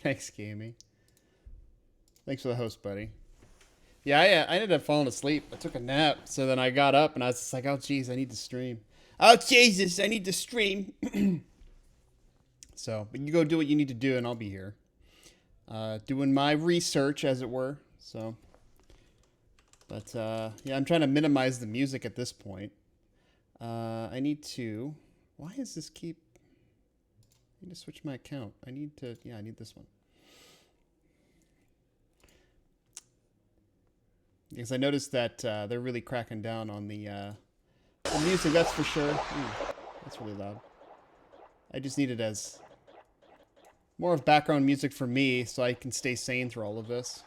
Thanks, Gamey. Thanks for the host, buddy. Yeah, I ended up falling asleep. I took a nap, so then I got up and I was just like, oh, jeez, I need to stream. Oh, Jesus, I need to stream. So, but you go do what you need to do, and I'll be here. Doing my research, as it were. So, but yeah, I'm trying to minimize the music at this point. I need to. Why is this keep? I need to switch my account. I need to. Yeah, I need this one. Because I noticed that they're really cracking down on the music. That's for sure. Ooh, that's really loud. I just need it as more of background music for me, so I can stay sane through all of this.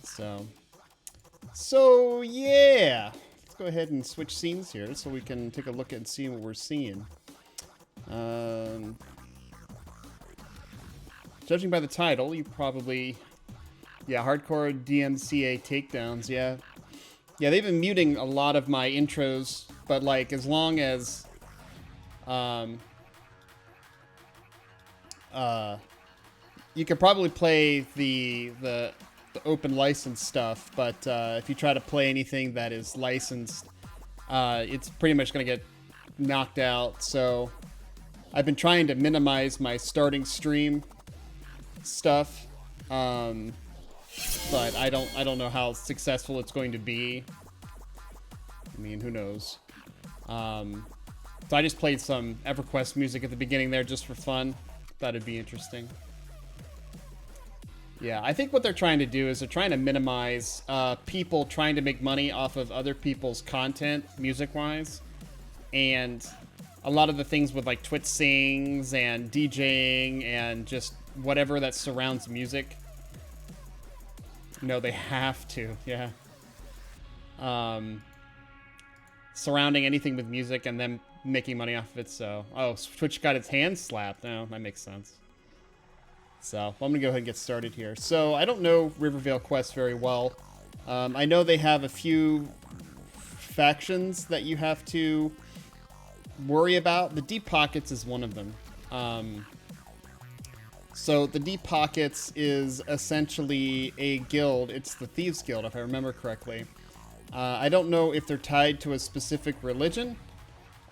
So yeah, let's go ahead and switch scenes here, so we can take a look and see what we're seeing. Judging by the title, you probably, yeah, hardcore DMCA takedowns. Yeah, yeah, they've been muting a lot of my intros, but like as long as, you could probably play the open license stuff, but if you try to play anything that is licensed, it's pretty much going to get knocked out. So I've been trying to minimize my starting stream stuff, but I don't know how successful it's going to be. I mean, who knows? So I just played some EverQuest music at the beginning there just for fun. Thought it'd be interesting. Yeah, I think what they're trying to do is they're trying to minimize people trying to make money off of other people's content, music-wise. And a lot of the things with like Twitch sings and DJing and just whatever that surrounds music. No, they have to, yeah. Surrounding anything with music and then making money off of it, so... Oh, Twitch got its hand slapped. No, that makes sense. So, well, I'm gonna go ahead and get started here. So, I don't know Rivervale Quest very well. I know they have a few factions that you have to worry about. The Deep Pockets is one of them. So, the Deep Pockets is essentially a guild. It's the Thieves Guild, if I remember correctly. I don't know if they're tied to a specific religion.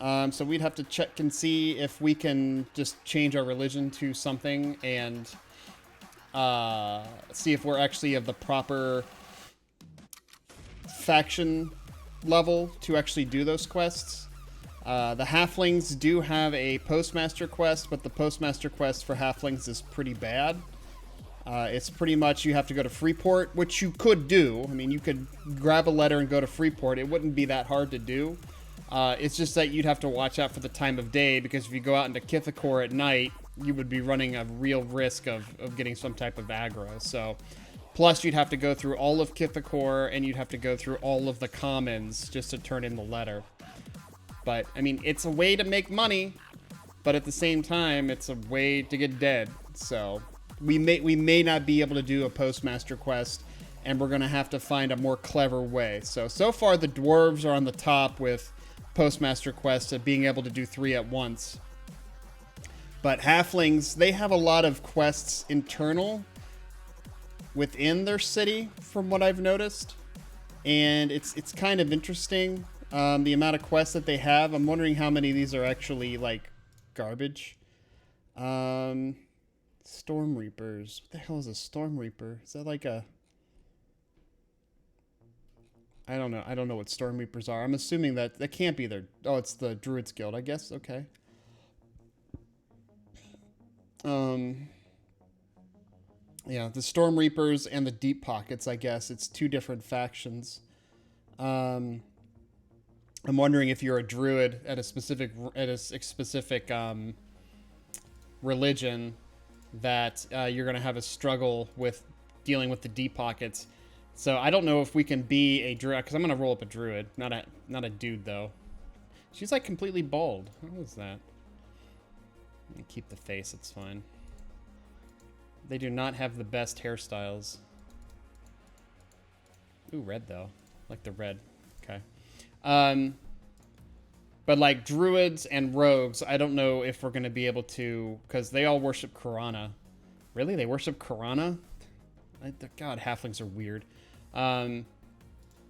So we'd have to check and see if we can just change our religion to something and see if we're actually of the proper faction level to actually do those quests. The Halflings do have a Postmaster quest, but the Postmaster quest for Halflings is pretty bad. It's pretty much you have to go to Freeport, which you could do. I mean, you could grab a letter and go to Freeport. It wouldn't be that hard to do. It's just that you'd have to watch out for the time of day, because if you go out into Kithakor at night, you would be running a real risk of getting some type of aggro. So, plus you'd have to go through all of Kithakor, and you'd have to go through all of the commons just to turn in the letter. But, I mean, it's a way to make money, but at the same time, it's a way to get dead. So, we may not be able to do a Postmaster quest, and we're going to have to find a more clever way. So far the dwarves are on the top with Postmaster quest of being able to do 3 at once. But Halflings, they have a lot of quests internal within their city, from what I've noticed. And it's kind of interesting, the amount of quests that they have. I'm wondering how many of these are actually, like, garbage. Storm Reapers. What the hell is a Storm Reaper? Is that like a... I don't know. I don't know what Storm Reapers are. I'm assuming that can't be their... Oh, it's the Druids Guild, I guess. Okay. Yeah, the Storm Reapers and the Deep Pockets, I guess. It's two different factions. I'm wondering if you're a druid at a specific religion, that you're going to have a struggle with dealing with the Deep Pockets. So I don't know if we can be a druid, because I'm going to roll up a druid, not a dude though. She's like completely bald. What is that? Keep the face, it's fine. They do not have the best hairstyles. Ooh, red though. Like the red. Okay. But like druids and rogues, I don't know if we're going to be able to, because they all worship Karana. Really? They worship Karana? God, halflings are weird.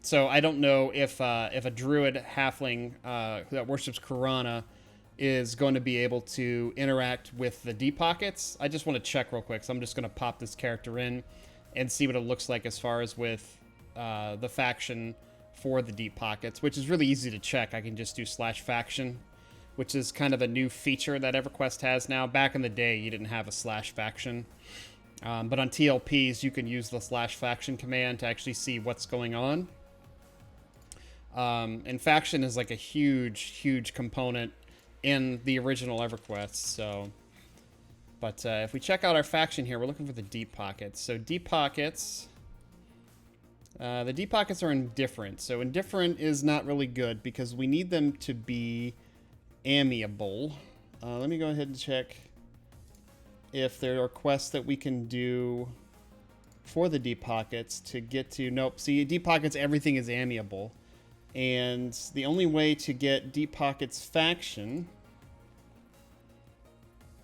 So I don't know if a druid halfling that worships Karana is going to be able to interact with the deep pockets. I just want to check real quick, so I'm just going to pop this character in and see what it looks like as far as with the faction for the deep pockets, which is really easy to check. I can just do /faction, which is kind of a new feature that EverQuest has now. Back in the day, you didn't have a /faction. But on TLPs, you can use the /faction command to actually see what's going on. And faction is like a huge component in the original EverQuest. So, but if we check out our faction here, we're looking for the deep pockets. So deep pockets, the deep pockets are indifferent. So indifferent is not really good because we need them to be amiable. Let me go ahead and check if there are quests that we can do for the deep pockets to get to. Nope. See, deep pockets, everything is amiable. And the only way to get Deep Pockets faction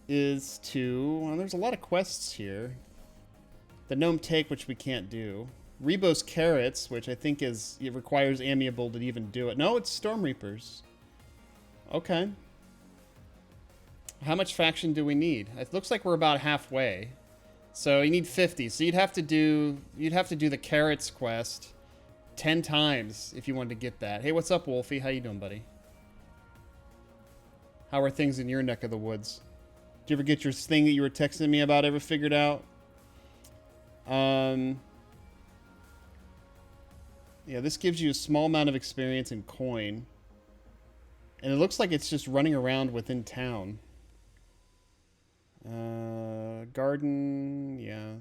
is to... Well, there's a lot of quests here. The Gnome Take, which we can't do. Rebo's Carrots, which I think is... It requires amiable to even do it. No, it's Storm Reapers. Okay. How much faction do we need? It looks like we're about halfway. So you need 50. So you'd have to do the Carrots quest 10 times if you wanted to get that. Hey, what's up, Wolfie? How you doing, buddy? How are things in your neck of the woods? Did you ever get your thing that you were texting me about ever figured out? Yeah, this gives you a small amount of experience in coin. And it looks like it's just running around within town. Garden, yeah.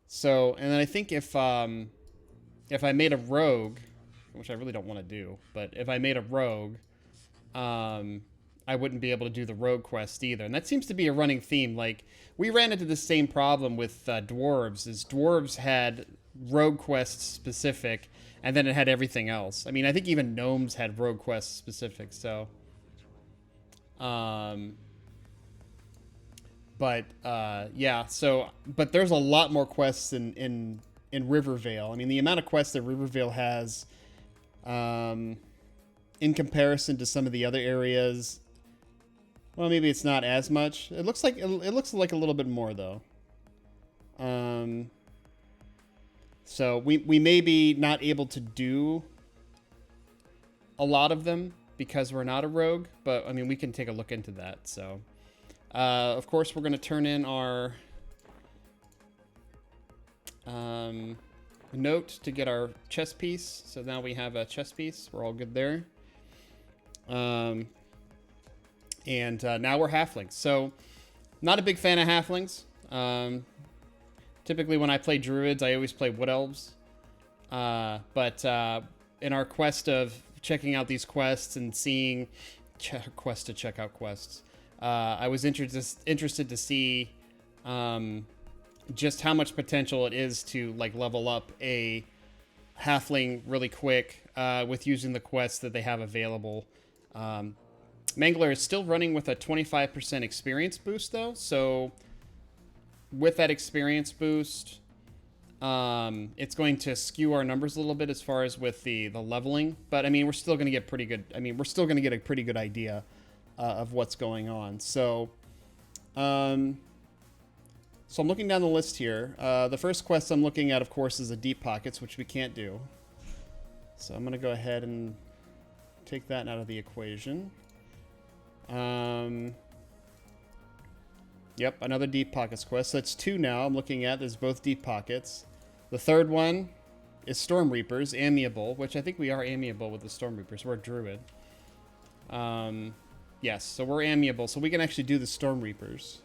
So, and then I think if I made a rogue, which I really don't want to do, but if I made a rogue, I wouldn't be able to do the rogue quest either. And that seems to be a running theme. Like, we ran into the same problem with dwarves, is dwarves had rogue quests specific, and then it had everything else. I mean, I think even gnomes had rogue quests specific, so... yeah, so... But there's a lot more quests in Rivervale. I mean, the amount of quests that Rivervale has, in comparison to some of the other areas, well, maybe it's not as much. It looks like a little bit more, though. So we may be not able to do a lot of them because we're not a rogue, but I mean, we can take a look into that. So, of course, we're going to turn in our note to get our chess piece. So now we have a chess piece. We're all good there. And now we're halflings. So not a big fan of halflings. Typically when I play druids, I always play wood elves. But in our quest of checking out these quests and seeing quest to check out quests, I was interested to see just how much potential it is to like level up a halfling really quick with using the quests that they have available. Mangler is still running with a 25% experience boost though, so with that experience boost, it's going to skew our numbers a little bit as far as with the leveling, but I mean, we're still going to get pretty good. I mean, we're still going to get a pretty good idea of what's going on. So, so I'm looking down the list here. The first quest I'm looking at, of course, is the Deep Pockets, which we can't do. So I'm going to go ahead and take that out of the equation. Yep, another Deep Pockets quest. So that's two now I'm looking at. There's both Deep Pockets. The third one is Storm Reapers, amiable, which I think we are amiable with the Storm Reapers. We're a druid. Yes, so we're amiable, so we can actually do the Storm Reapers.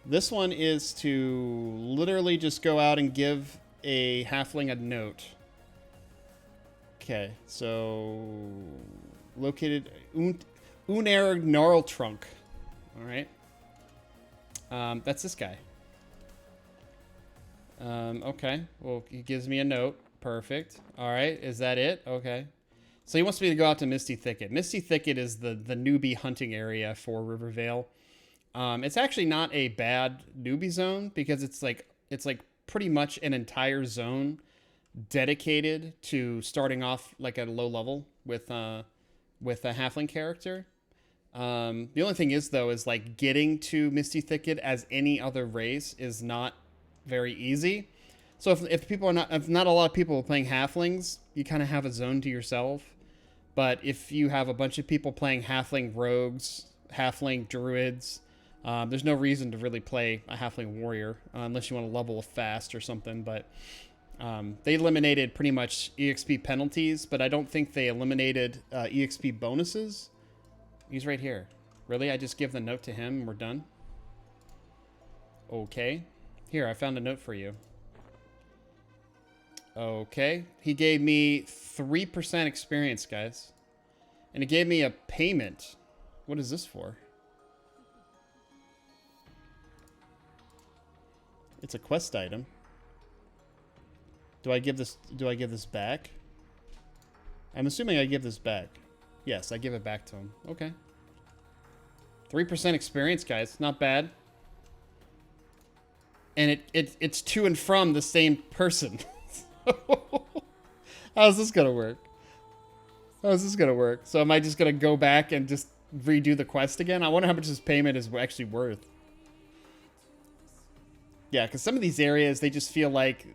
This one is to literally just go out and give a halfling a note. Okay, so located Uner Gnarl Trunk. All right, that's this guy. Okay, well, he gives me a note. Perfect. All right. Is that it? Okay. So he wants me to go out to Misty Thicket. Misty Thicket is the newbie hunting area for Rivervale. It's actually not a bad newbie zone because it's like pretty much an entire zone dedicated to starting off like at a low level with a halfling character. The only thing is though is like getting to Misty Thicket as any other race is not very easy. So if not a lot of people playing halflings, you kind of have a zone to yourself. But if you have a bunch of people playing halfling rogues, halfling druids, there's no reason to really play a halfling warrior unless you want to level fast or something. But they eliminated pretty much EXP penalties, but I don't think they eliminated EXP bonuses. He's right here. Really? I just give the note to him and we're done? Okay. Here, I found a note for you. Okay. He gave me 3% experience, guys. And he gave me a payment. What is this for? It's a quest item. Do I give this back? I'm assuming I give this back. Yes, I give it back to him. Okay. 3% experience, guys. Not bad. And it's to and from the same person. How's this gonna work? How's this gonna work? So am I just gonna go back and just redo the quest again? I wonder how much this payment is actually worth. Yeah, because some of these areas, they just feel like,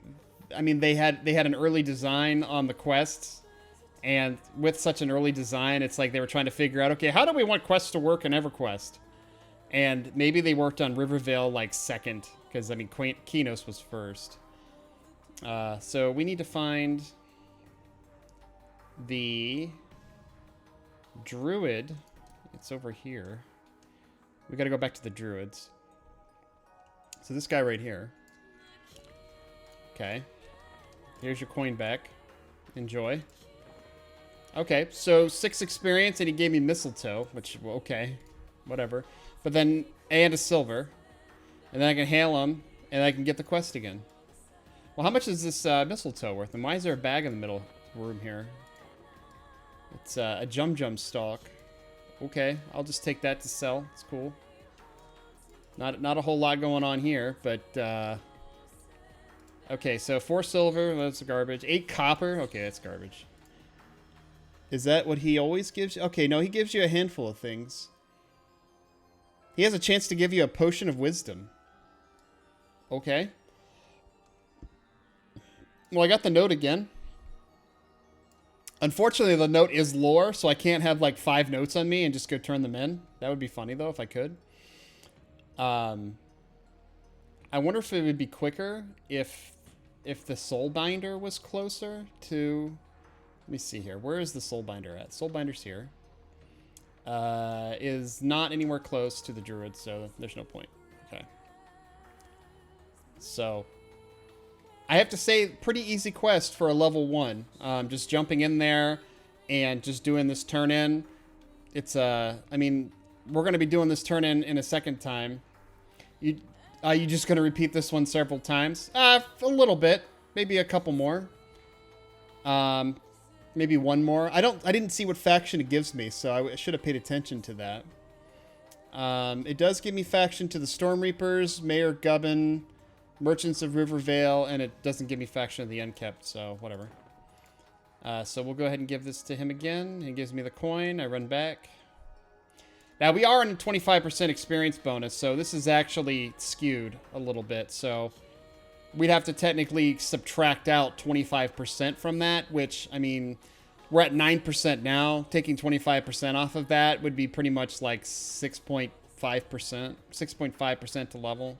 I mean, they had an early design on the quests, and with such an early design, it's like they were trying to figure out, okay, how do we want quests to work in EverQuest? And maybe they worked on Rivervale like second, because I mean, Kinos was first. So we need to find the druid. It's over here. We got to go back to the druids. So this guy right here. Okay. Here's your coin back. Enjoy. Okay, so 6 experience, and he gave me mistletoe, which, well, okay, whatever. But then, and a silver. And then I can hail him, and I can get the quest again. Well, how much is this mistletoe worth? And why is there a bag in the middle room here? It's a Jum stalk. Okay, I'll just take that to sell. It's cool. Not a whole lot going on here, but okay, so 4 silver, that's garbage. 8 copper, okay, that's garbage. Is that what he always gives you? Okay, no, he gives you a handful of things. He has a chance to give you a potion of wisdom. Okay. Well, I got the note again. Unfortunately, the note is lore, so I can't have like 5 notes on me and just go turn them in. That would be funny, though, if I could. I wonder if it would be quicker if the Soulbinder was closer to... Let me see here. Where is the Soulbinder at? Soulbinder's here. Is not anywhere close to the Druid, so there's no point. Okay. So... I have to say, pretty easy quest for a level 1. Just jumping in there and just doing this turn-in. It's, I mean, we're going to be doing this turn-in in a second time. You just going to repeat this one several times? A little bit. Maybe a couple more. Maybe one more. I didn't see what faction it gives me, so I should have paid attention to that. It does give me faction to the Storm Reapers, Mayor Gubbin, Merchants of Rivervale, and it doesn't give me faction of the Unkept, so whatever. So we'll go ahead and give this to him again. He gives me the coin. I run back. Now, we are in a 25% experience bonus, so this is actually skewed a little bit. So we'd have to technically subtract out 25% from that, which, I mean, we're at 9% now. Taking 25% off of that would be pretty much like 6.5%, 6.5% to level.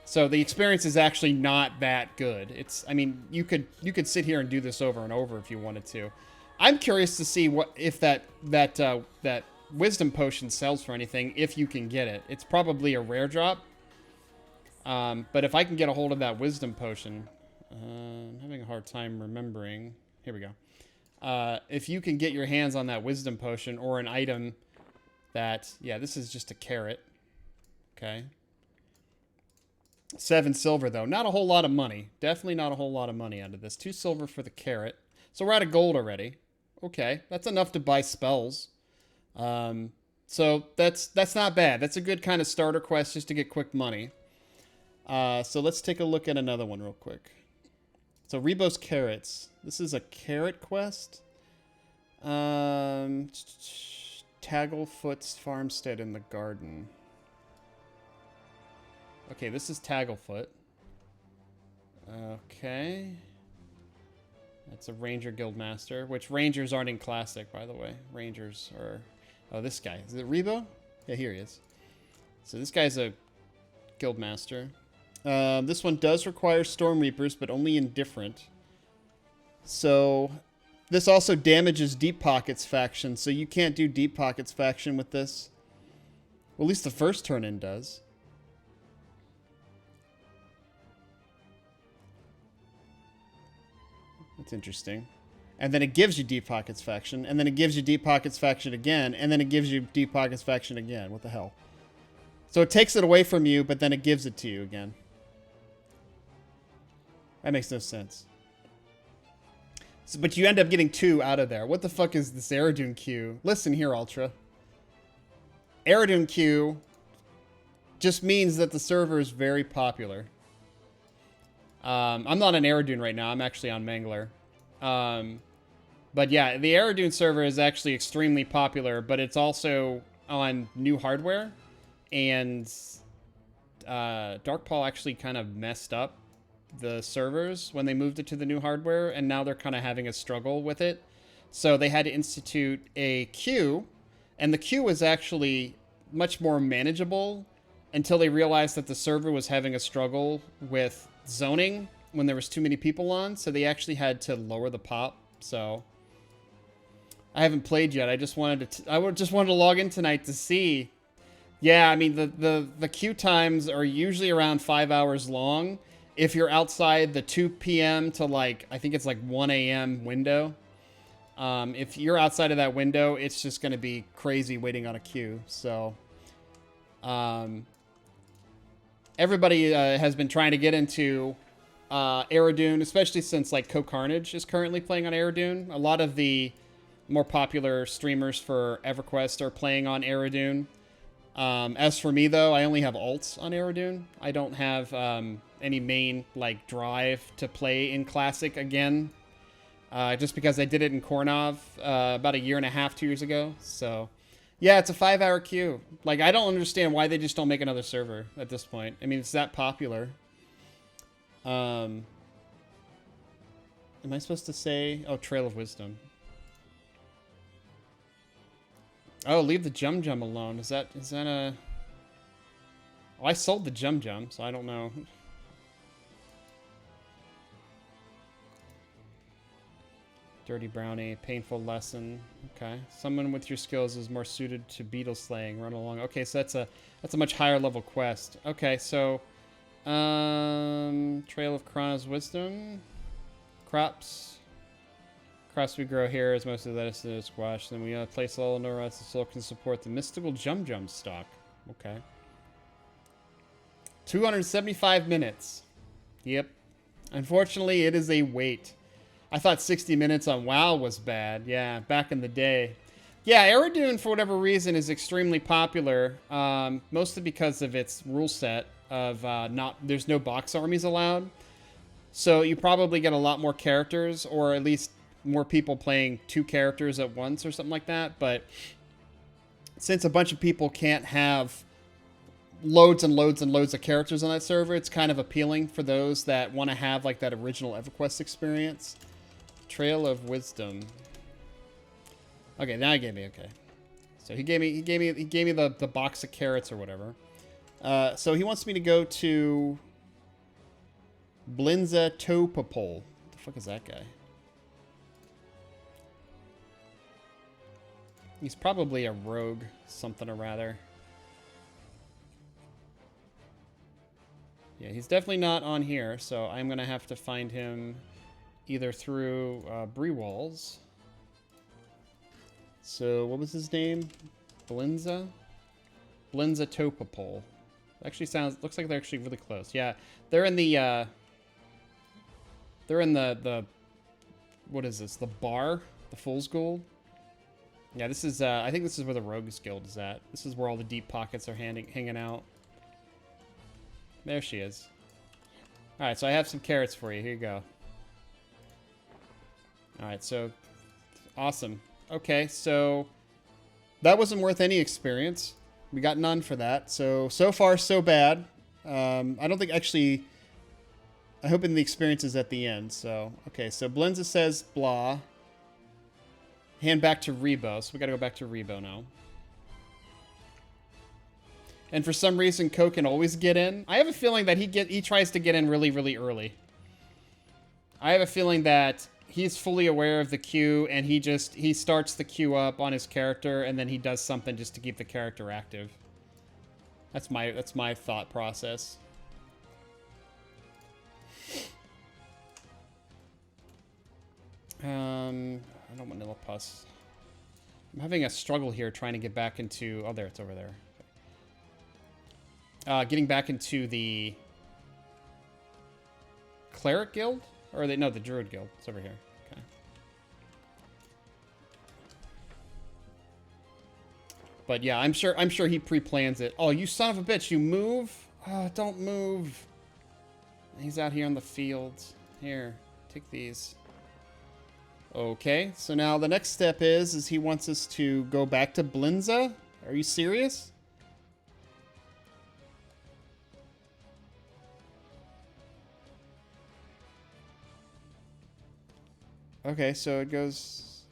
So the experience is actually not that good. It's, I mean, you could sit here and do this over and over if you wanted to. I'm curious to see what if that wisdom potion sells for anything, if you can get it. It's probably a rare drop. But if I can get a hold of that wisdom potion, I'm having a hard time remembering. Here we go. If you can get your hands on that wisdom potion or an item that, yeah, this is just a carrot. Okay. 7 silver, though. Not a whole lot of money. Definitely not a whole lot of money out of this. 2 silver for the carrot. So we're out of gold already. Okay, that's enough to buy spells. So that's not bad. That's a good kind of starter quest just to get quick money. So let's take a look at another one real quick. So Rebos Carrots. This is a carrot quest. Tagglefoot's farmstead in the garden. Okay, this is Tagglefoot. Okay. That's a Ranger Guildmaster, which Rangers aren't in Classic, by the way. Rangers are... Oh, this guy. Is it Rebo? Yeah, here he is. So this guy's a Guildmaster. This one does require Storm Reapers, but only in different. So this also damages Deep Pockets faction, so you can't do Deep Pockets faction with this. Well, at least the first turn-in does. That's interesting. And then it gives you Deep Pockets faction, and then it gives you Deep Pockets faction again, and then it gives you Deep Pockets faction again. What the hell? So it takes it away from you, but then it gives it to you again. That makes no sense. So, but you end up getting 2 out of there. What the fuck is this Eridune queue? Listen here, Ultra. Eridune queue just means that the server is very popular. I'm not on Eridune right now. I'm actually on Mangler. But yeah, the Eridune server is actually extremely popular, but it's also on new hardware. And Darkpaw actually kind of messed up the servers when they moved it to the new hardware, and now they're kind of having a struggle with it. So they had to institute a queue, and the queue was actually much more manageable until they realized that the server was having a struggle with zoning when there was too many people on, so they actually had to lower the pop. So I haven't played yet. I just wanted to log in tonight to see. Yeah, I mean the queue times are usually around 5 hours long if you're outside the 2 p.m. to like I think it's like 1 a.m. window. If you're outside of that window, it's just going to be crazy waiting on a queue. So everybody has been trying to get into Eridune, especially since like Co-Carnage is currently playing on Eridune. A lot of the more popular streamers for EverQuest are playing on Eridune. As for me, though, I only have alts on Eridune. I don't have any main like drive to play in Classic again, just because I did it in Kornov about 1.5 years, 2 years ago. So yeah, it's a 5-hour queue. Like, I don't understand why they just don't make another server at this point. I mean, it's that popular. Am I supposed to say... Oh, Trail of Wisdom. Oh, leave the Jum Jum alone. Is that a... Oh, I sold the Jum Jum, so I don't know. Dirty Brownie, Painful Lesson. Okay. Someone with your skills is more suited to beetle slaying. Run along. Okay, so that's a much higher level quest. Okay, so Trail of Krana's Wisdom. Crops we grow here is mostly lettuce and squash. Then we place all in our the soul can support the mystical Jum Jum stock. Okay. 275 minutes. Yep. Unfortunately, it is a wait. I thought 60 minutes on WoW was bad. Yeah, back in the day. Yeah, Eridune, for whatever reason, is extremely popular. Mostly because of its rule set of there's no box armies allowed. So you probably get a lot more characters, or at least more people playing 2 characters at once or something like that. But since a bunch of people can't have loads and loads and loads of characters on that server, it's kind of appealing for those that want to have like that original EverQuest experience. Trail of Wisdom. Okay, now he gave me okay. So he gave me the box of carrots or whatever. So he wants me to go to Blinza Topopol. What the fuck is that guy? He's probably a rogue, something or rather. Yeah, he's definitely not on here, so I'm gonna have to find him either through Brewalls. So what was his name? Blinza Topopol. Actually looks like they're actually really close. Yeah, they're in the, what is this? The bar? The Fool's Gold? Yeah, this is, I think this is where the Rogues Guild is at. This is where all the deep pockets are hanging out. There she is. Alright, so I have some carrots for you. Here you go. Alright, so, awesome. Okay, so, that wasn't worth any experience. We got none for that. So far, so bad. I don't think, actually, I hope in the experience is at the end. So, okay, so Blinza says blah. Hand back to Rebo. So we gotta go back to Rebo now. And for some reason, Ko can always get in. I have a feeling that he tries to get in really, really early. I have a feeling that he's fully aware of the queue, and he starts the queue up on his character, and then he does something just to keep the character active. That's my thought process. I don't want vanilla pus. I'm having a struggle here trying to get back into... Oh, there, it's over there. Getting back into the Cleric Guild? Or the Druid Guild. It's over here. Okay. But yeah, I'm sure he pre-plans it. Oh, you son of a bitch, you move? Oh, don't move. He's out here in the fields. Here, take these. Okay, so now the next step is he wants us to go back to Blinza? Are you serious? Okay, so it goes...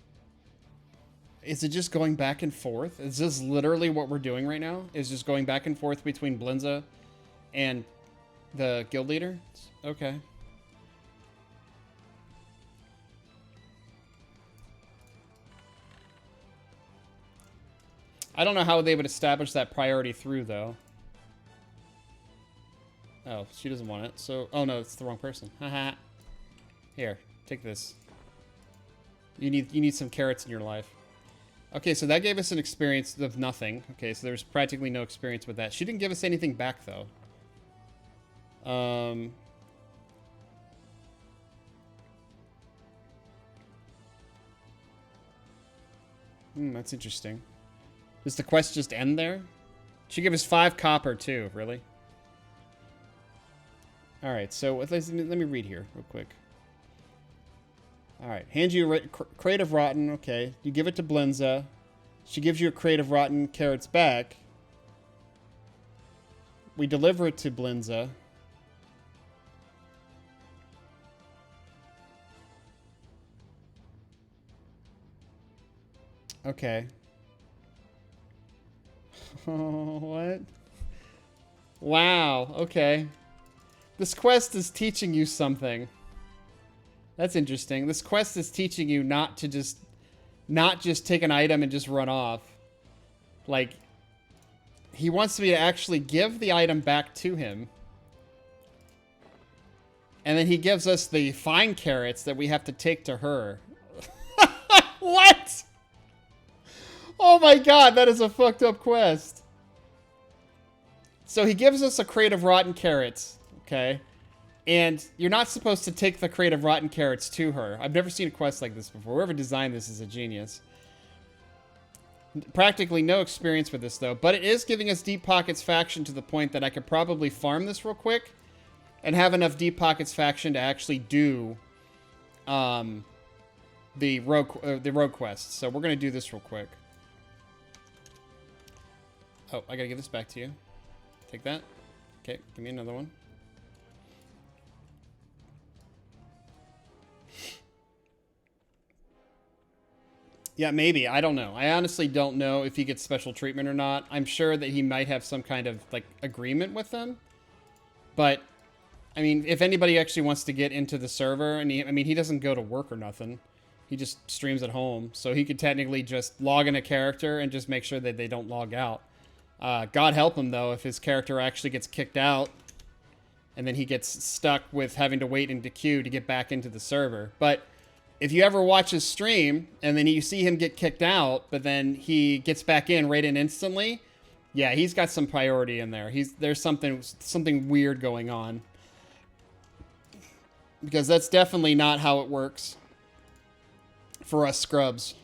Is it just going back and forth? Is this literally what we're doing right now? Is just going back and forth between Blinza and the guild leader? Okay. I don't know how they would establish that priority through, though. Oh, she doesn't want it. So, oh no, it's the wrong person. Haha. Here, take this. You need some carrots in your life. Okay, so that gave us an experience of nothing. Okay, so there's practically no experience with that. She didn't give us anything back, though. That's interesting. Does the quest just end there? She gave us 5 copper, too. Really? Alright, so let me read here real quick. Alright, hand you a crate of rotten. Okay, you give it to Blinza. She gives you a crate of rotten carrots back. We deliver it to Blinza. Okay. Oh, what? Wow, okay. This quest is teaching you something. That's interesting. This quest is teaching you not just take an item and just run off. Like, he wants me to actually give the item back to him. And then he gives us the fine carrots that we have to take to her. What? Oh my god, that is a fucked up quest. So he gives us a crate of rotten carrots, okay? And you're not supposed to take the crate of rotten carrots to her. I've never seen a quest like this before. Whoever designed this is a genius. Practically no experience with this, though. But it is giving us Deep Pockets faction to the point that I could probably farm this real quick and have enough Deep Pockets faction to actually do the rogue quest. So we're going to do this real quick. Oh, I got to give this back to you. Take that. Okay, give me another one. Yeah, maybe. I don't know. I honestly don't know if he gets special treatment or not. I'm sure that he might have some kind of, like, agreement with them. But, I mean, if anybody actually wants to get into the server, and he doesn't go to work or nothing. He just streams at home. So he could technically just log in a character and just make sure that they don't log out. God help him, though, if his character actually gets kicked out. And then he gets stuck with having to wait into queue to get back into the server. But if you ever watch his stream, and then you see him get kicked out, but then he gets back in right in instantly, Yeah, he's got some priority in there. There's something weird going on. Because that's definitely not how it works for us scrubs.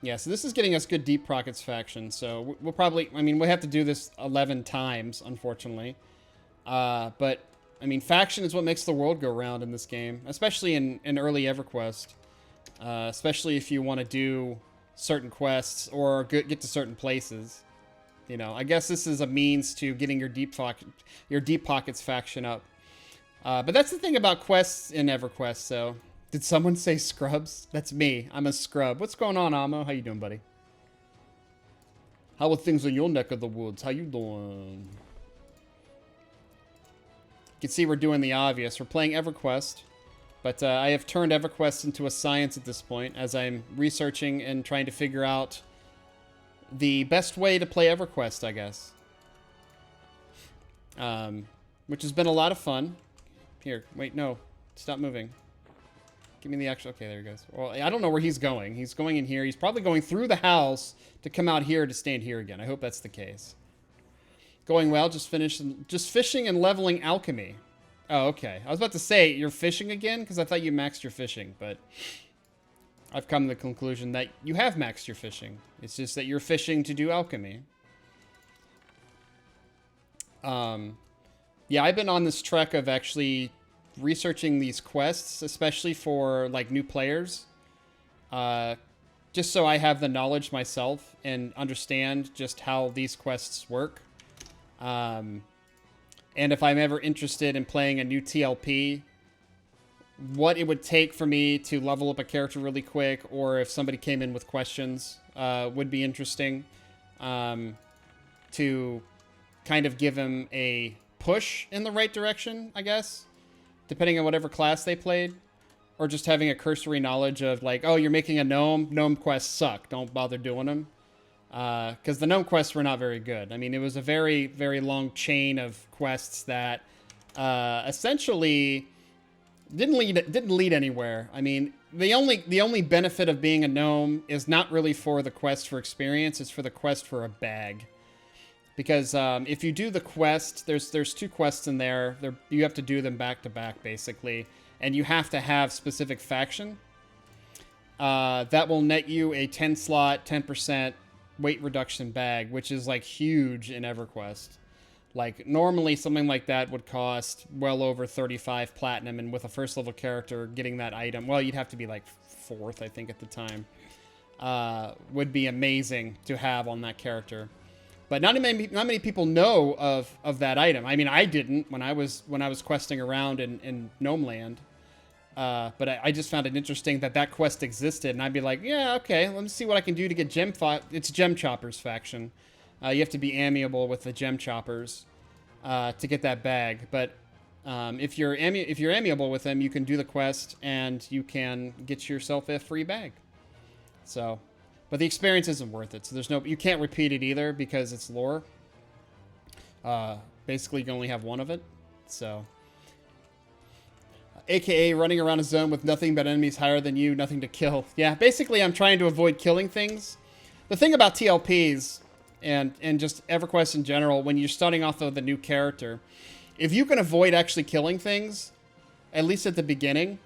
Yeah, so this is getting us good Deep Pockets faction. So we'll probably, I mean, we'll have to do this 11 times, unfortunately. But, I mean, faction is what makes the world go round in this game, especially in early EverQuest. Especially if you want to do certain quests or get to certain places. You know, I guess this is a means to getting your Deep Pockets faction up. But that's the thing about quests in EverQuest, so... Did someone say scrubs? That's me. I'm a scrub. What's going on, Amo? How you doing, buddy? How are things in your neck of the woods? How you doing? You can see we're doing the obvious. We're playing EverQuest, but I have turned EverQuest into a science at this point as I'm researching and trying to figure out the best way to play EverQuest, I guess. Which has been a lot of fun. Here, wait, no. Stop moving. Give me the actual... Okay, there he goes. Well, I don't know where he's going. He's going in here. He's probably going through the house to come out here to stand here again. I hope that's the case. Going well. Just fishing and leveling alchemy. Oh, okay. I was about to say, you're fishing again? Because I thought you maxed your fishing, but... I've come to the conclusion that you have maxed your fishing. It's just that you're fishing to do alchemy. Yeah, I've been on this trek of actually... researching these quests, especially for like new players, just so I have the knowledge myself and understand just how these quests work. And if I'm ever interested in playing a new TLP, what it would take for me to level up a character really quick, or if somebody came in with questions, would be interesting to kind of give them a push in the right direction, I guess. Depending on whatever class they played. Or just having a cursory knowledge of like, oh, you're making a gnome. Gnome quests suck. Don't bother doing them. Because the gnome quests were not very good. I mean, it was a very, very long chain of quests that essentially didn't lead anywhere. I mean, the only benefit of being a gnome is not really for the quest for experience. It's for the quest for a bag. Because if you do the quest, there's two quests in there. You have to do them back to back, basically. And you have to have specific faction. That will net you a 10-slot, 10% weight reduction bag, which is, like, huge in EverQuest. Like, normally something like that would cost well over 35 platinum. And with a first-level character, getting that item... Well, you'd have to be, like, 4th, I think, at the time. Would be amazing to have on that character. But not many people know of that item. I mean, I didn't when I was questing around in Gnome Land. But I just found it interesting that quest existed, and I'd be like, yeah, okay, let me see what I can do to get It's Gem Choppers faction. You have to be amiable with the Gem Choppers to get that bag. But if you're amiable with them, you can do the quest and you can get yourself a free bag. So. But the experience isn't worth it, so you can't repeat it either because it's lore. Basically, you can only have one of it, so. AKA running around a zone with nothing but enemies higher than you, nothing to kill. Yeah, basically, I'm trying to avoid killing things. The thing about TLPs and just EverQuest in general, when you're starting off with a new character, if you can avoid actually killing things, at least at the beginning.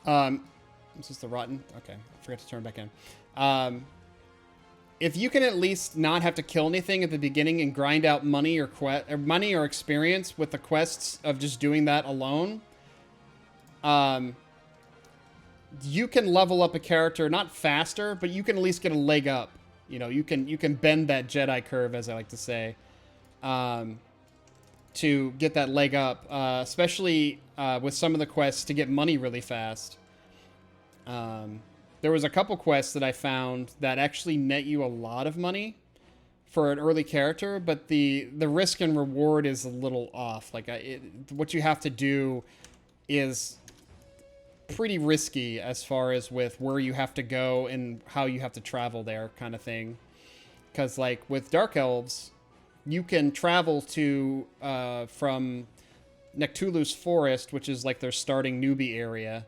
Is this the rotten? Okay, I forgot to turn it back in. If you can at least not have to kill anything at the beginning and grind out money or experience with the quests of just doing that alone, you can level up a character not faster, but you can at least get a leg up. You know, you can bend that Jedi curve, as I like to say, to get that leg up, especially with some of the quests to get money really fast. There was a couple quests that I found that actually net you a lot of money for an early character, but the risk and reward is a little off. Like what you have to do is pretty risky as far as with where you have to go and how you have to travel there, kind of thing. Because like with Dark Elves, you can travel to from Nectulu's Forest, which is like their starting newbie area,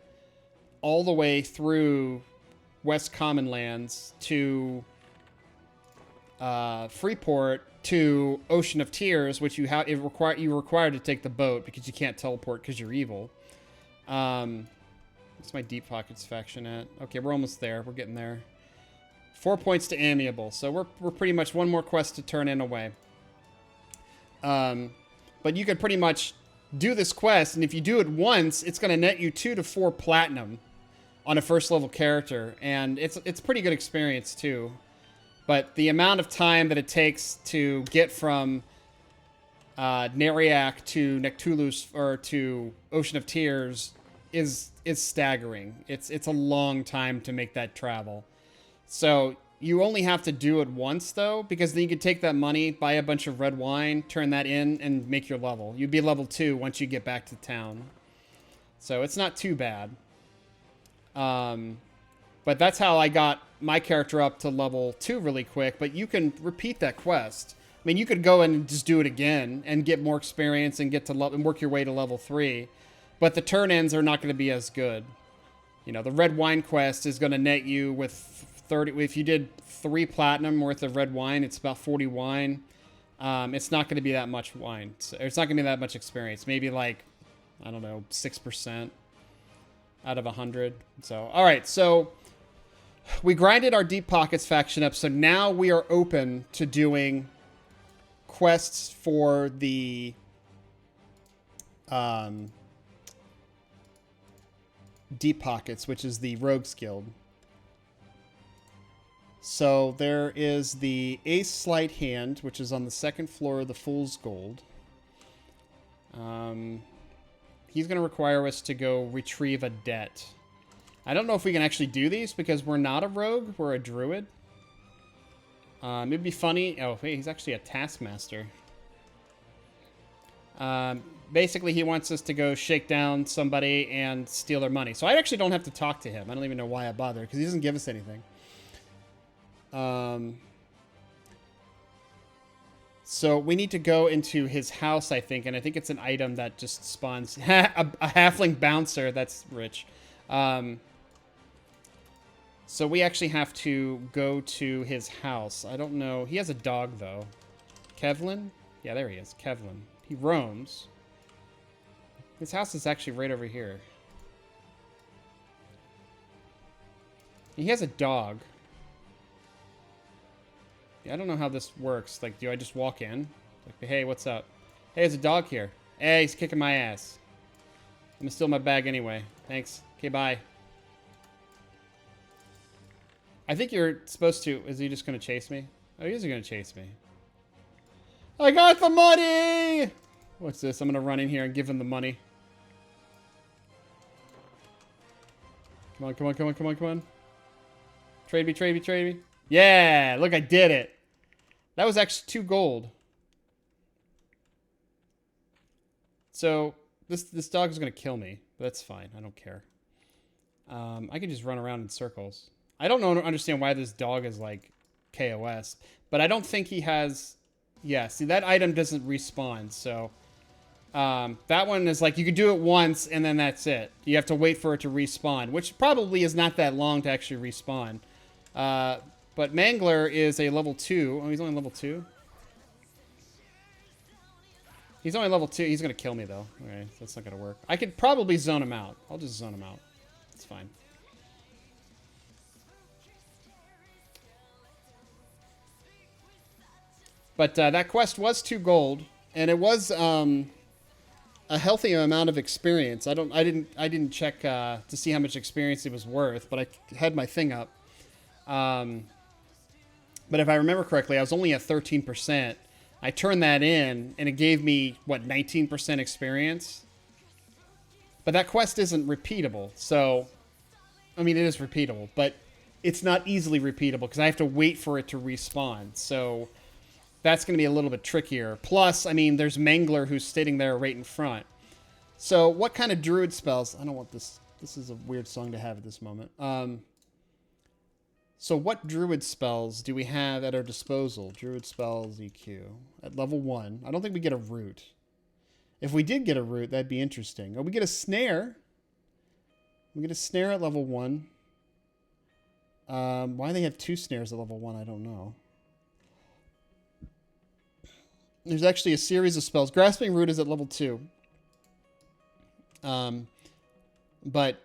all the way through West Commonlands to Freeport to Ocean of Tears, which you require to take the boat because you can't teleport because you're evil. What's my Deep Pockets faction at? Okay, we're almost there. We're getting there. 4 points to amiable, so we're pretty much one more quest to turn in away. But you could pretty much do this quest, and if you do it once, it's going to net you 2 to 4 platinum on a first level character, and it's pretty good experience too. But the amount of time that it takes to get from Neriak to Nectulus or to Ocean of Tears is staggering. It's a long time to make that travel. So you only have to do it once though, because then you could take that money, buy a bunch of red wine, turn that in, and make your level. You'd be level 2 once you get back to town. So it's not too bad. But that's how I got my character up to level 2 really quick. But you can repeat that quest. I mean, you could go in and just do it again and get more experience and get to and work your way to level 3. But the turn-ins are not going to be as good. You know, the red wine quest is going to net you with 30. If you did 3 platinum worth of red wine, it's about 40 wine. It's not going to be that much wine. It's not going to be that much experience. Maybe like, I don't know, 6% out of 100. So, all right. So we grinded our Deep Pockets faction up. So now we are open to doing quests for the Deep Pockets, which is the Rogues Guild. So there is the Ace Sleight Hand, which is on the 2nd floor of the Fool's Gold. He's going to require us to go retrieve a debt. I don't know if we can actually do these because we're not a rogue, we're a druid. It'd be funny. Oh, hey, he's actually a taskmaster. Basically, he wants us to go shake down somebody and steal their money. So I actually don't have to talk to him. I don't even know why I bother, because he doesn't give us anything. So we need to go into his house, I think, and I think it's an item that just spawns a halfling bouncer. That's rich. So we actually have to go to his house. I don't know. He has a dog, though. Kevlin? Yeah, there he is. Kevlin. He roams. His house is actually right over here. He has a dog. Yeah, I don't know how this works. Like, do I just walk in? Like, hey, what's up? Hey, there's a dog here. Hey, he's kicking my ass. I'm gonna steal my bag anyway. Thanks. Okay, bye. I think you're supposed to... Is he just gonna chase me? Oh, he is gonna chase me. I got the money! What's this? I'm gonna run in here and give him the money. Come on, come on, come on, come on, come on. Trade me, trade me, trade me. Yeah! Look, I did it. That was actually 2 gold. So, this dog is gonna kill me. But that's fine. I don't care. I can just run around in circles. I don't understand why this dog is like KOS. But I don't think he has... Yeah, see, that item doesn't respawn, so... that one is like, you can do it once, and then that's it. You have to wait for it to respawn, which probably is not that long to actually respawn. But Mangler is a level 2. Oh, he's only level 2? He's only level 2. He's going to kill me, though. Okay, that's not going to work. I could probably zone him out. I'll just zone him out. It's fine. But that quest was 2 gold, and it was a healthy amount of experience. I didn't check to see how much experience it was worth, but I had my thing up. But if I remember correctly, I was only at 13%. I turned that in, and it gave me, what, 19% experience? But that quest isn't repeatable, so... I mean, it is repeatable, but it's not easily repeatable, because I have to wait for it to respawn, so... That's going to be a little bit trickier. Plus, I mean, there's Mangler who's sitting there right in front. So, what kind of druid spells... I don't want this... This is a weird song to have at this moment. So what druid spells do we have at our disposal? Druid spells EQ. At level 1. I don't think we get a root. If we did get a root, that'd be interesting. Oh, we get a snare. We get a snare at level 1. Why they have 2 snares at level 1, I don't know. There's actually a series of spells. Grasping Root is at level 2. But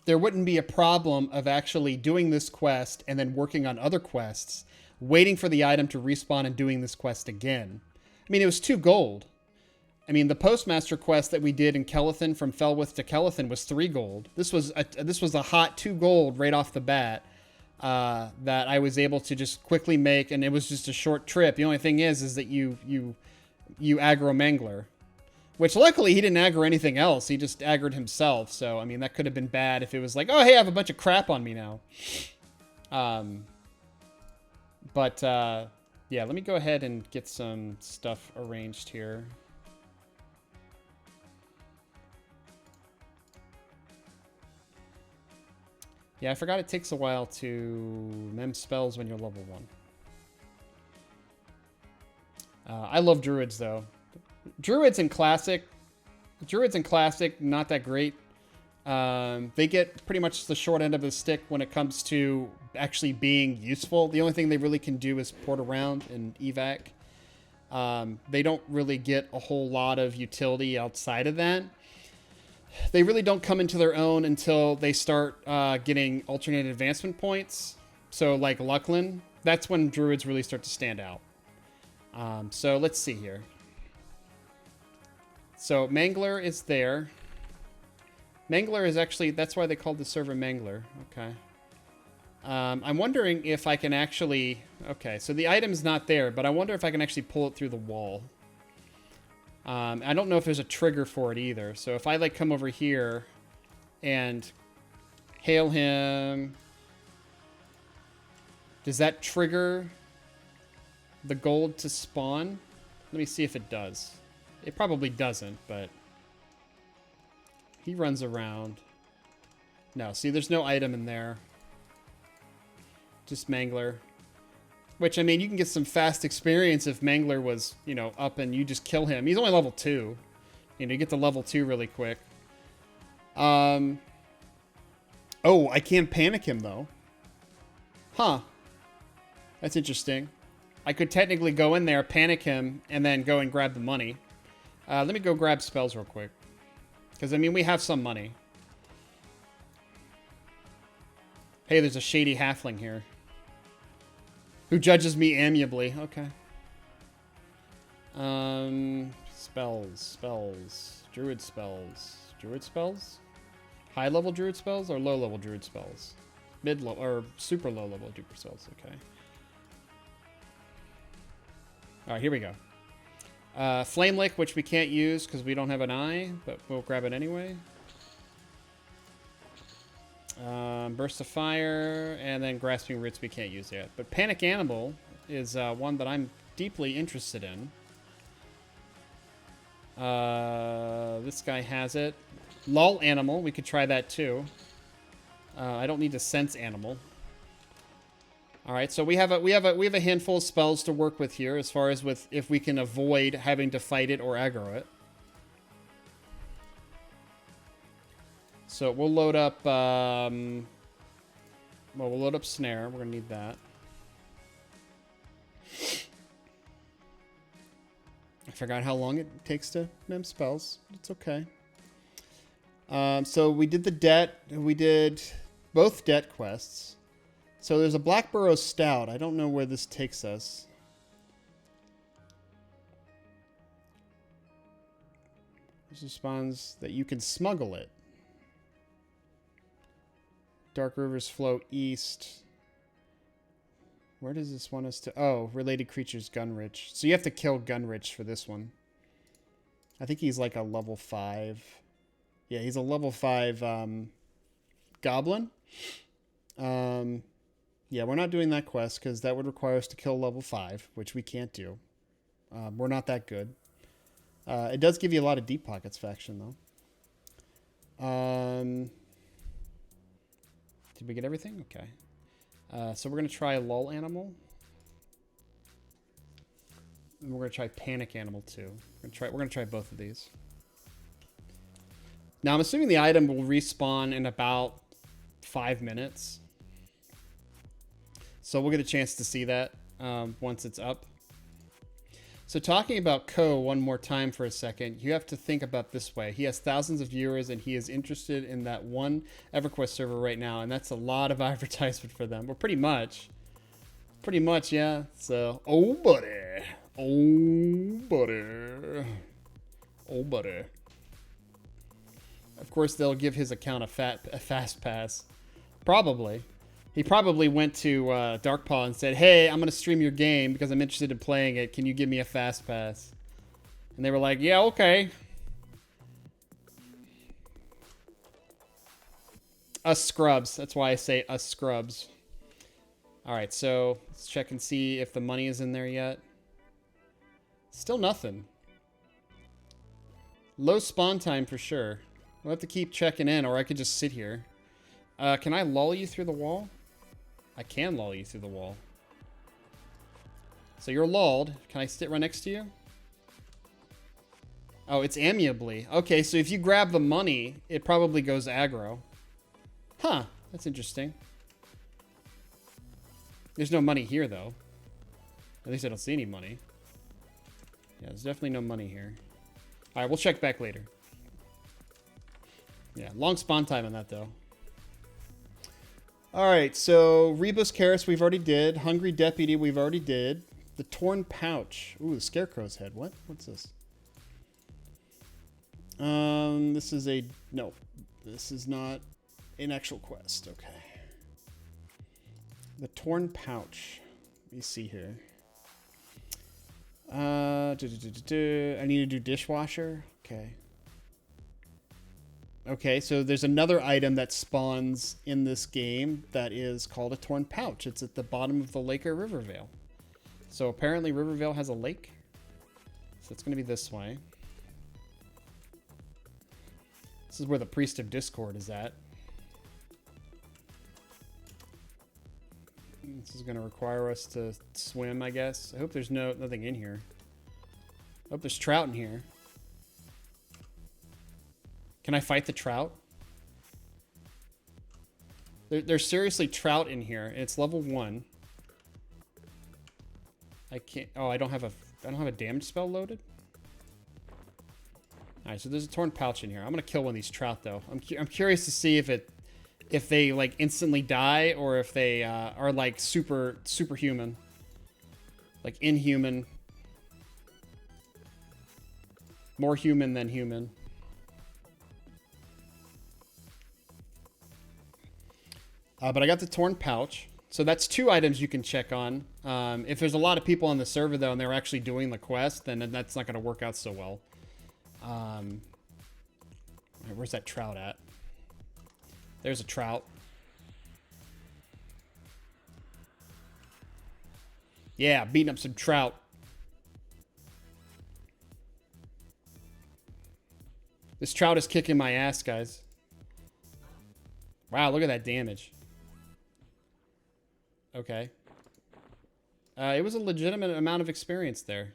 there wouldn't be a problem of actually doing this quest and then working on other quests, waiting for the item to respawn and doing this quest again. I mean, it was 2 gold. I mean, the Postmaster quest that we did in Kelethin from Felwith to Kelethin was 3 gold. This was a hot 2 gold right off the bat that I was able to just quickly make, and it was just a short trip. The only thing is that you aggro Mangler, which luckily he didn't aggro anything else. He just aggroed himself. So I mean, that could have been bad if it was like, oh hey, I have a bunch of crap on me now. Yeah, let me go ahead and get some stuff arranged here. Yeah, I forgot it takes a while to mem spells when you're level 1. I love druids though. Druids in classic, not that great. They get pretty much the short end of the stick when it comes to actually being useful. The only thing they really can do is port around and evac. They don't really get a whole lot of utility outside of that. They really don't come into their own until they start getting alternate advancement points. So like Lucklin, that's when druids really start to stand out. So let's see here. So Mangler is there. Mangler is actually, that's why they called the server Mangler. Okay. I'm wondering if I can actually, okay, so the item's not there, but I wonder if I can actually pull it through the wall. I don't know if there's a trigger for it either. So if I like come over here and hail him, does that trigger the gold to spawn? Let me see if it does. It probably doesn't, but he runs around. No, see, there's no item in there. Just Mangler. Which, I mean, you can get some fast experience if Mangler was, you know, up and you just kill him. He's only level 2. You know, you get to level 2 really quick. Oh, I can't panic him, though. Huh. That's interesting. I could technically go in there, panic him, and then go and grab the money. Let me go grab spells real quick. Because, I mean, we have some money. Hey, there's a shady halfling here. Who judges me amiably. Okay. Spells. Druid spells. Druid spells? High-level druid spells or low-level druid spells? Mid-level or super low-level druid spells. Okay. Alright, here we go. Flame Lick, which we can't use because we don't have an eye, but we'll grab it anyway. Burst of Fire, and then Grasping Roots we can't use yet. But Panic Animal is one that I'm deeply interested in. This guy has it. Lull Animal, we could try that too. I don't need to Sense Animal. All right, so we have a handful of spells to work with here, as far as with if we can avoid having to fight it or aggro it. So we'll load up. Well, we'll load up Snare. We're gonna need that. I forgot how long it takes to mem spells. It's okay. So we did the debt. We did both debt quests. So there's a Blackburrow Stout. I don't know where this takes us. This responds that you can smuggle it. Dark Rivers flow east. Where does this want us to... Oh, related creatures Gunrich. So you have to kill Gunrich for this one. I think he's like a level 5. Yeah, he's a level 5 goblin. Yeah, we're not doing that quest because that would require us to kill level 5, which we can't do. We're not that good. It does give you a lot of Deep Pockets faction, though. Did we get everything? Okay. So we're going to try Lull Animal. And we're going to try Panic Animal, too. We're going to try both of these. Now, I'm assuming the item will respawn in about 5 minutes. So we'll get a chance to see that once it's up. So talking about Ko one more time for a second, you have to think about this way. He has thousands of viewers and he is interested in that one EverQuest server right now, and that's a lot of advertisement for them. Well, pretty much. Pretty much, yeah. So, oh buddy. Oh buddy. Oh buddy. Of course, they'll give his account a fast pass. Probably. He probably went to Darkpaw and said, hey, I'm going to stream your game because I'm interested in playing it. Can you give me a fast pass? And they were like, yeah, okay. Us scrubs. That's why I say us scrubs. All right, so let's check and see if the money is in there yet. Still nothing. Low spawn time for sure. We'll have to keep checking in, or I could just sit here. Can I lull you through the wall? I can lull you through the wall. So you're lulled. Can I sit right next to you? Oh, it's amiably. Okay, so if you grab the money, it probably goes aggro. Huh, that's interesting. There's no money here, though. At least I don't see any money. Yeah, there's definitely no money here. All right, we'll check back later. Yeah, long spawn time on that, though. All right, so Rebus Karis we've already did. Hungry Deputy we've already did. The Torn Pouch. Ooh, the Scarecrow's head. What? What's this? This is a... No, this is not an actual quest. Okay. The Torn Pouch. Let me see here. I need to do dishwasher. Okay. Okay, so there's another item that spawns in this game that is called a Torn Pouch. It's at the bottom of the lake or Rivervale. So apparently Rivervale has a lake. So it's going to be this way. This is where the Priest of Discord is at. This is going to require us to swim, I guess. I hope there's nothing in here. I hope there's trout in here. Can I fight the trout? There's seriously trout in here. And it's level 1. I can't... Oh, I don't have a damage spell loaded? Alright, so there's a Torn Pouch in here. I'm going to kill one of these trout, though. I'm curious to see if they, like, instantly die or if they are, like, superhuman. Like, inhuman. More human than human. But I got the Torn Pouch. So that's 2 items you can check on. If there's a lot of people on the server, though, and they're actually doing the quest, then that's not going to work out so well. Where's that trout at? There's a trout. Yeah, beating up some trout. This trout is kicking my ass, guys. Wow, look at that damage. Okay. It was a legitimate amount of experience there.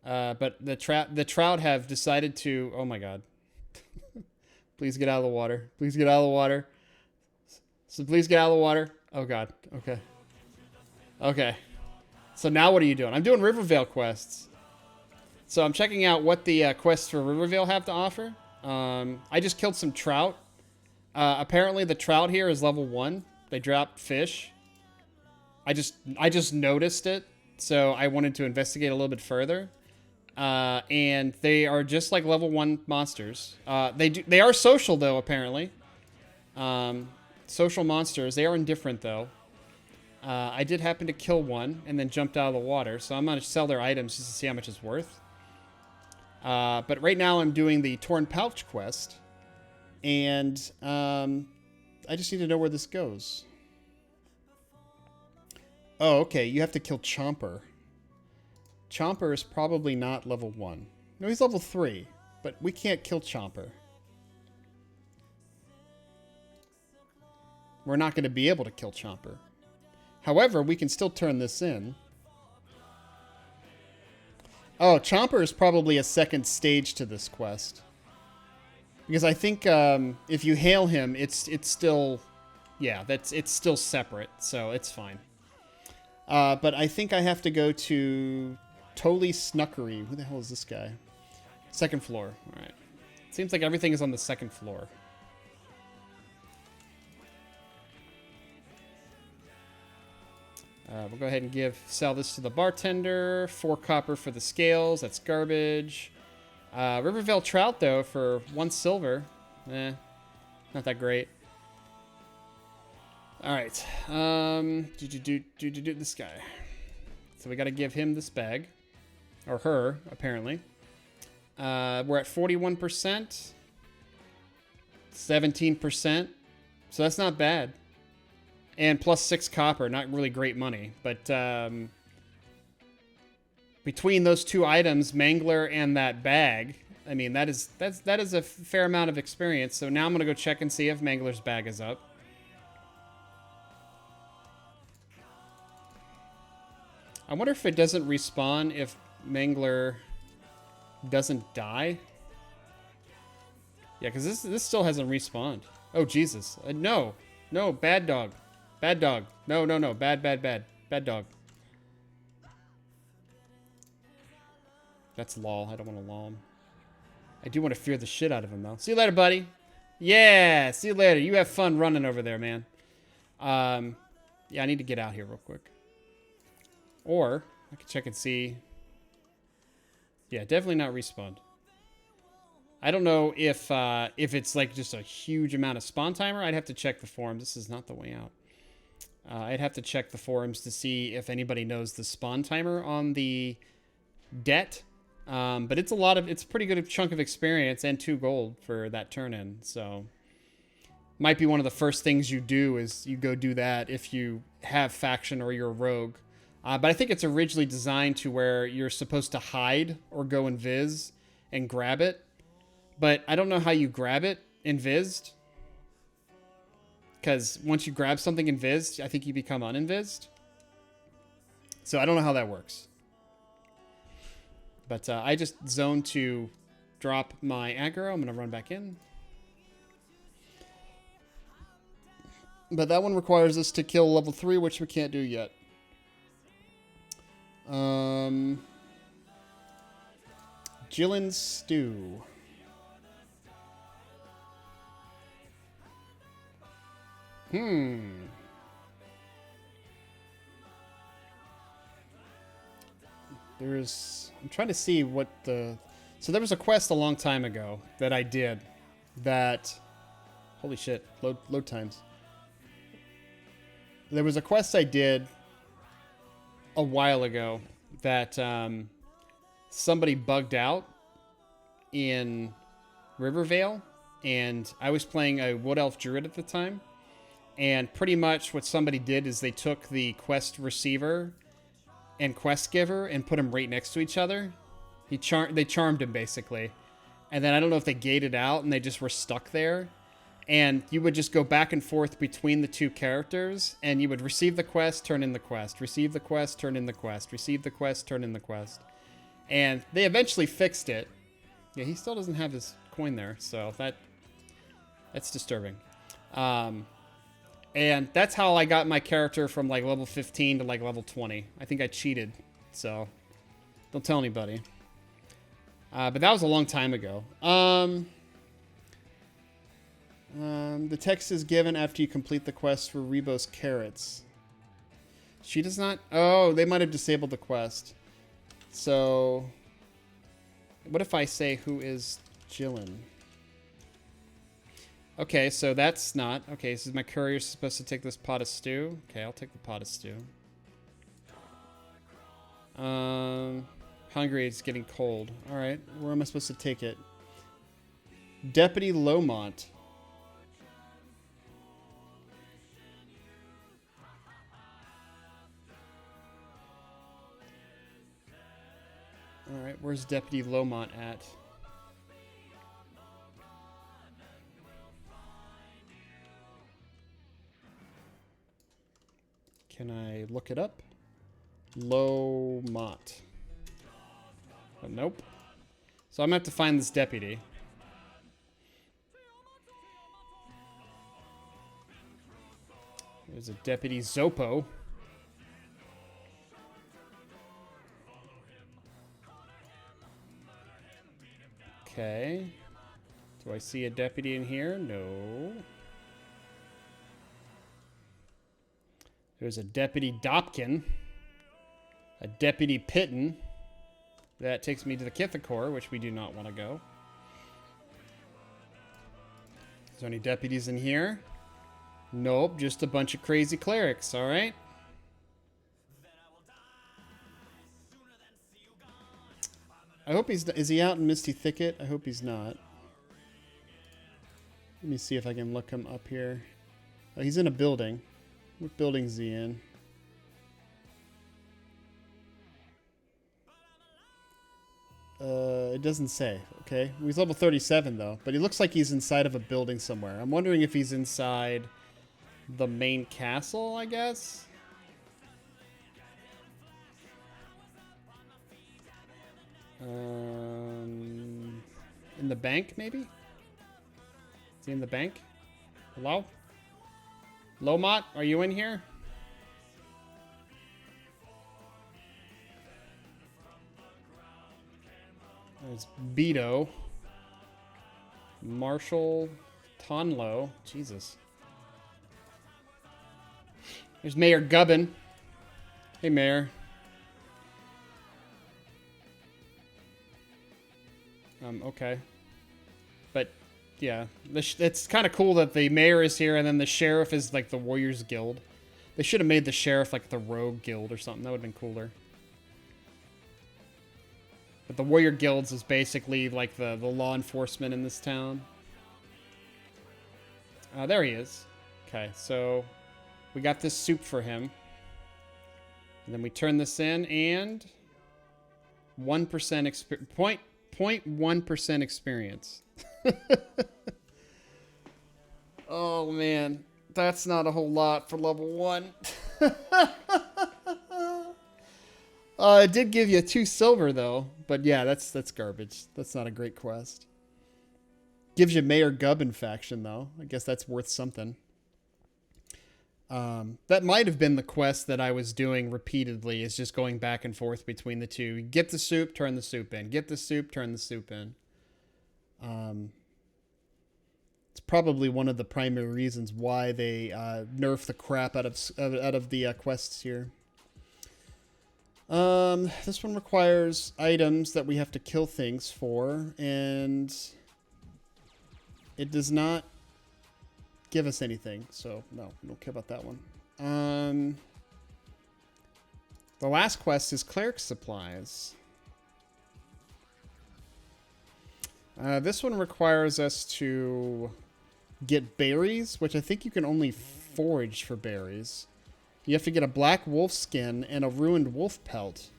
But the trout have decided to... Oh my god. Please get out of the water. Please get out of the water. So please get out of the water. Oh god. Okay. Okay. So now what are you doing? I'm doing Rivervale quests. So I'm checking out what the quests for Rivervale have to offer. I just killed some trout. Apparently the trout here is level 1. They drop fish. I just noticed it, so I wanted to investigate a little bit further. And they are just like level 1 monsters. They are social though, apparently. Social monsters. They are indifferent though. I did happen to kill one and then jumped out of the water, so I'm gonna sell their items just to see how much it's worth. But right now I'm doing the Torn Pouch quest, and I just need to know where this goes. Oh, okay. You have to kill Chomper. Chomper is probably not level 1. No, he's level 3. But we can't kill Chomper. We're not going to be able to kill Chomper. However, we can still turn this in. Oh, Chomper is probably a second stage to this quest. Because I think if you hail him, it's still... Yeah, it's still separate, so it's fine. But I think I have to go to Totally Snuckery. Who the hell is this guy? Second floor. All right. Seems like everything is on the second floor. We'll go ahead and sell this to the bartender. 4 copper for the scales. That's garbage. Rivervale Trout, though, for 1 silver. Not that great. All right. This guy. So we got to give him this bag. Or her, apparently. We're at 41%. 17%. So that's not bad. And plus 6 copper. Not really great money. But between those 2 items, Mangler and that bag, I mean, that is a fair amount of experience. So now I'm going to go check and see if Mangler's bag is up. I wonder if it doesn't respawn if Mangler doesn't die. Yeah, because this still hasn't respawned. Oh, Jesus. No. No, bad dog. Bad dog. No. Bad dog. That's lol. I don't want to lol him. I do want to fear the shit out of him, though. See you later, buddy. Yeah, see you later. You have fun running over there, man. Yeah, I need to get out here real quick. Or I can check and see. Yeah, definitely not respawned. I don't know if it's like just a huge amount of spawn timer. I'd have to check the forums. This is not the way out. I'd have to check the forums to see if anybody knows the spawn timer on the debt. But it's it's a pretty good chunk of experience and 2 gold for that turn in. So might be one of the first things you do is you go do that if you have faction or you're a rogue. But I think it's originally designed to where you're supposed to hide or go invis and grab it. But I don't know how you grab it invised. Because once you grab something invised, I think you become uninvised. So I don't know how that works. But I just zoned to drop my aggro. I'm going to run back in. But that one requires us to kill level 3, which we can't do yet. Jillin's Stew. I'm trying to see what so there was a quest a long time ago that I did that, holy shit, load times. There was a quest I did a while ago that somebody bugged out in Rivervale, and I was playing a Wood Elf Druid at the time, and pretty much what somebody did is they took the quest receiver and quest giver and put them right next to each other. They charmed him basically, and then I don't know if they gated out and they just were stuck there. And you would just go back and forth between the 2 characters, and you would receive the quest, turn in the quest, receive the quest, turn in the quest, receive the quest, turn in the quest. And they eventually fixed it. Yeah, he still doesn't have his coin there, so that's disturbing. And that's how I got my character from like level 15 to like level 20. I think I cheated, so don't tell anybody. But that was a long time ago. The text is given after you complete the quest for Rebos Carrots. She does not... Oh, they might have disabled the quest. So... What if I say who is Jillen? Okay, so that's not... Okay, so my courier's supposed to take this pot of stew. Okay, I'll take the pot of stew. Hungry, it's getting cold. Alright, where am I supposed to take it? Deputy Lomont. Alright, where's Deputy Lomont at? Can I look it up? Lomont. Oh, nope. So I'm going to have to find this deputy. There's a Deputy Zopo. Okay. Do I see a deputy in here? No. There's a Deputy Dopkin. A Deputy Pitten. That takes me to the Kithakor, which we do not want to go. Is there any deputies in here? Nope, just a bunch of crazy clerics, alright? I hope he's... Is he out in Misty Thicket? I hope he's not. Let me see if I can look him up here. Oh, he's in a building. What building is he in? It doesn't say, okay? He's level 37, though. But he looks like he's inside of a building somewhere. I'm wondering if he's inside the main castle, I guess? In the bank, maybe? Is he in the bank? Hello? Lomot, are you in here? There's Beto. Marshall Tonlo. Jesus. There's Mayor Gubbin. Hey, Mayor. Okay. But, yeah. It's kind of cool that the mayor is here and then the sheriff is like the Warriors Guild. They should have made the sheriff like the Rogue Guild or something. That would have been cooler. But the Warrior Guilds is basically like the law enforcement in this town. There he is. Okay, so we got this soup for him. And then we turn this in and 1% experience. 0.1% experience. Oh, man. That's not a whole lot for level 1. It did give you 2 silver, though. But yeah, that's garbage. That's not a great quest. Gives you Mayor Gubbin faction, though. I guess that's worth something. That might have been the quest that I was doing repeatedly, is just going back and forth between the two. Get the soup, turn the soup in. Get the soup, turn the soup in. It's probably one of the primary reasons why they nerf the crap out of the quests here. This one requires items that we have to kill things for, and it does not give us anything, so no, we don't care about that one. The last quest is Cleric Supplies. This one requires us to get berries, which I think you can only forage for berries. You have to get a black wolf skin and a ruined wolf pelt.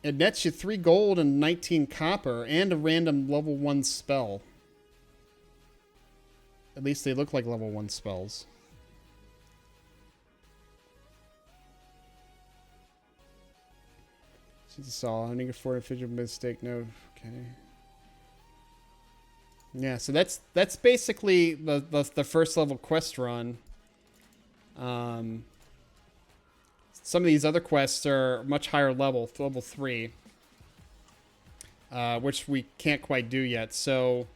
It nets you 3 gold and 19 copper and a random level 1 spell. At least they look like level 1 spells. See the saw. I need a 4 fidget mistake. No. Okay. Yeah, so that's basically the first level quest run. Some of these other quests are much higher level 3, which we can't quite do yet. So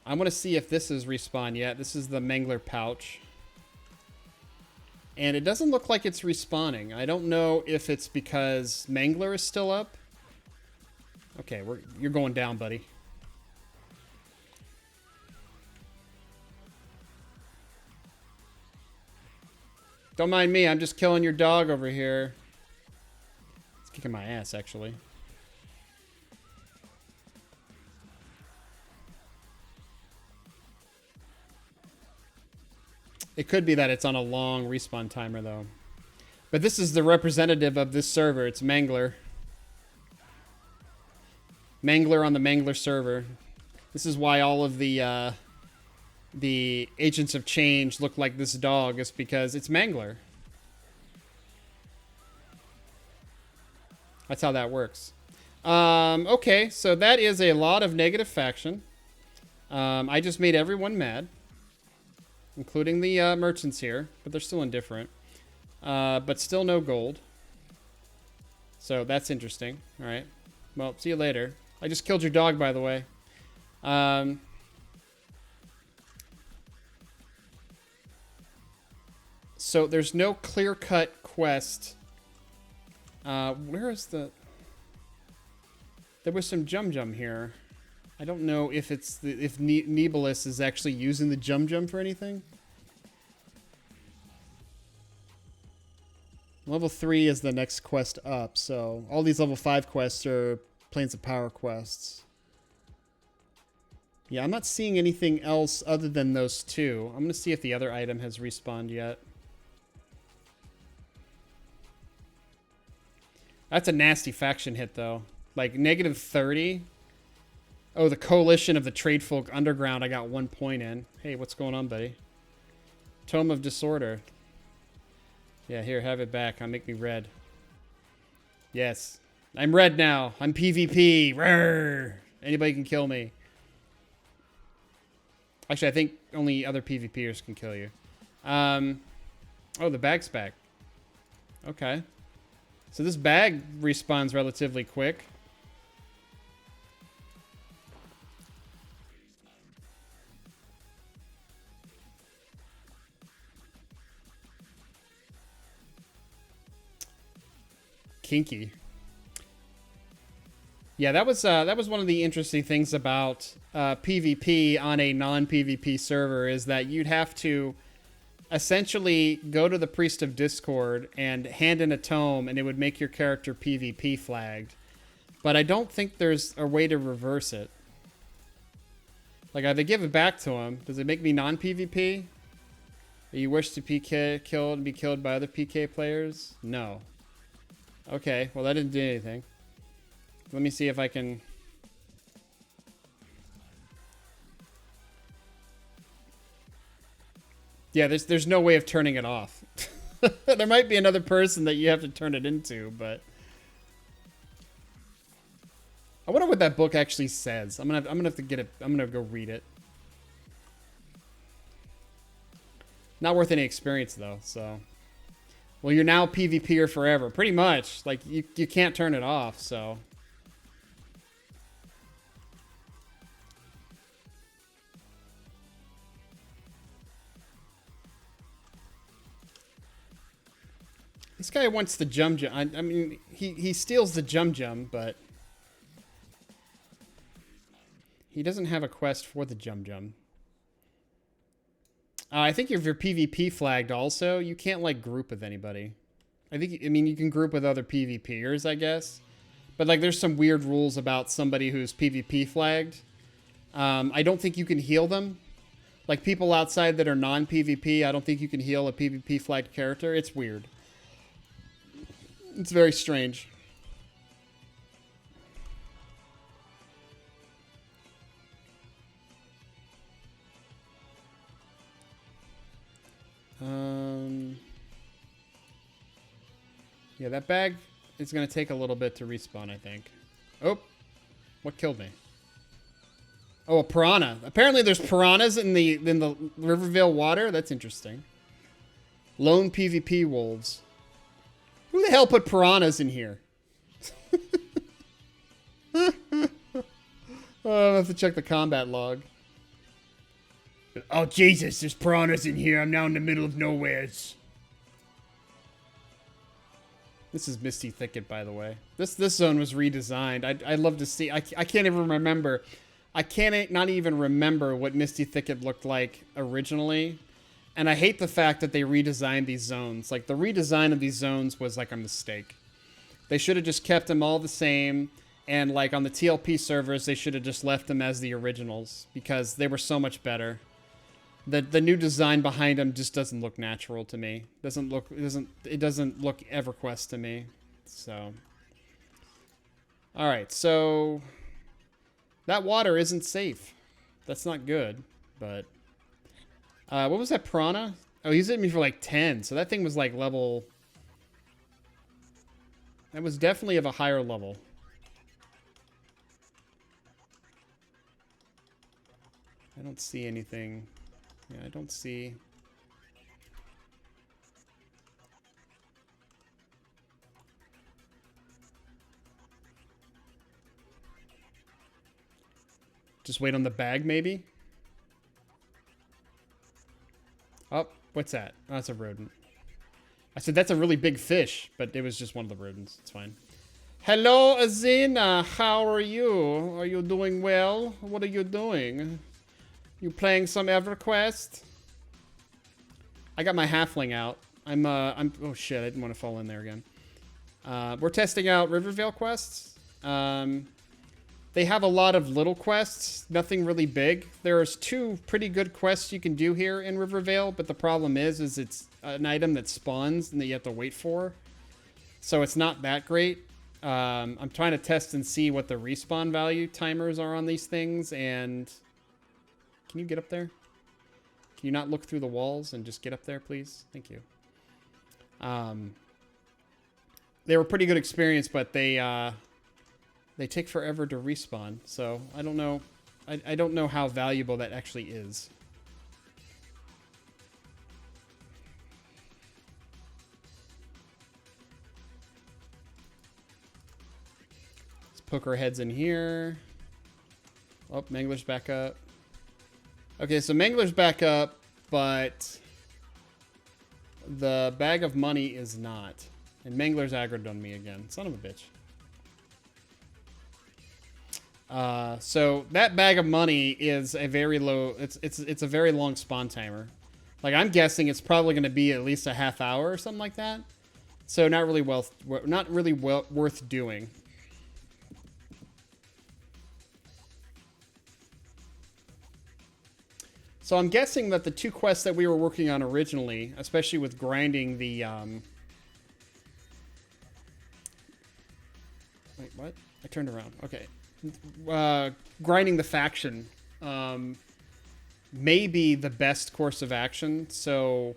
I want to see if this is respawn yet. This is the Mangler pouch, and it doesn't look like it's respawning. I don't know if it's because Mangler is still up. Okay, you're going down, buddy. Don't mind me, I'm just killing your dog over here. It's kicking my ass, actually. It could be that it's on a long respawn timer, though. But this is the representative of this server. It's Mangler. Mangler on the Mangler server. This is why all of the Agents of Change look like this dog, is because it's Mangler. That's how that works. Okay, so that is a lot of negative faction. I just made everyone mad, including the merchants here, but they're still indifferent. But still no gold. So that's interesting. All right. Well, see you later. I just killed your dog, by the way. So there's no clear-cut quest. Where is the... There was some Jum here. I don't know if it's if Neebulus is actually using the Jum for anything. Level 3 is the next quest up, so all these level 5 quests are Planes of Power quests. Yeah, I'm not seeing anything else other than those two. I'm going to see if the other item has respawned yet. That's a nasty faction hit, though. Like, negative 30. Oh, the Coalition of the Tradefolk Underground I got 1 point in. Hey, what's going on, buddy? Tome of Disorder. Yeah, here, have it back. I'll make me red. Yes. I'm red now. I'm PvP. Rrr. Anybody can kill me. Actually, I think only other PvPers can kill you. Oh, the bag's back. Okay. So this bag respawns relatively quick. Kinky. Yeah, that was one of the interesting things about PvP on a non-PvP server is that you'd have to essentially go to the Priest of Discord and hand in a tome, and it would make your character PvP flagged. But I don't think there's a way to reverse it. Like, if I give it back to him, does it make me non-PvP? Are you wish to PK killed and be killed by other PK players? No. Okay, well that didn't do anything. Let me see if I can... Yeah, there's no way of turning it off. There might be another person that you have to turn it into, but... I wonder what that book actually says. I'm gonna have to get it. I'm gonna go read it. Not worth any experience though, so... Well, you're now PvPer forever. Pretty much. Like, you can't turn it off, so... This guy wants the Jum. I mean, he steals the Jum, but... He doesn't have a quest for the Jum. I think if you're PvP flagged also, you can't, like, group with anybody. I mean, you can group with other PvPers, I guess. But, like, there's some weird rules about somebody who's PvP flagged. I don't think you can heal them. Like, people outside that are non-PvP, I don't think you can heal a PvP flagged character. It's weird. It's very strange. Yeah, that bag is going to take a little bit to respawn, I think. Oh, what killed me? Oh, a piranha. Apparently there's piranhas in the Rivervale water. That's interesting. Lone PvP wolves. Who the hell put piranhas in here? I'll have to check the combat log. Oh, Jesus, there's piranhas in here. I'm now in the middle of nowheres. This is Misty Thicket, by the way. This zone was redesigned. I'd love to see... I can't even remember. I can't not even remember what Misty Thicket looked like originally. And I hate the fact that they redesigned these zones. Like, the redesign of these zones was like a mistake. They should have just kept them all the same. And, like, on the TLP servers, they should have just left them as the originals. Because they were so much better. The new design behind them just doesn't look natural to me. It doesn't look EverQuest to me. So, all right. So that water isn't safe. That's not good. But what was that piranha? Oh, he's hit me for like 10. So that thing was like level. That was definitely of a higher level. I don't see anything. Yeah, I don't see... Just wait on the bag, maybe? Oh, what's that? Oh, that's a rodent. I said that's a really big fish, but it was just one of the rodents. It's fine. Hello, Azina. How are you? Are you doing well? What are you doing? You playing some EverQuest? I got my halfling out. Oh shit, I didn't want to fall in there again. We're testing out Rivervale quests. They have a lot of little quests, nothing really big. There's 2 pretty good quests you can do here in Rivervale, but the problem is it's an item that spawns and that you have to wait for. So it's not that great. I'm trying to test and see what the respawn value timers are on these things, and... Can you get up there? Can you not look through the walls and just get up there, please? Thank you. They were a pretty good experience, but they take forever to respawn, so I don't know. I don't know how valuable that actually is. Let's poke our heads in here. Oh, Mangler's back up. Okay, so Mangler's back up, but the bag of money is not. And Mangler's aggroed on me again. Son of a bitch. So that bag of money is a very low. It's a very long spawn timer. Like, I'm guessing it's probably going to be at least a half hour or something like that. So not really worth doing. So I'm guessing that the 2 quests that we were working on originally, especially with grinding the wait, what? I turned around. Okay. Grinding the faction may be the best course of action. So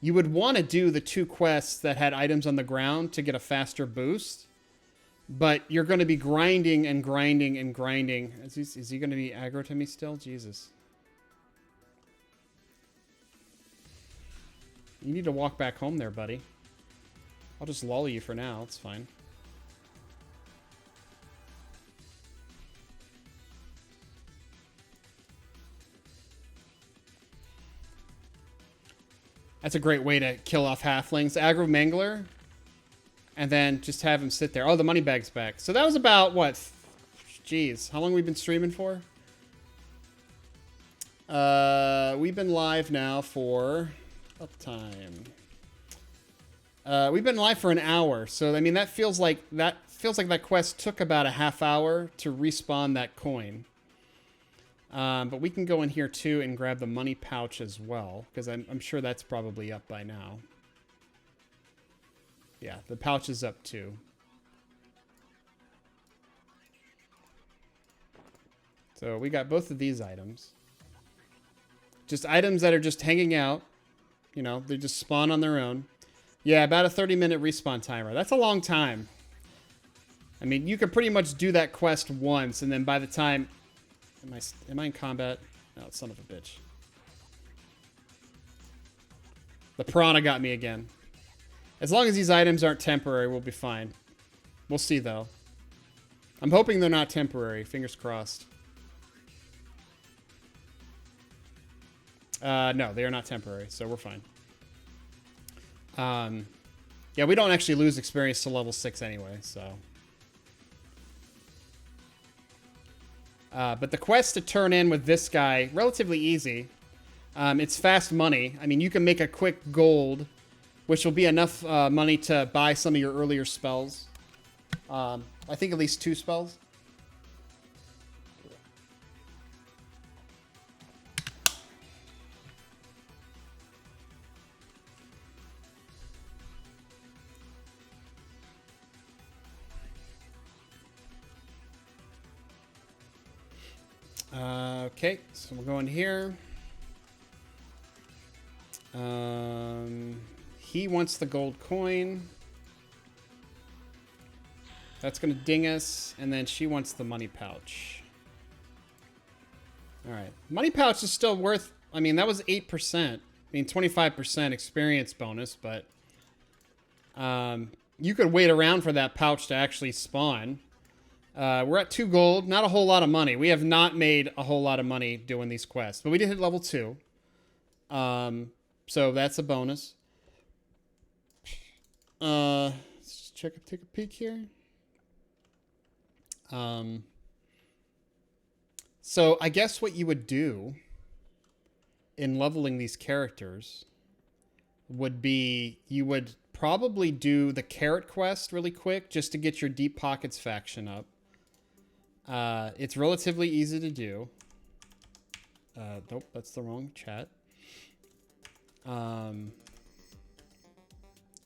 you would want to do the 2 quests that had items on the ground to get a faster boost. But you're going to be grinding and grinding and grinding. Is he going to be aggro to me still? Jesus. You need to walk back home there, buddy. I'll just lull you for now. It's fine. That's a great way to kill off halflings. Aggro Mangler. And then just have him sit there. Oh, the money bag's back. So that was about, what? Jeez. How long have we been streaming for? We've been live now for... Uptime. We've been live for an hour. So, I mean, that feels like that quest took about a half hour to respawn that coin. But we can go in here, too, and grab the money pouch as well. Because I'm sure that's probably up by now. Yeah, the pouch is up too. So we got both of these items. Just items that are just hanging out. You know, they just spawn on their own. Yeah, about a 30-minute respawn timer. That's a long time. I mean, you could pretty much do that quest once, and then by the time... Am I in combat? No, son of a bitch. The piranha got me again. As long as these items aren't temporary, we'll be fine. We'll see, though. I'm hoping they're not temporary. Fingers crossed. No, they are not temporary, so we're fine. Yeah, we don't actually lose experience to level 6 anyway, so... but the quest to turn in with this guy, relatively easy. It's fast money. I mean, you can make a quick gold, which will be enough money to buy some of your earlier spells. I think at least 2 spells. Okay, so we'll go in here. He wants the gold coin. That's going to ding us. And then she wants the money pouch. All right. Money pouch is still worth... I mean, that was 8%. I mean, 25% experience bonus, but... you could wait around for that pouch to actually spawn. We're at 2 gold. Not a whole lot of money. We have not made a whole lot of money doing these quests. But we did hit level 2. So that's a bonus. Let's just take a peek here. So I guess what you would do in leveling these characters would be you would probably do the carrot quest really quick just to get your Deep Pockets faction up. It's relatively easy to do. Nope, that's the wrong chat.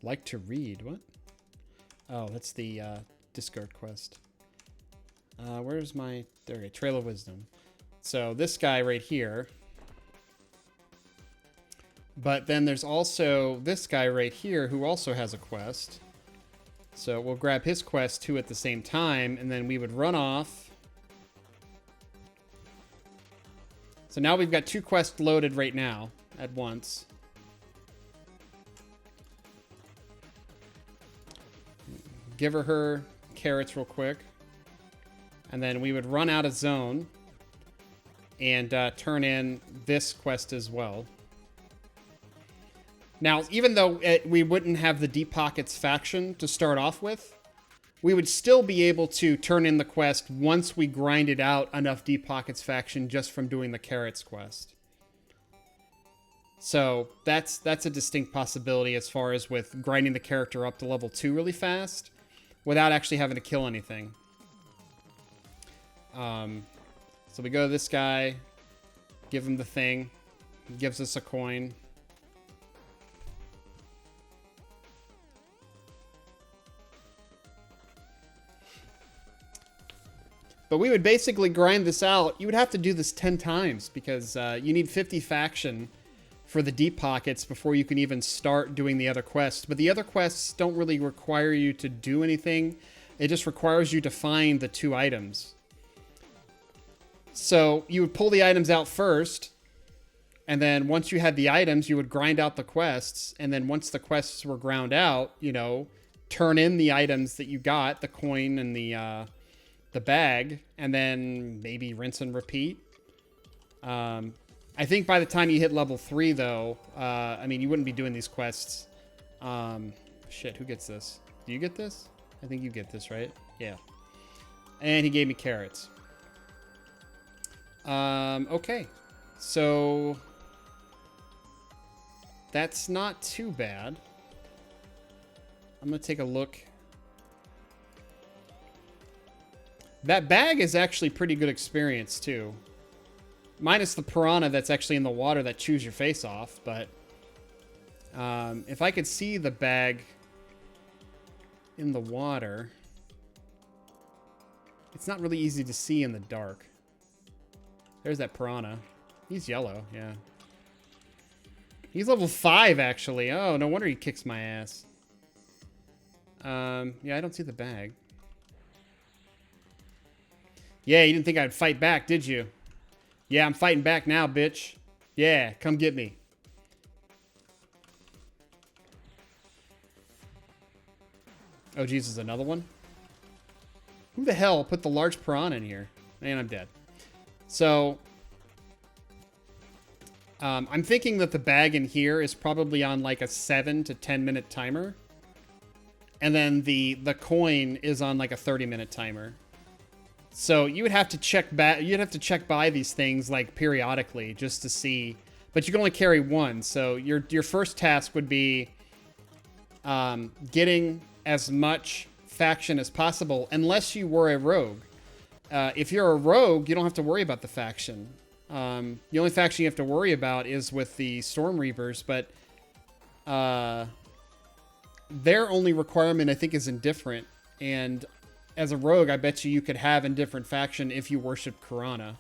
Like to read, what? Oh, that's the Discard quest. Where's my, there we go, Trail of Wisdom. So this guy right here. But then there's also this guy right here who also has a quest. So we'll grab his quest too at the same time, and then we would run off. So now we've got 2 quests loaded right now at once. Give her carrots real quick. And then we would run out of zone and turn in this quest as well. Now, even though we wouldn't have the Deep Pockets faction to start off with, we would still be able to turn in the quest once we grinded out enough Deep Pockets faction just from doing the carrots quest. So that's a distinct possibility as far as with grinding the character up to level 2 really fast without actually having to kill anything. So we go to this guy, give him the thing, he gives us a coin. But we would basically grind this out. You would have to do this 10 times because you need 50 faction for the Deep Pockets before you can even start doing the other quests. But the other quests don't really require you to do anything. It just requires you to find the 2 items. So you would pull the items out first, and then once you had the items, you would grind out the quests, and then once the quests were ground out, you know, turn in the items that you got, the coin and the bag, and then maybe rinse and repeat. I think by the time you hit level 3, though, I mean, you wouldn't be doing these quests. Shit, who gets this? Do you get this? I think you get this, right? Yeah. And he gave me carrots. Okay. So that's not too bad. I'm going to take a look. That bag is actually pretty good experience, too. Minus the piranha that's actually in the water that chews your face off, but if I could see the bag in the water, it's not really easy to see in the dark. There's that piranha. He's yellow, yeah. He's level 5, actually. Oh, no wonder he kicks my ass. Yeah, I don't see the bag. Yeah, you didn't think I'd fight back, did you? Yeah, I'm fighting back now, bitch. Yeah, come get me. Oh, Jesus, another one? Who the hell put the large piranha in here? Man, I'm dead. So, I'm thinking that the bag in here is probably on like a 7 to 10 minute timer. And then the coin is on like a 30-minute timer. So you would have to check back. You'd have to check by these things like periodically just to see. But you can only carry one. So your first task would be getting as much faction as possible, unless you were a rogue. If you're a rogue, you don't have to worry about the faction. The only faction you have to worry about is with the Storm Reapers, but their only requirement, I think, is indifferent. And as a rogue, I bet you could have indifferent faction if you worship Karana.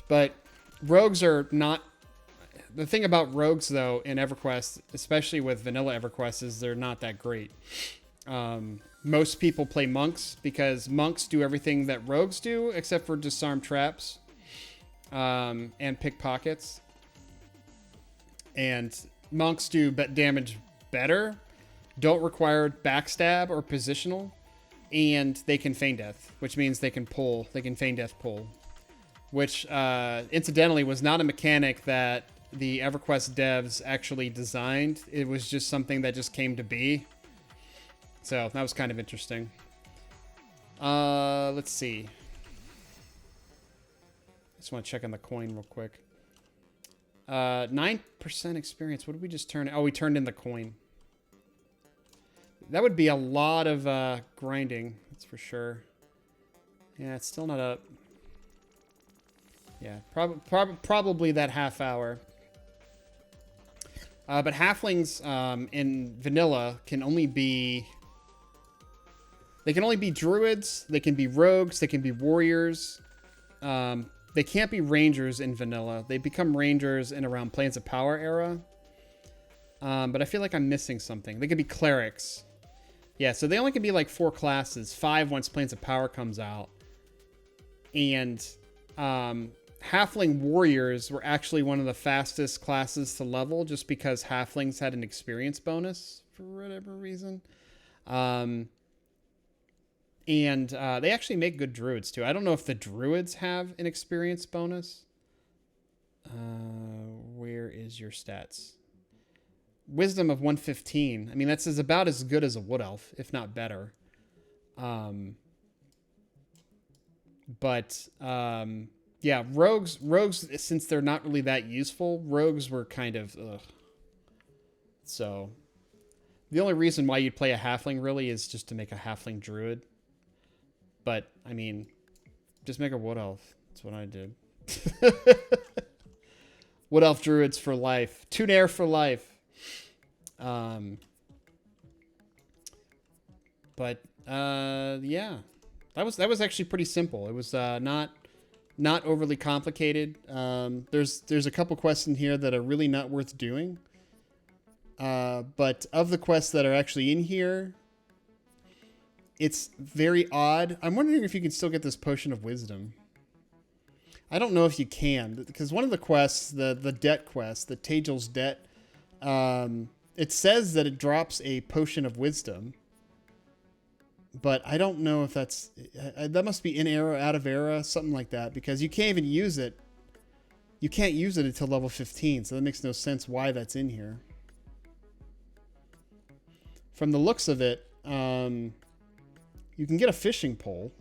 But rogues are not... The thing about rogues, though, in EverQuest, especially with vanilla EverQuest, is they're not that great. Most people play monks because monks do everything that rogues do, except for disarm traps and pickpockets. And monks do damage better, don't require backstab or positional, and they can feign death, which means they can pull. They can feign death pull, which incidentally was not a mechanic that the EverQuest devs actually designed. It was just something that just came to be. So that was kind of interesting. Let's see. Just want to check on the coin real quick. 9% experience. What did we just turn? Oh, we turned in the coin. That would be a lot of grinding. That's for sure. Yeah, it's still not up. Yeah, probably that half hour. But halflings in vanilla can only be... They can only be druids. They can be rogues. They can be warriors. They can't be rangers in vanilla. They become rangers in around Planes of Power era. But I feel like I'm missing something. They could be clerics. Yeah, so they only can be like 4 classes. 5 once Planes of Power comes out. And halfling warriors were actually one of the fastest classes to level just because halflings had an experience bonus for whatever reason. And they actually make good druids too. I don't know if the druids have an experience bonus. Where is your stats? Wisdom of 115. I mean, that's about as good as a wood elf, if not better. Yeah, rogues, since they're not really that useful, rogues were kind of, ugh. So, the only reason why you'd play a halfling really is just to make a halfling druid. But, I mean, just make a wood elf. That's what I did. Wood elf druids for life. Tunair for life. Yeah. That was actually pretty simple. It was not overly complicated. There's a couple quests in here that are really not worth doing. But of the quests that are actually in here, it's very odd. I'm wondering if you can still get this Potion of Wisdom. I don't know if you can, because one of the quests, the debt quest, the Tagel's Debt, it says that it drops a Potion of Wisdom. But I don't know if that's... that must be in era, out of era, something like that, because you can't even use it. You can't use it until level 15, so that makes no sense why that's in here. From the looks of it, you can get a fishing pole.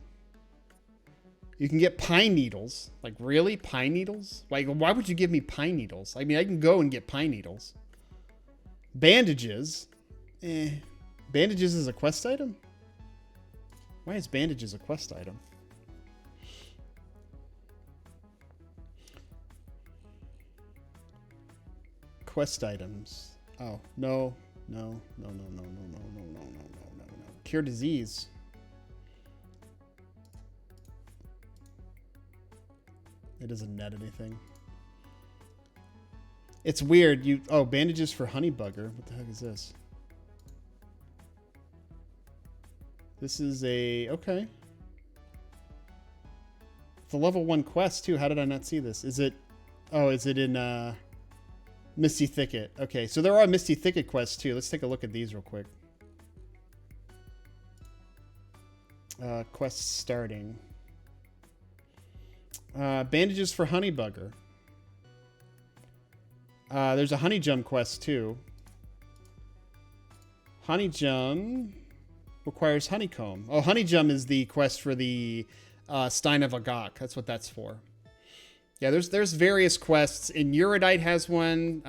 You can get pine needles. Like, really? Pine needles? Like, why would you give me pine needles? I mean, I can go and get pine needles. Bandages. Bandages is a quest item? Why is bandages a quest item? Quest items. Oh, no. No. Cure disease. It doesn't net anything. It's weird. Bandages for honeybugger. What the heck is this? This is okay. It's a level 1 quest too. How did I not see this? Is it in Misty Thicket? Okay, so there are Misty Thicket quests too. Let's take a look at these real quick. Quests starting. Bandages for honeybugger. There's a Honeygum quest too. Honeygum requires honeycomb. Oh, Honeygum is the quest for the Stein of Agok. That's what that's for. Yeah, there's various quests. And Eurodite has one,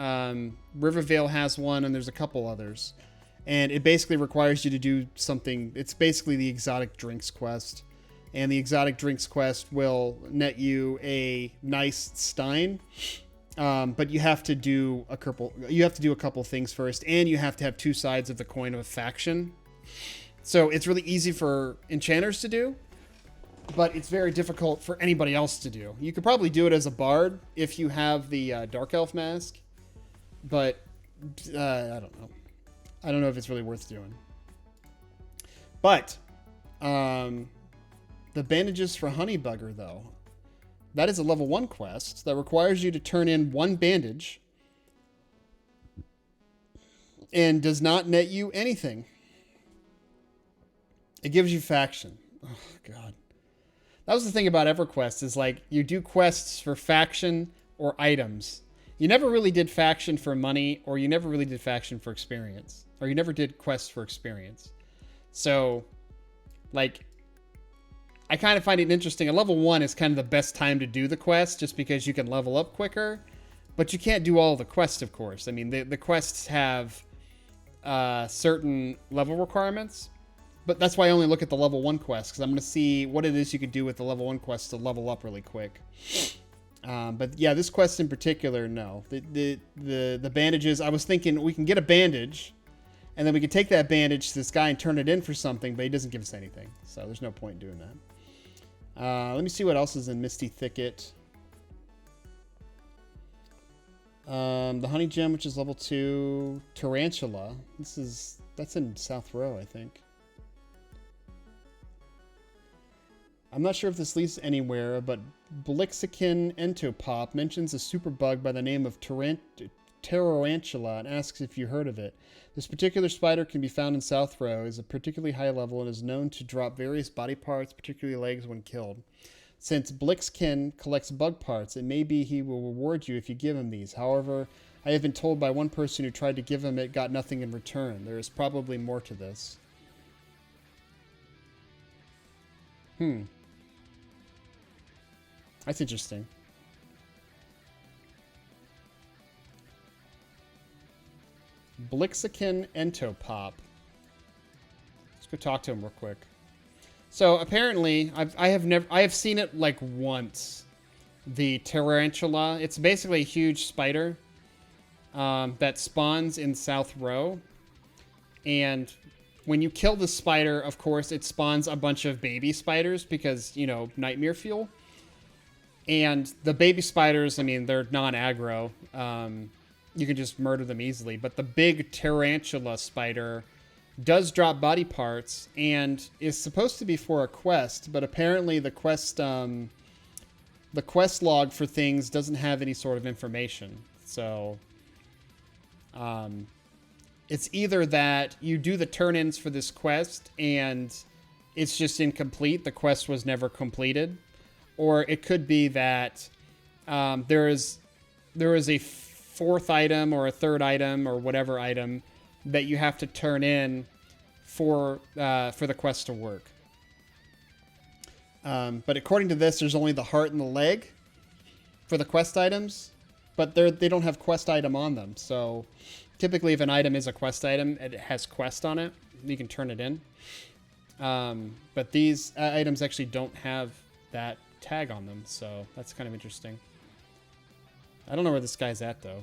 Rivervale has one, and there's a couple others. And it basically requires you to do something. It's basically the exotic drinks quest. And the exotic drinks quest will net you a nice Stein. But you have to do a couple things first, and you have to have 2 sides of the coin of a faction. So it's really easy for enchanters to do, but it's very difficult for anybody else to do. You could probably do it as a bard if you have the Dark Elf mask, but I don't know. I don't know if it's really worth doing. But the bandages for honeybugger, though, that is a level 1 quest that requires you to turn in 1 bandage and does not net you anything. It gives you faction. Oh, God. That was the thing about EverQuest is like you do quests for faction or items. You never really did faction for money, or you never really did faction for experience, or you never did quests for experience. So, like, I kind of find it interesting. A level 1 is kind of the best time to do the quest just because you can level up quicker, but you can't do all the quests, of course. I mean, the quests have certain level requirements, but that's why I only look at the level 1 quest, because I'm going to see what it is you could do with the level 1 quest to level up really quick. But yeah, this quest in particular, no. The bandages, I was thinking we can get a bandage, and then we can take that bandage to this guy and turn it in for something, but he doesn't give us anything. So there's no point in doing that. Let me see what else is in Misty Thicket. The Honey Gem, which is level 2. Tarantula. That's in South Row, I think. I'm not sure if this leads anywhere, but Blixican Entopop mentions a super bug by the name of Tarantula and asks if you heard of it. This particular spider can be found in South Row, is a particularly high level, and is known to drop various body parts, particularly legs, when killed. Since Blixican collects bug parts, it may be he will reward you if you give him these. However, I have been told by one person who tried to give him it got nothing in return. There is probably more to this. That's interesting. Blixican Entopop. Let's go talk to him real quick. So apparently, I have seen it like once. The tarantula. It's basically a huge spider that spawns in South Row, and when you kill the spider, of course, it spawns a bunch of baby spiders because, you know, nightmare fuel. And the baby spiders, I mean, they're non-aggro. You can just murder them easily. But the big tarantula spider does drop body parts and is supposed to be for a quest. But apparently the quest log for things doesn't have any sort of information. So it's either that you do the turn-ins for this quest and it's just incomplete. The quest was never completed. Or it could be that there is a fourth item or a third item or whatever item that you have to turn in for the quest to work. But according to this, there's only the heart and the leg for the quest items, but they don't have quest item on them. So typically, if an item is a quest item, it has quest on it. You can turn it in. But these items actually don't have that tag on them, so that's kind of interesting. I don't know where this guy's at, though.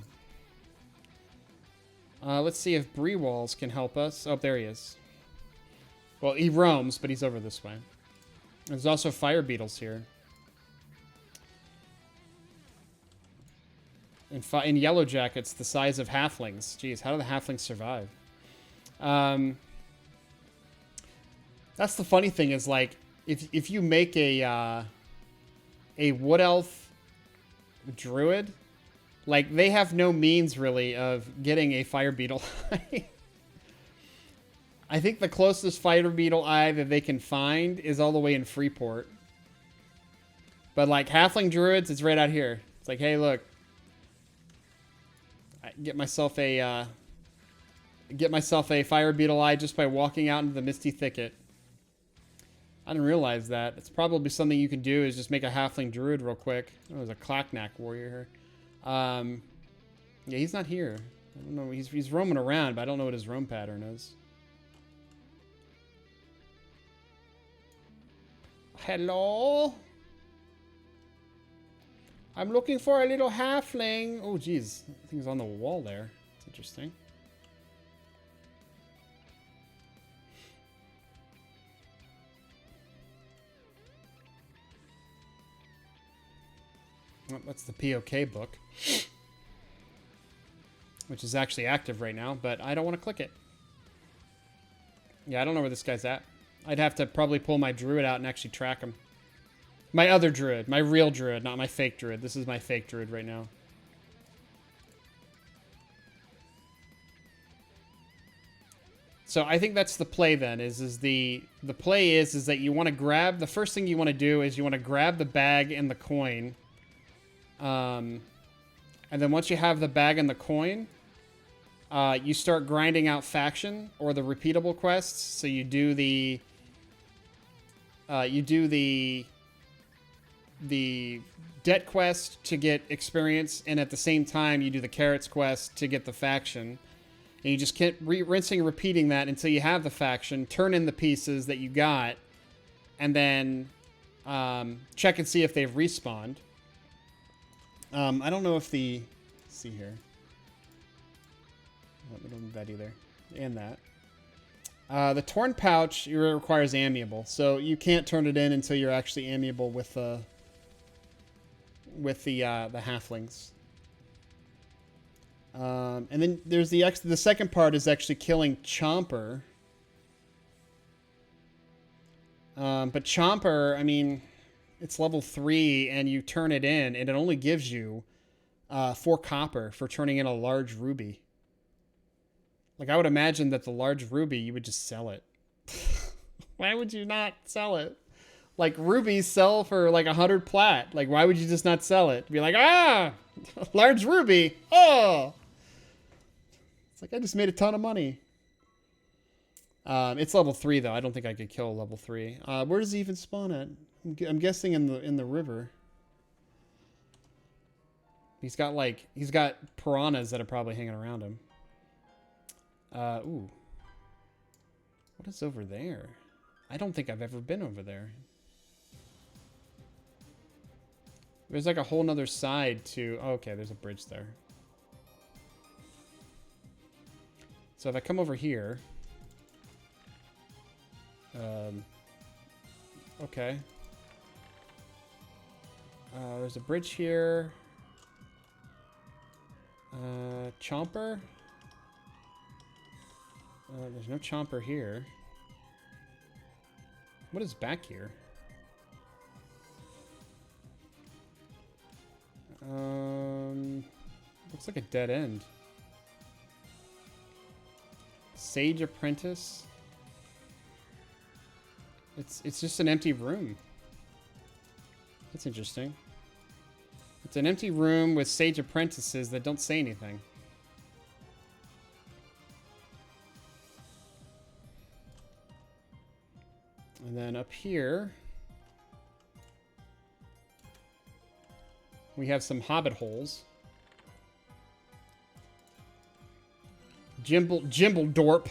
Let's see if Breewalls can help us. Oh, there he is. Well, he roams, but he's over this way. There's also fire beetles here. In yellow jackets, the size of halflings. Jeez, how do the halflings survive? That's the funny thing is, like, if you make a wood elf druid, like, they have no means really of getting a fire beetle eye. I think the closest fire beetle eye that they can find is all the way in Freeport. But like halfling druids, it's right out here. It's like, hey, look, I get myself a fire beetle eye just by walking out into the misty thicket. I didn't realize that. It's probably something you can do is just make a halfling druid real quick. Oh, there's a Clacknack warrior here. Yeah, he's not here. I don't know. He's roaming around, but I don't know what his roam pattern is. Hello? I'm looking for a little halfling. Oh, geez. I think he's on the wall there. That's interesting. Well, that's the POK book, which is actually active right now, but I don't want to click it. Yeah, I don't know where this guy's at. I'd have to probably pull my druid out and actually track him. My other druid. My real druid, not my fake druid. This is my fake druid right now. So I think that's the play then. The play is that you want to grab, the first thing you want to do is you want to grab the bag and the coin. And then once you have the bag and the coin, you start grinding out faction or the repeatable quests. So you do the debt quest to get experience, and at the same time you do the carrots quest to get the faction. And you just keep rinsing and repeating that until you have the faction, turn in the pieces that you got, and then check and see if they've respawned. I don't know if the... Let's see here. Oh, we don't need that either. And that. The torn pouch requires amiable, so you can't turn it in until you're actually amiable with the halflings. And then there's the second part is actually killing Chomper. But Chomper, I mean, it's level 3, and you turn it in, and it only gives you 4 copper for turning in a large ruby. Like, I would imagine that the large ruby, you would just sell it. Why would you not sell it? Like, rubies sell for like 100 plat. Like, why would you just not sell it? Be like, large ruby. Oh, it's like I just made a ton of money. It's level 3 though. I don't think I could kill level 3. Where does he even spawn at? I'm guessing in the river. He's got piranhas that are probably hanging around him. Ooh. What is over there? I don't think I've ever been over there. There's like a whole nother side to... Oh, okay, there's a bridge there. So if I come over here... okay. There's a bridge here. Chomper? There's no Chomper here. What is back here? Looks like a dead end. Sage Apprentice. It's just an empty room. That's interesting. It's an empty room with Sage Apprentices that don't say anything. And then up here, we have some hobbit holes. Jimbledorp.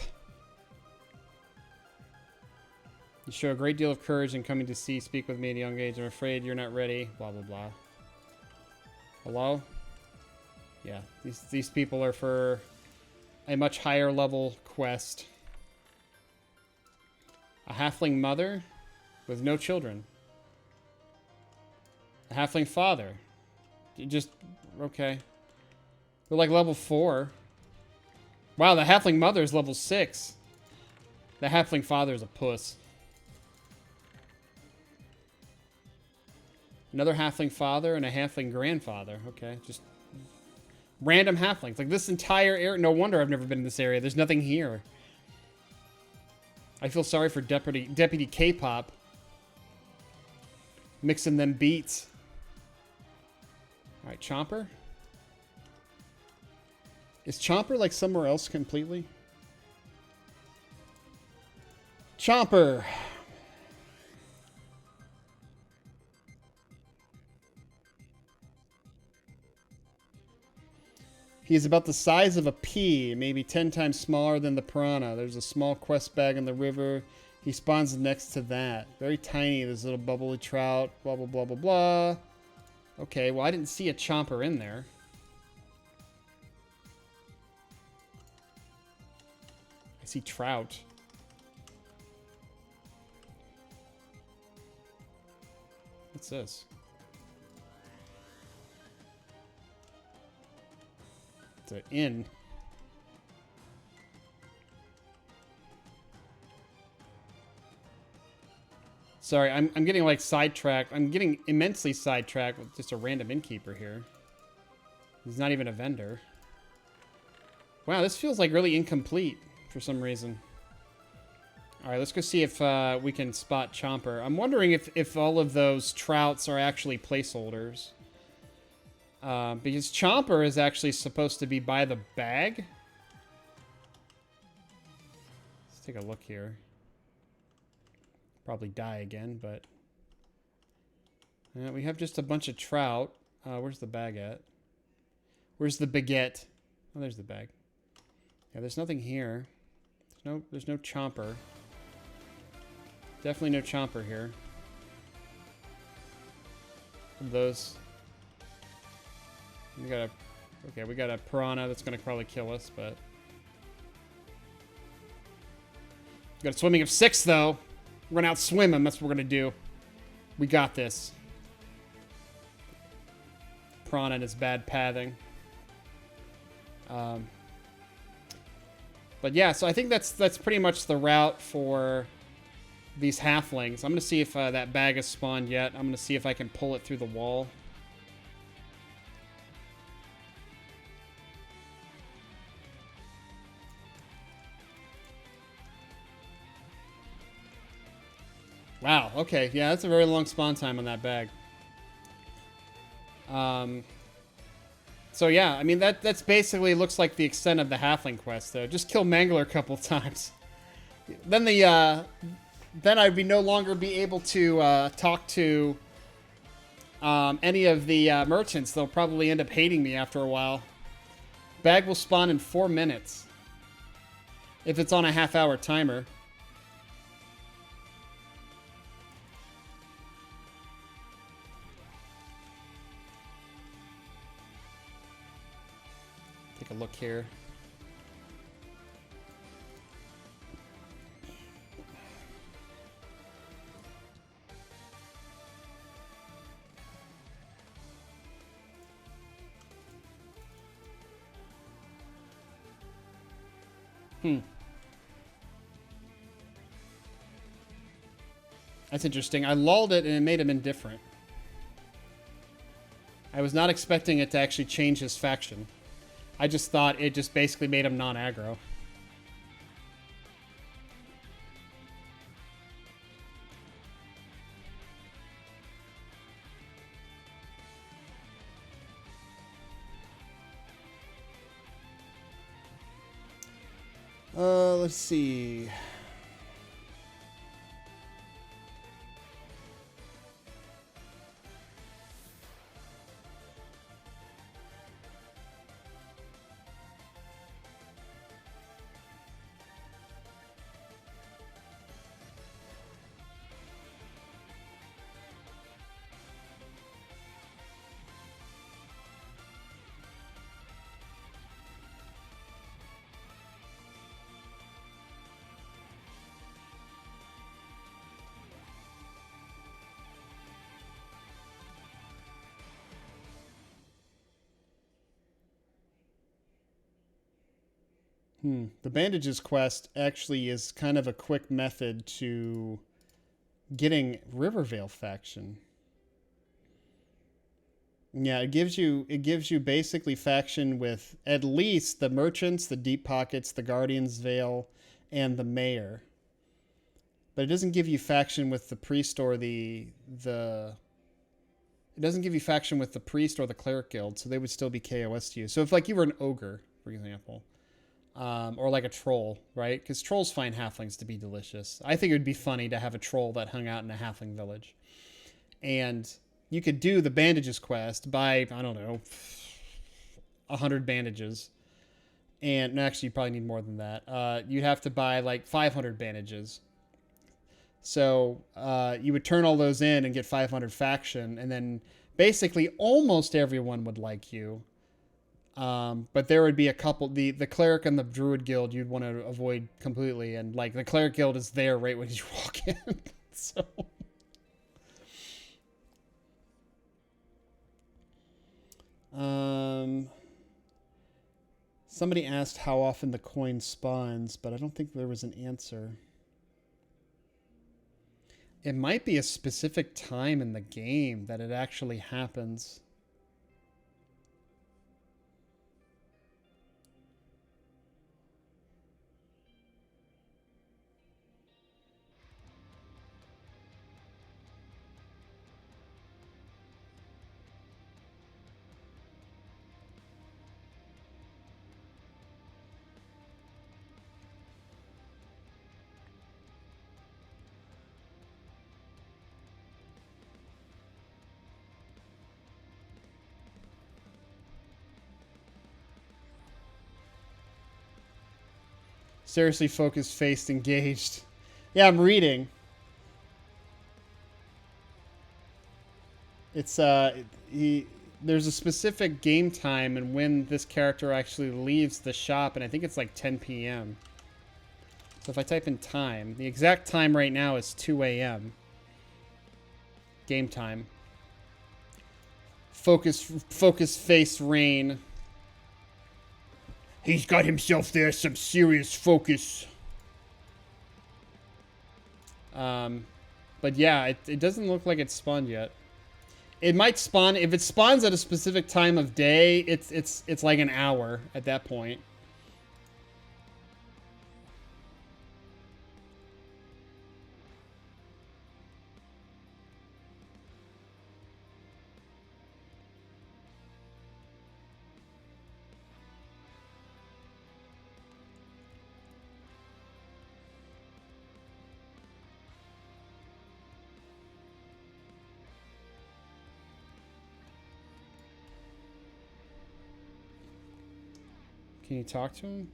You show a great deal of courage in coming to speak with me at a young age. I'm afraid you're not ready. Blah, blah, blah. Hello? Yeah, these people are for a much higher level quest. A halfling mother with no children. A halfling father. Okay. They're like level 4. Wow, the halfling mother is level 6. The halfling father is a puss. Another halfling father and a halfling grandfather. Okay, just random halflings. Like this entire area. No wonder I've never been in this area. There's nothing here. I feel sorry for Deputy K-pop. Mixing them beats. Alright, Chomper. Is Chomper like somewhere else completely? Chomper! He is about the size of a pea, maybe 10 times smaller than the piranha. There's a small quest bag in the river. He spawns next to that. Very tiny, this little bubbly trout. Blah, blah, blah, blah, blah. Okay, well, I didn't see a Chomper in there. I see trout. What's this? It's an inn. Sorry, I'm getting like sidetracked. I'm getting immensely sidetracked with just a random innkeeper here. He's not even a vendor. Wow, this feels like really incomplete for some reason. All right, let's go see if we can spot Chomper. I'm wondering if all of those trouts are actually placeholders. Because Chomper is actually supposed to be by the bag. Let's take a look here. Probably die again, but... we have just a bunch of trout. Where's the bag at? Where's the baguette? Oh, there's the bag. Yeah, there's nothing here. There's no Chomper. Definitely no Chomper here. Those... We got a piranha that's going to probably kill us, but... We got a swimming of 6, though. We're going to outswim him. That's what we're going to do. We got this. Piranha and his bad pathing. But yeah, so I think that's pretty much the route for these halflings. I'm going to see if that bag has spawned yet. I'm going to see if I can pull it through the wall. Wow, okay. Yeah, that's a very long spawn time on that bag. So yeah, I mean, that's basically looks like the extent of the halfling quest, though. Just kill Mangler a couple times. Then then I'd no longer be able to talk to any of the merchants. They'll probably end up hating me after a while. Bag will spawn in 4 minutes. If it's on a half-hour timer. Take a look here. That's interesting. I lulled it and it made him indifferent. I was not expecting it to actually change his faction. I just thought it just basically made him non-aggro. Let's see. The bandages quest actually is kind of a quick method to getting Rivervale faction. Yeah, it gives you basically faction with at least the merchants, the deep pockets, the Guardian's Veil, and the mayor. But it doesn't give you faction with the priest or it doesn't give you faction with the priest or the cleric guild, so they would still be KOS to you. So if like you were an ogre, for example, or like a troll, right? Because trolls find halflings to be delicious. I think it would be funny to have a troll that hung out in a halfling village. And you could do the bandages quest, buy, I don't know, 100 bandages. And actually, you probably need more than that. You'd have to buy like 500 bandages. So you would turn all those in and get 500 faction. And then basically almost everyone would like you. But there would be a couple, the cleric and the druid guild you'd want to avoid completely. And like the cleric guild is there right when you walk in. So... somebody asked how often the coin spawns, but I don't think there was an answer. It might be a specific time in the game that it actually happens. Seriously focused, faced, engaged. Yeah, I'm reading. It's there's a specific game time and when this character actually leaves the shop, and I think it's like 10 p.m. So if I type in time, the exact time right now is 2 a.m. Game time. Focus face Rein. He's got himself there some serious focus. But yeah, it doesn't look like it's spawned yet. It might spawn if it spawns at a specific time of day. It's like an hour at that point. Can you talk to him?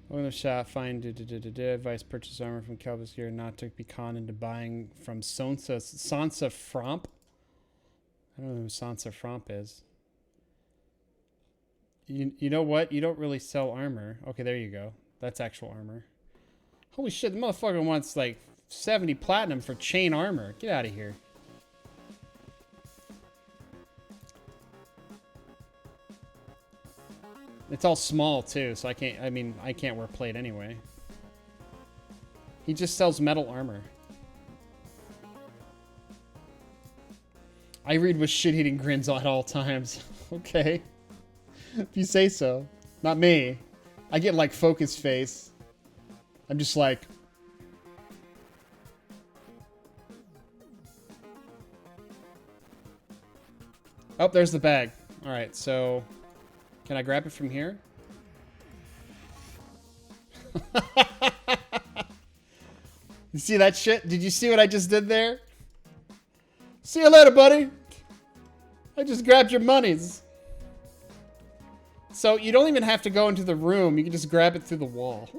Open the shop, find advice, purchase armor from Calvis Gear, not to be conned into buying from Sansa Fromp. I don't know who Sansa Fromp is. You know what? You don't really sell armor. Okay, there you go. That's actual armor. Holy shit, the motherfucker wants like 70 platinum for chain armor. Get out of here. It's all small too, so I can't wear plate anyway. He just sells metal armor. I read with shit-eating grins at all times. Okay. If you say so. Not me. I get like focus face. I'm just like... Oh, there's the bag. Alright, so... Can I grab it from here? You see that shit? Did you see what I just did there? See you later, buddy. I just grabbed your monies. So you don't even have to go into the room. You can just grab it through the wall.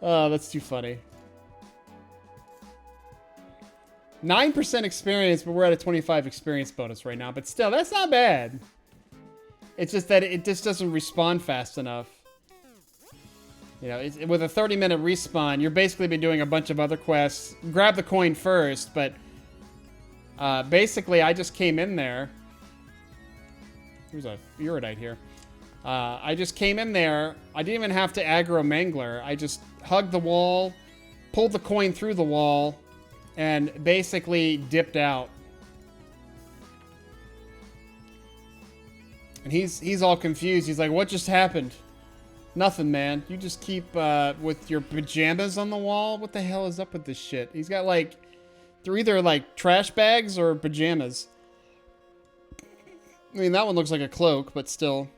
Oh, that's too funny. 9% experience, but we're at a 25 experience bonus right now. But still, that's not bad. It's just that it just doesn't respawn fast enough. You know, with a 30-minute respawn, you're basically been doing a bunch of other quests. Grab the coin first, but basically, I just came in there. There's a Uridite here. I just came in there. I didn't even have to aggro Mangler. I just hugged the wall, pulled the coin through the wall, and basically dipped out. And he's all confused. He's like, what just happened? Nothing, man. You just keep with your pajamas on the wall? What the hell is up with this shit? He's got like, they're either like trash bags or pajamas. I mean, that one looks like a cloak, but still.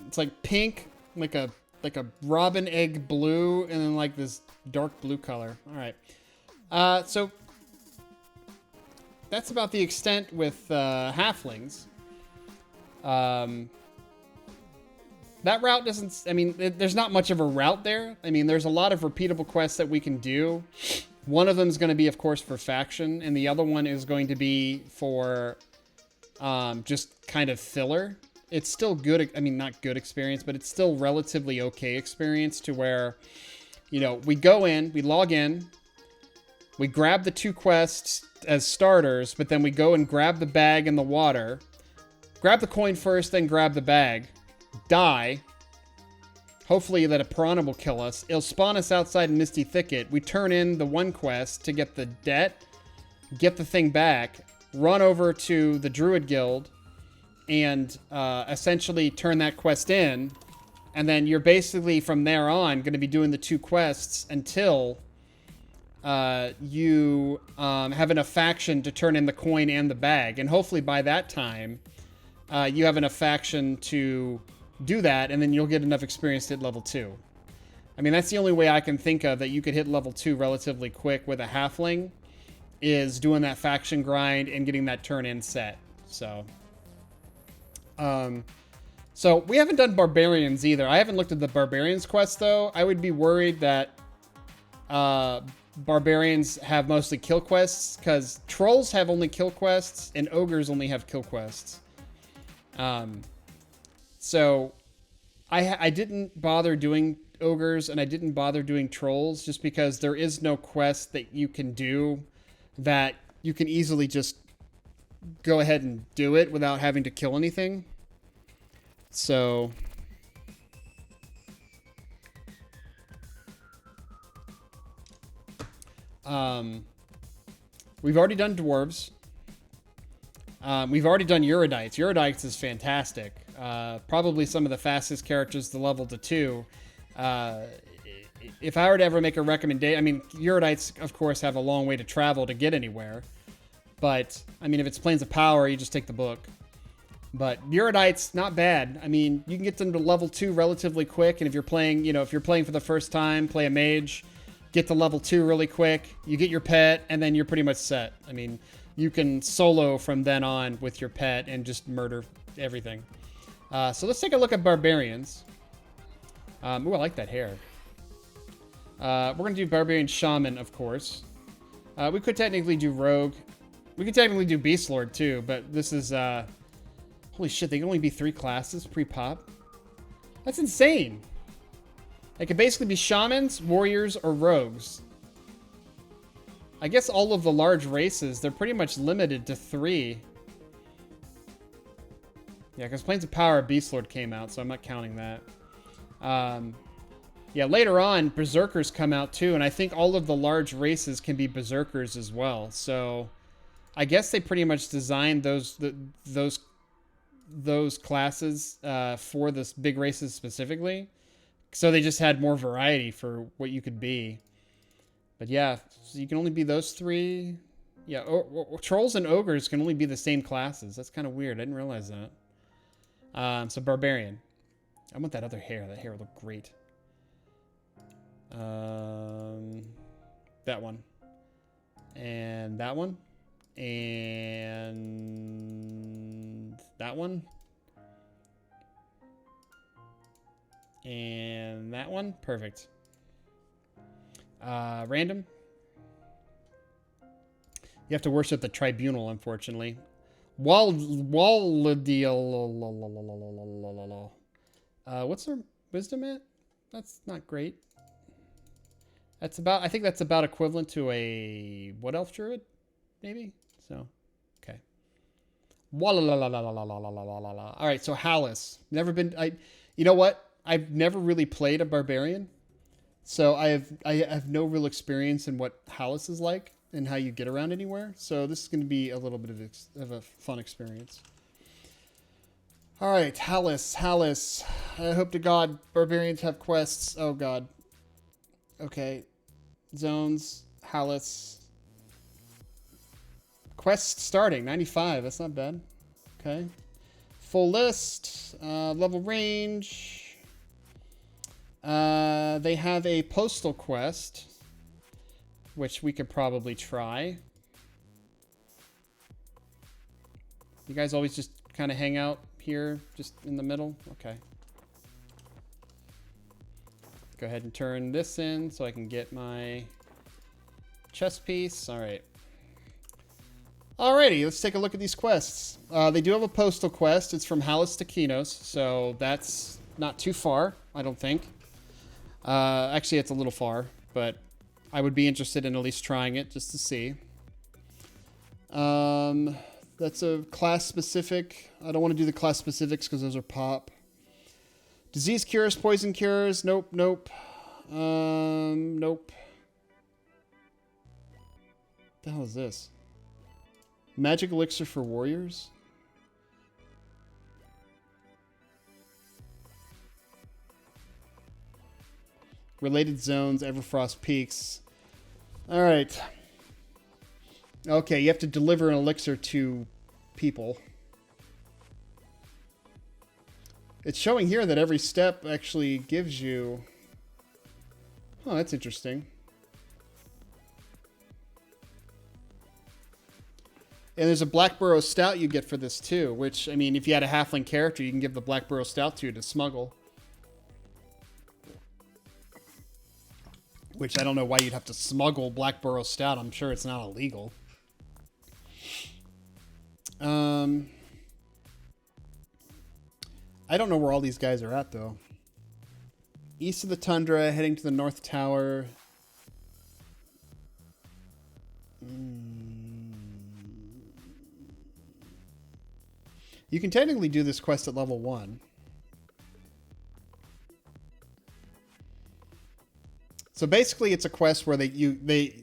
It's like pink, like a robin egg blue, and then like this dark blue color. All right. So that's about the extent with halflings. That route doesn't... I mean, there's not much of a route there. I mean, there's a lot of repeatable quests that we can do. One of them is going to be, of course, for faction, and the other one is going to be for just kind of filler. It's still good... I mean, not good experience, but it's still relatively okay experience to where, you know, we go in, we log in, we grab the 2 quests as starters, but then we go and grab the bag in the water, grab the coin first, then grab the bag, die. Hopefully that a piranha will kill us. It'll spawn us outside Misty Thicket. We turn in the 1 quest to get the debt, get the thing back, run over to the Druid Guild, and essentially turn that quest in. And then you're basically, from there on, going to be doing the 2 quests until you have enough faction to turn in the coin and the bag. And hopefully by that time, you have enough faction to do that, and then you'll get enough experience to hit level 2. I mean, that's the only way I can think of that you could hit level 2 relatively quick with a halfling, is doing that faction grind and getting that turn-in set. So So we haven't done barbarians either. I haven't looked at the barbarians quest though. I would be worried that barbarians have mostly kill quests, because trolls have only kill quests and ogres only have kill quests. So I didn't bother doing ogres and I didn't bother doing trolls just because there is no quest that you can do that you can easily just go ahead and do it without having to kill anything. So we've already done dwarves. We've already done Eurydites. Eurydites is fantastic. Probably some of the fastest characters to level to 2. If I were to ever make a recommendation, I mean, Eurydites, of course, have a long way to travel to get anywhere. But, I mean, if it's Planes of Power, you just take the book. But Eurydites, not bad. I mean, you can get them to level 2 relatively quick. And if you're playing, you know, if you're playing for the first time, play a mage, get to level 2 really quick. You get your pet, and then you're pretty much set. I mean, you can solo from then on with your pet and just murder everything. So let's take a look at barbarians. Ooh, I like that hair. We're going to do barbarian shaman, of course. We could technically do rogue. We could technically do beast lord too, but this is... holy shit, they can only be 3 classes pre-pop? That's insane. They could basically be shamans, warriors, or rogues. I guess all of the large races, they're pretty much limited to 3. Yeah, because Planes of Power Beast Lord came out, so I'm not counting that. Yeah, later on, Berserkers come out too, and I think all of the large races can be Berserkers as well. So, I guess they pretty much designed those classes for this big races specifically. So they just had more variety for what you could be. But yeah, so you can only be those 3. Yeah, trolls and ogres can only be the same classes. That's kind of weird. I didn't realize that. So barbarian. I want that other hair. That hair would look great. That one. And that one. And that one. And that one. Perfect. Random. You have to worship the tribunal, unfortunately. What's her wisdom at? That's not great. That's about, I think that's about equivalent to a Wood Elf Druid, maybe? So, okay. Alright, so Hallis. Never been, you know what? I've never really played a barbarian. So I have no real experience in what Hallis is like and how you get around anywhere. So this is going to be a little bit of a fun experience. All right, Hallis. I hope to God barbarians have quests. Oh God. Okay. Zones, Hallis. Quest starting, 95. That's not bad. Okay. Full list. Level range. They have a postal quest, which we could probably try. You guys always just kind of hang out here, just in the middle? Okay. Go ahead and turn this in so I can get my chess piece. All right. Alrighty, let's take a look at these quests. They do have a postal quest. It's from Hallis to Kinos, so that's not too far, I don't think. Actually, it's a little far, but I would be interested in at least trying it just to see. That's a class specific. I don't want to do the class specifics because those are pop. Disease cures, poison cures. Nope. Nope. What the hell is this? Magic elixir for warriors? Related zones, Everfrost Peaks. All right. Okay, you have to deliver an elixir to people. It's showing here that every step actually gives you... Oh, that's interesting. And there's a Blackburrow Stout you get for this too, which, I mean, if you had a halfling character, you can give the Blackburrow Stout to smuggle. Which I don't know why you'd have to smuggle Blackburrow Stout. I'm sure it's not illegal. I don't know where all these guys are at, though. East of the Tundra, heading to the North Tower. You can technically do this quest at level 1. So basically, it's a quest where they.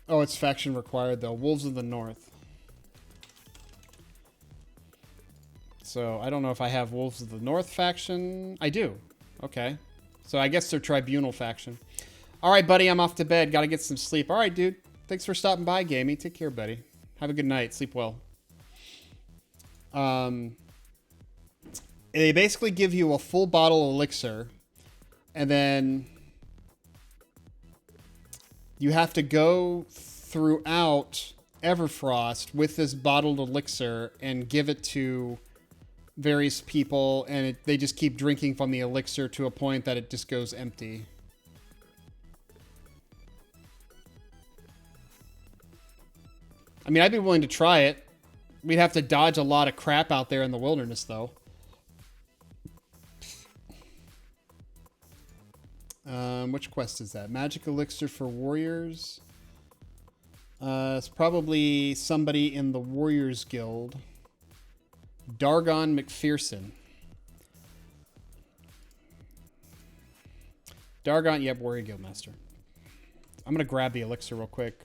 Oh, it's faction required though. Wolves of the North. So I don't know if I have Wolves of the North faction. I do. Okay. So I guess they're Tribunal faction. All right, buddy. I'm off to bed. Got to get some sleep. All right, dude. Thanks for stopping by, Gamey. Take care, buddy. Have a good night. Sleep well. They basically give you a full bottle of elixir, and then you have to go throughout Everfrost with this bottled elixir and give it to various people, and they just keep drinking from the elixir to a point that it just goes empty. I mean, I'd be willing to try it. We'd have to dodge a lot of crap out there in the wilderness, though. Which quest is that? Magic Elixir for Warriors. It's probably somebody in the Warriors Guild. Dargon McPherson. Dargon, yep, Warrior Guildmaster. I'm going to grab the elixir real quick.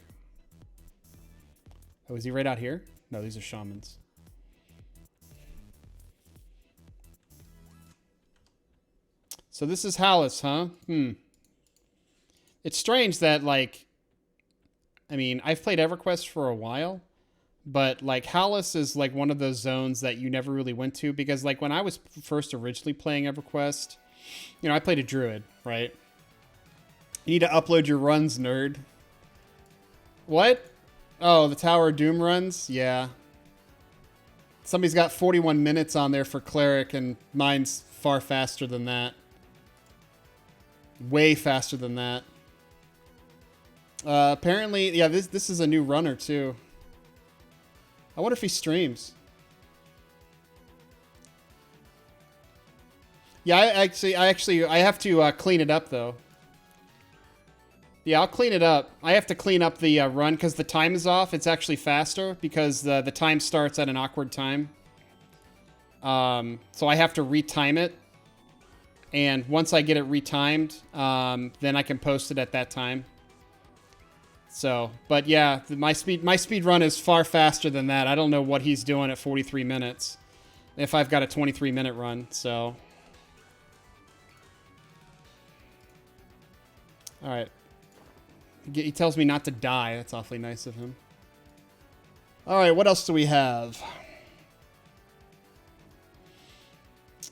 Oh, is he right out here? No, these are shamans. So this is Hallis, huh? It's strange that, like, I mean, I've played EverQuest for a while, but, like, Hallis is, like, one of those zones that you never really went to, because, like, when I was first originally playing EverQuest, you know, I played a druid, right? You need to upload your runs, nerd. What? Oh, the Tower of Doom runs? Yeah. Somebody's got 41 minutes on there for Cleric, and mine's far faster than that. Way faster than that. Apparently, yeah, this is a new runner, too. I wonder if he streams. Yeah, I have to clean it up, though. Yeah, I'll clean it up. I have to clean up the run because the time is off. It's actually faster because the time starts at an awkward time. So I have to retime it. And once I get it retimed, then I can post it at that time. So, but yeah, my speed run is far faster than that. I don't know what he's doing at 43 minutes if I've got a 23-minute run, so. All right. He tells me not to die. That's awfully nice of him. All right, what else do we have?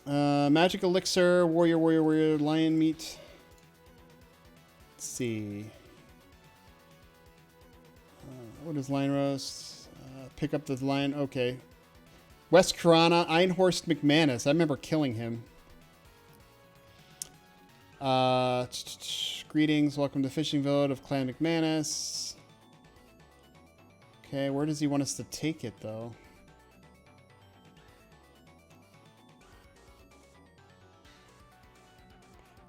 Magic Elixir, Warrior, Lion Meat. Let's see. What is Lion Roast? Pick up the Lion. Okay. West Corona, Einhorst McManus. I remember killing him. Greetings, welcome to Fishing Village of Clan McManus. Okay, where does he want us to take it, though?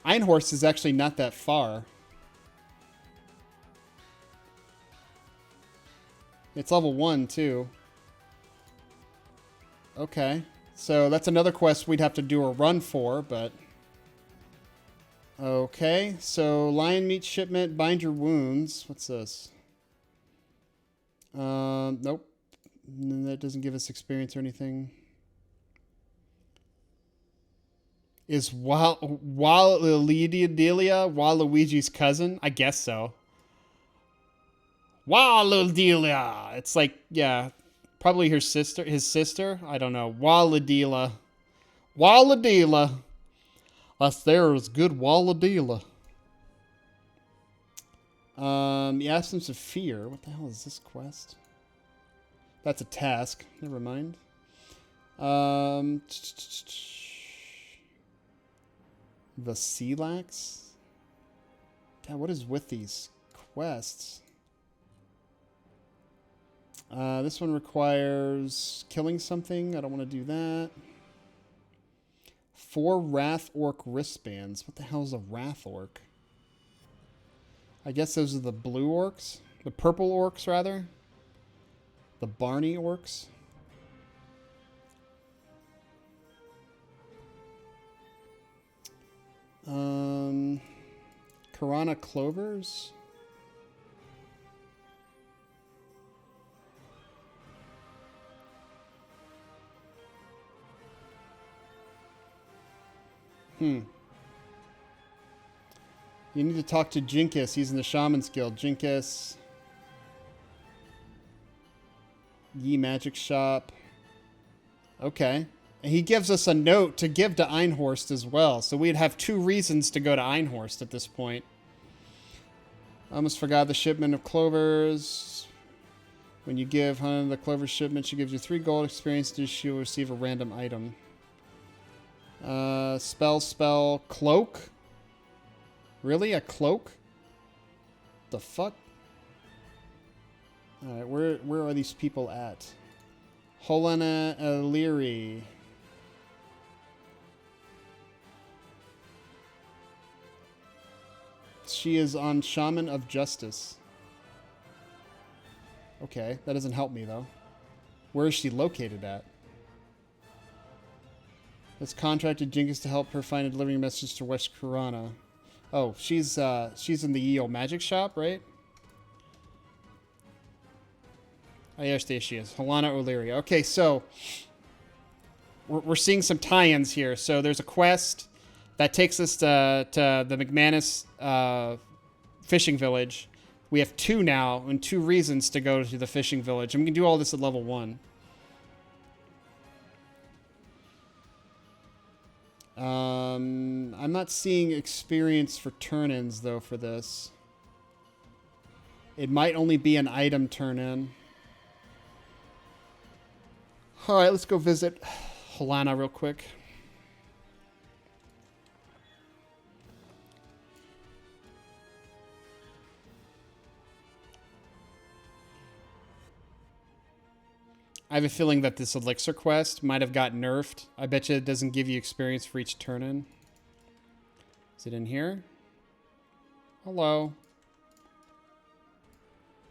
Einhorst is actually not that far. It's level 1, too. Okay, so that's another quest we'd have to do a run for, but... Okay, so lion meat shipment, bind your wounds. What's this? Nope. That doesn't give us experience or anything. Is Waluigi's cousin? I guess so. Waludelia. It's like, yeah, probably her sister. His sister. I don't know. Waladila. Us there is good Waladila. The Absence of Fear. What the hell is this quest? That's a task. Never mind. The Sealax? God, what is with these quests? This one requires killing something. I don't want to do that. 4 Wrath Orc wristbands. What the hell is a Wrath Orc? I guess those are the blue orcs. The purple orcs, rather. The Barney orcs. Karana clovers. You need to talk to Jinkus. He's in the Shaman's Guild. Jinkus. Ye Magic Shop. Okay. And he gives us a note to give to Einhorst as well. So we'd have 2 reasons to go to Einhorst at this point. I almost forgot the shipment of clovers. When you give Hannah the clover shipment, she gives you 3 gold experience and she'll receive a random item. Spell, cloak? Really? A cloak? The fuck? Alright, where are these people at? Helena Illyri. She is on Shaman of Justice. Okay, that doesn't help me though. Where is she located at? Has contracted Jinkus to help her find a delivering message to West Kurana. Oh, she's in the EO Magic Shop, right? Oh, yes, there she is. Helena O'Leary. Okay, so we're seeing some tie-ins here. So there's a quest that takes us to the McManus fishing village. We have 2 now and 2 reasons to go to the fishing village. And we can do all this at level 1. I'm not seeing experience for turn-ins, though, for this. It might only be an item turn-in. Alright, let's go visit Helena real quick. I have a feeling that this elixir quest might have got nerfed. I bet you it doesn't give you experience for each turn-in. Is it in here? Hello.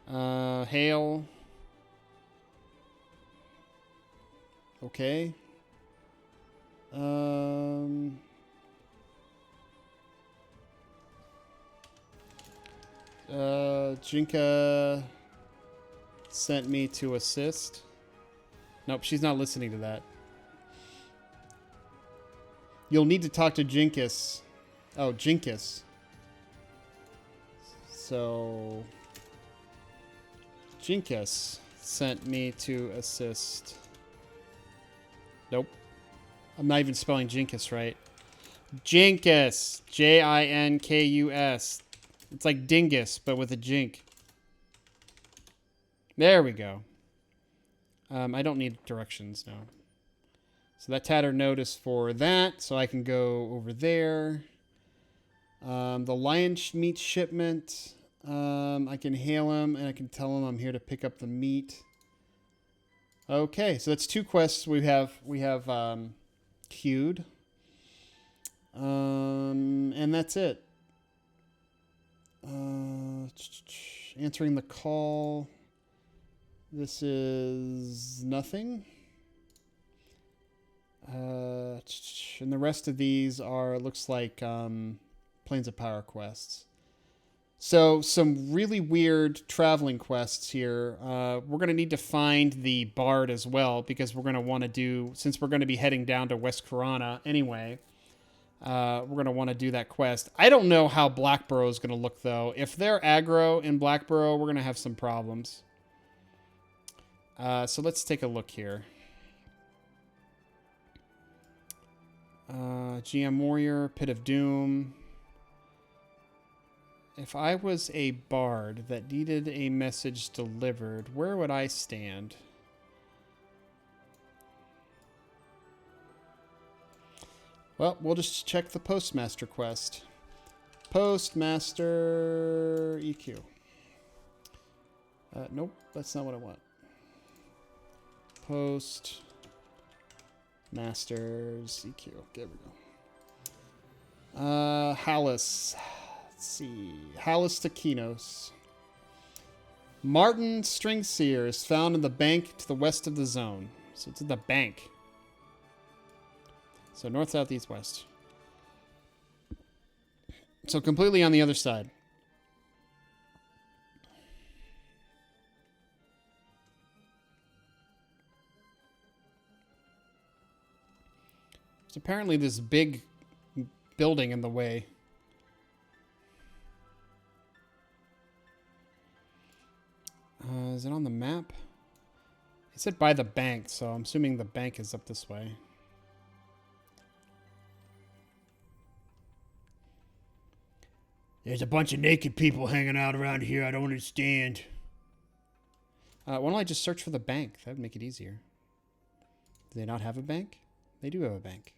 Hail. Okay. Jinka sent me to assist. Nope, she's not listening to that. You'll need to talk to Jinkus. Oh, Jinkus. So... Jinkus sent me to assist. Nope. I'm not even spelling Jinkus right. Jinkus. Jinkus. It's like dingus, but with a jink. There we go. I don't need directions now. So that tattered note is for that, so I can go over there. The lion meat shipment. I can hail him, and I can tell him I'm here to pick up the meat. Okay, so that's 2 quests we have queued. And that's it. Answering the call. This is nothing. And the rest of these are, looks like, Plains of Power quests. So, some really weird traveling quests here. We're going to need to find the Bard as well, because we're going to want to do, since we're going to be heading down to West Kurana anyway, we're going to want to do that quest. I don't know how Blackborough is going to look, though. If they're aggro in Blackborough, we're going to have some problems. So let's take a look here. GM Warrior, Pit of Doom. If I was a bard that needed a message delivered, where would I stand? Well, we'll just check the Postmaster quest. Postmaster EQ. Nope, that's not what I want. Postmasters EQ. There we go. Hallis. Let's see. Hallis to Kinos. Martin Stringseer is found in the bank to the west of the zone. So it's in the bank. So north, south, east, west. So completely on the other side. There's apparently this big building in the way. Is it on the map? It said by the bank, so I'm assuming the bank is up this way. There's a bunch of naked people hanging out around here. I don't understand. Why don't I just search for the bank? That would make it easier. Do they not have a bank? They do have a bank.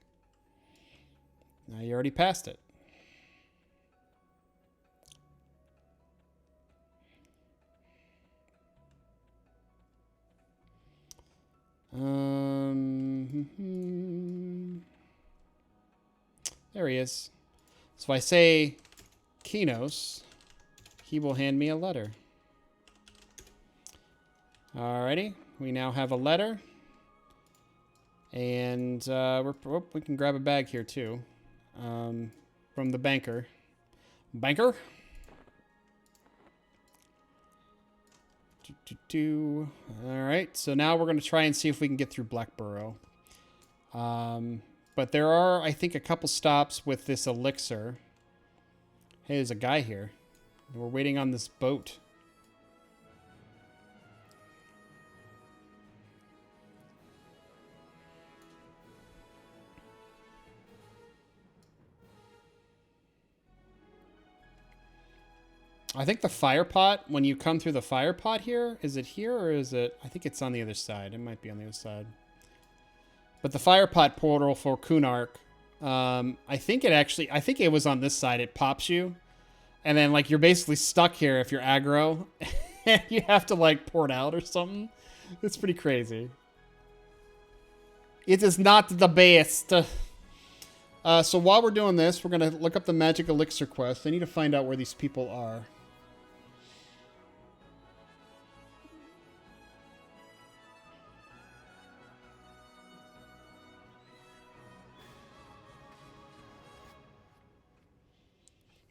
Now you already passed it. There he is. So if I say Kinos, he will hand me a letter. Alrighty, we now have a letter. And we can grab a bag here too. From the banker. Banker? Alright, so now we're going to try and see if we can get through Blackburrow. But there are, I think, a couple stops with this elixir. Hey, there's a guy here. We're waiting on this boat. I think the fire pot, when you come through the fire pot here, is it here or is it? I think it's on the other side. It might be on the other side. But the fire pot portal for Kunark, I think it was on this side. It pops you. And then, like, you're basically stuck here if you're aggro. And you have to, like, port out or something. It's pretty crazy. It is not the best. So while we're doing this, we're going to look up the magic elixir quest. I need to find out where these people are.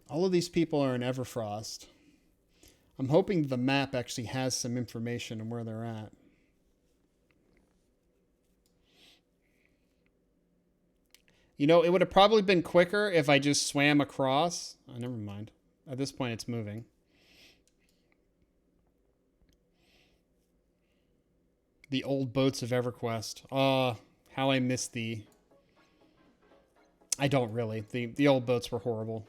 All of these people are in Everfrost. I'm hoping the map actually has some information on where they're at. You know, it would have probably been quicker if I just swam across. Oh, never mind. At this point, it's moving. The old boats of EverQuest. How I miss the... I don't really. The old boats were horrible.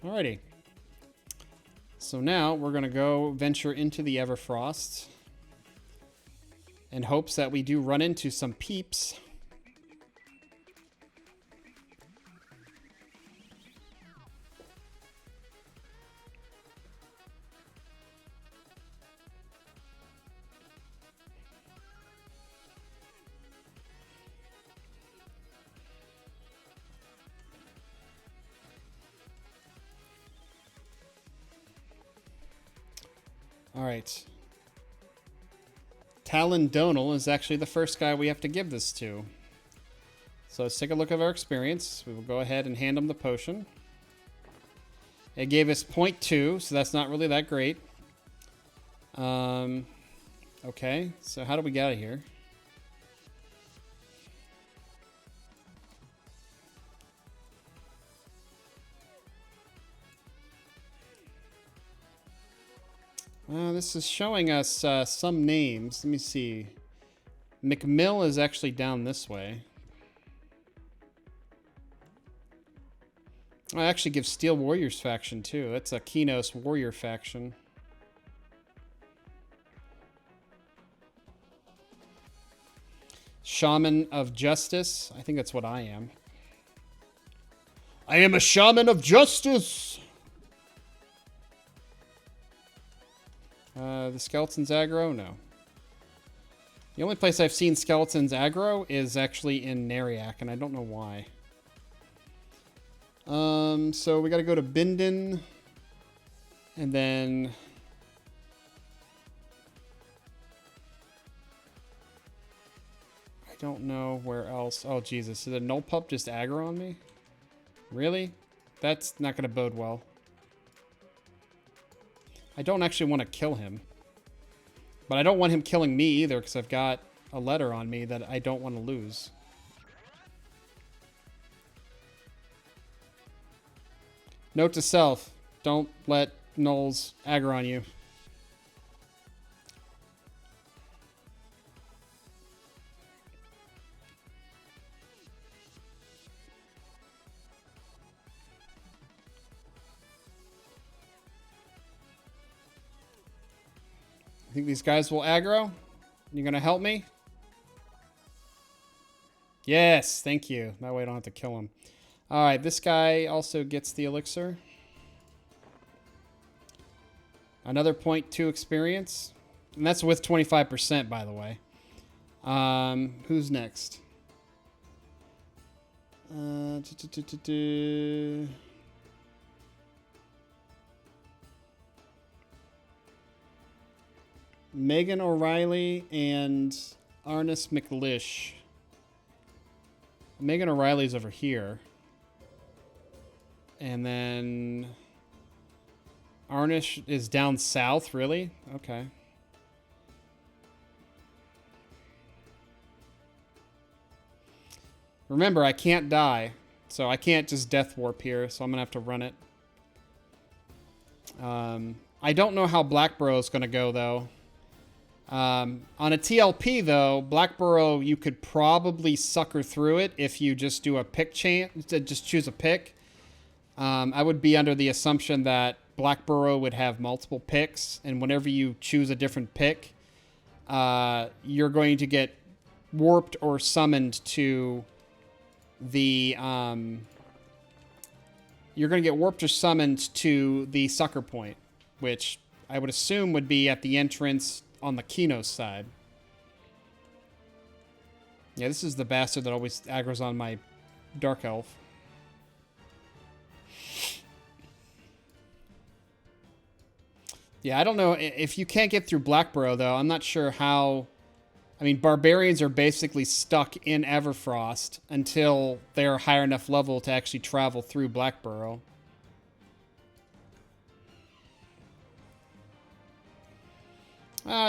Alrighty. So now we're going to go venture into the Everfrost in hopes that we do run into some peeps. Alright. Talon Donal is actually the first guy we have to give this to. So let's take a look at our experience. We will go ahead and hand him the potion. It gave us 0.2, so that's not really that great. Okay, so how do we get out of here? This is showing us some names. Let me see. McMill is actually down this way. I actually give Steel Warriors faction too. That's a Kinos Warrior faction. Shaman of Justice. I think that's what I am. I am a Shaman of Justice! The skeletons aggro? No. The only place I've seen skeletons aggro is actually in Nariak, and I don't know why. So we gotta go to Bindon. And then... I don't know where else. Oh, Jesus. Did a Null Pup just aggro on me? Really? That's not gonna bode well. I don't actually want to kill him. But I don't want him killing me either, because I've got a letter on me that I don't want to lose. Note to self, don't let Knowles aggro on you. Think these guys will aggro? You gonna help me? Yes, thank you. That way I don't have to kill him. Alright, this guy also gets the elixir. Another 0.2 experience. And that's with 25%, by the way. Who's next? Megan O'Reilly and Arnis McLish. Megan O'Reilly's over here. And then Arnish is down south, really? Okay. Remember, I can't die. So I can't just death warp here, so I'm going to have to run it. I don't know how Blackborough is going to go, though. On a TLP, though, Blackborough, you could probably sucker through it if you just do a pick just choose a pick. I would be under the assumption that Blackborough would have multiple picks, and whenever you choose a different pick, you're going to get warped or summoned to the you're going to get warped or summoned to the sucker point, which I would assume would be at the entrance on the Kinos side. Yeah, this is the bastard that always aggroes on my Dark Elf. Yeah, I don't know. If you can't get through Blackborough, though, I'm not sure how... I mean, Barbarians are basically stuck in Everfrost until they're higher enough level to actually travel through Blackborough.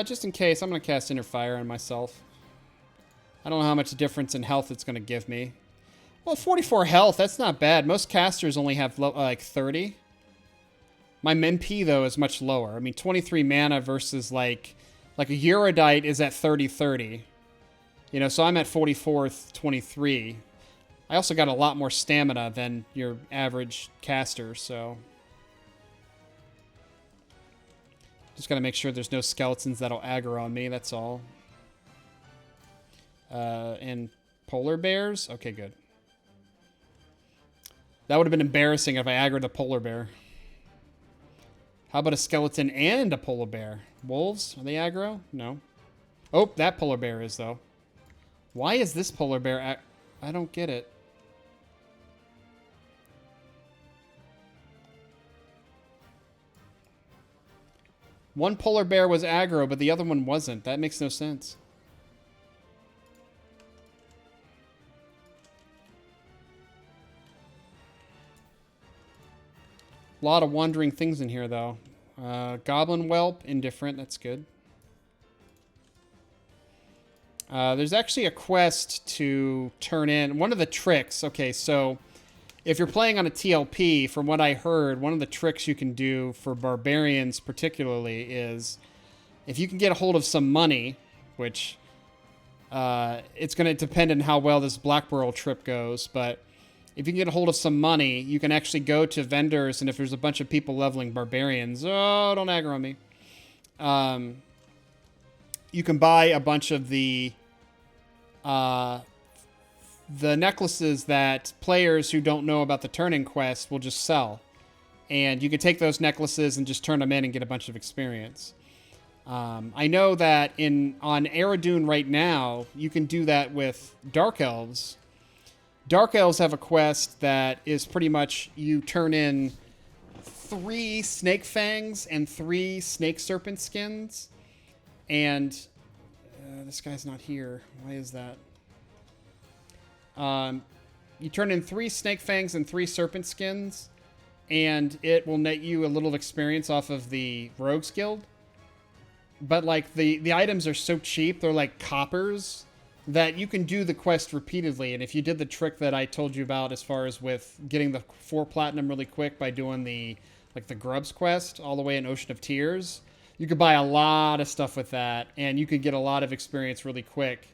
Just in case, I'm going to cast Inner Fire on myself. I don't know how much difference in health it's going to give me. Well, 44 health, that's not bad. Most casters only have like 30. My MP, though, is much lower. I mean, 23 mana versus like a Eurodite is at 30-30. You know, so I'm at 44-23. I also got a lot more stamina than your average caster, so... Just gotta make sure there's no skeletons that'll aggro on me, that's all. And polar bears? Okay, good. That would have been embarrassing if I aggroed a polar bear. How about a skeleton and a polar bear? Wolves? Are they aggro? No. Oh, that polar bear is, though. Why is this polar bear I don't get it. One polar bear was aggro, but the other one wasn't. That makes no sense. A lot of wandering things in here, though. Goblin Whelp, indifferent. That's good. There's actually a quest to turn in. One of the tricks... Okay, so... If you're playing on a TLP, from what I heard, one of the tricks you can do for barbarians particularly is if you can get a hold of some money, which it's going to depend on how well this Blackborough trip goes, but if you can get a hold of some money, you can actually go to vendors, and if there's a bunch of people leveling barbarians, oh, don't aggro on me. You can buy a bunch of the necklaces that players who don't know about the turning quest will just sell. And you can take those necklaces and just turn them in and get a bunch of experience. I know that on Eredune right now, you can do that with Dark Elves. Dark Elves have a quest that is pretty much you turn in 3 snake fangs and 3 snake serpent skins. And this guy's not here. Why is that? You turn in 3 snake fangs and 3 serpent skins, and it will net you a little experience off of the Rogues Guild. But like the items are so cheap, they're like coppers, that you can do the quest repeatedly. And if you did the trick that I told you about as far as with getting the 4 platinum really quick by doing the Grubs quest all the way in Ocean of Tears, you could buy a lot of stuff with that, and you could get a lot of experience really quick.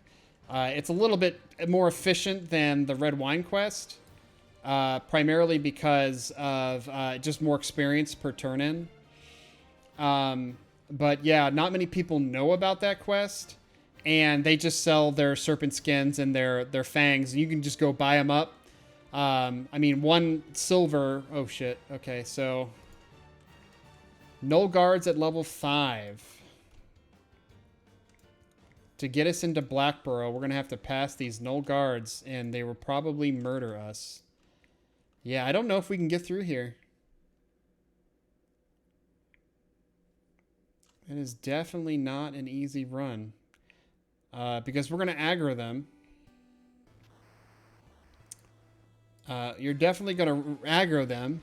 It's a little bit more efficient than the Red Wine quest, primarily because of just more experience per turn-in. But yeah, not many people know about that quest, and they just sell their serpent skins and their fangs, and you can just go buy them up. I mean, 1 silver... Oh, shit. Okay, so... Null guards at level 5. To get us into Blackborough, we're going to have to pass these null guards, and they will probably murder us. Yeah, I don't know if we can get through here. It is definitely not an easy run. Because we're going to aggro them. You're definitely going to aggro them.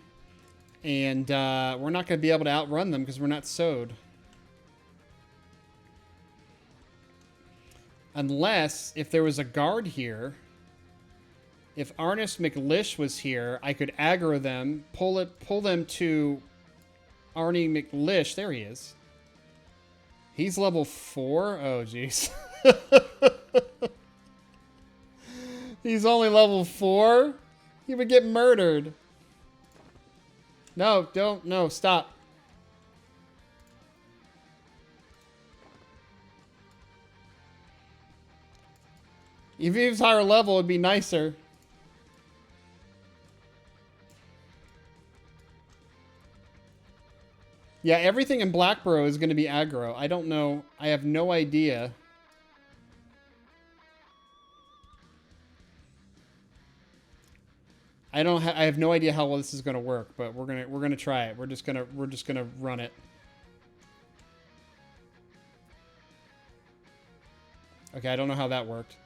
And we're not going to be able to outrun them because we're not sewed. Unless, if there was a guard here, if Arnis McLish was here, I could aggro them, pull them to Arnie McLish. There he is. He's level 4? Oh, jeez. He's only level 4? He would get murdered. No, don't. No, stop. If he was higher level, it'd be nicer. Yeah, everything in Blackborough is going to be aggro. I don't know. I have no idea. I have no idea how well this is going to work, but we're going to try it. We're just going to run it. Okay, I don't know how that worked.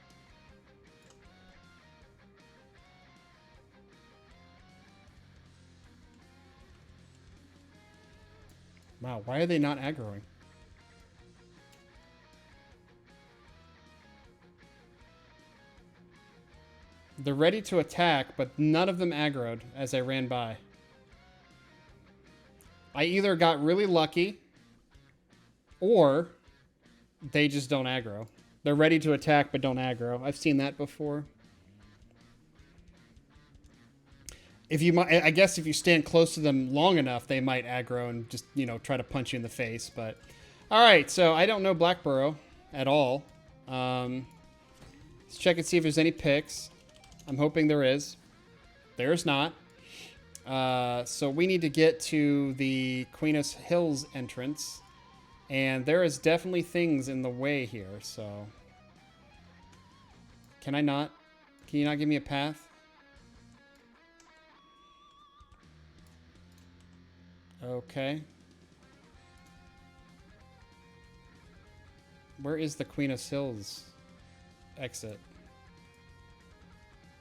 Wow, why are they not aggroing? They're ready to attack, but none of them aggroed as I ran by. I either got really lucky, or they just don't aggro. They're ready to attack, but don't aggro. I've seen that before. I guess if you stand close to them long enough, they might aggro and just, try to punch you in the face. But all right, so I don't know Blackborough at all. Let's check and see if there's any picks. I'm hoping there is. There's not. So we need to get to the Queen's Hills entrance, and there is definitely things in the way here. So can you not give me a path? Okay. Where is the Queen's Hills exit?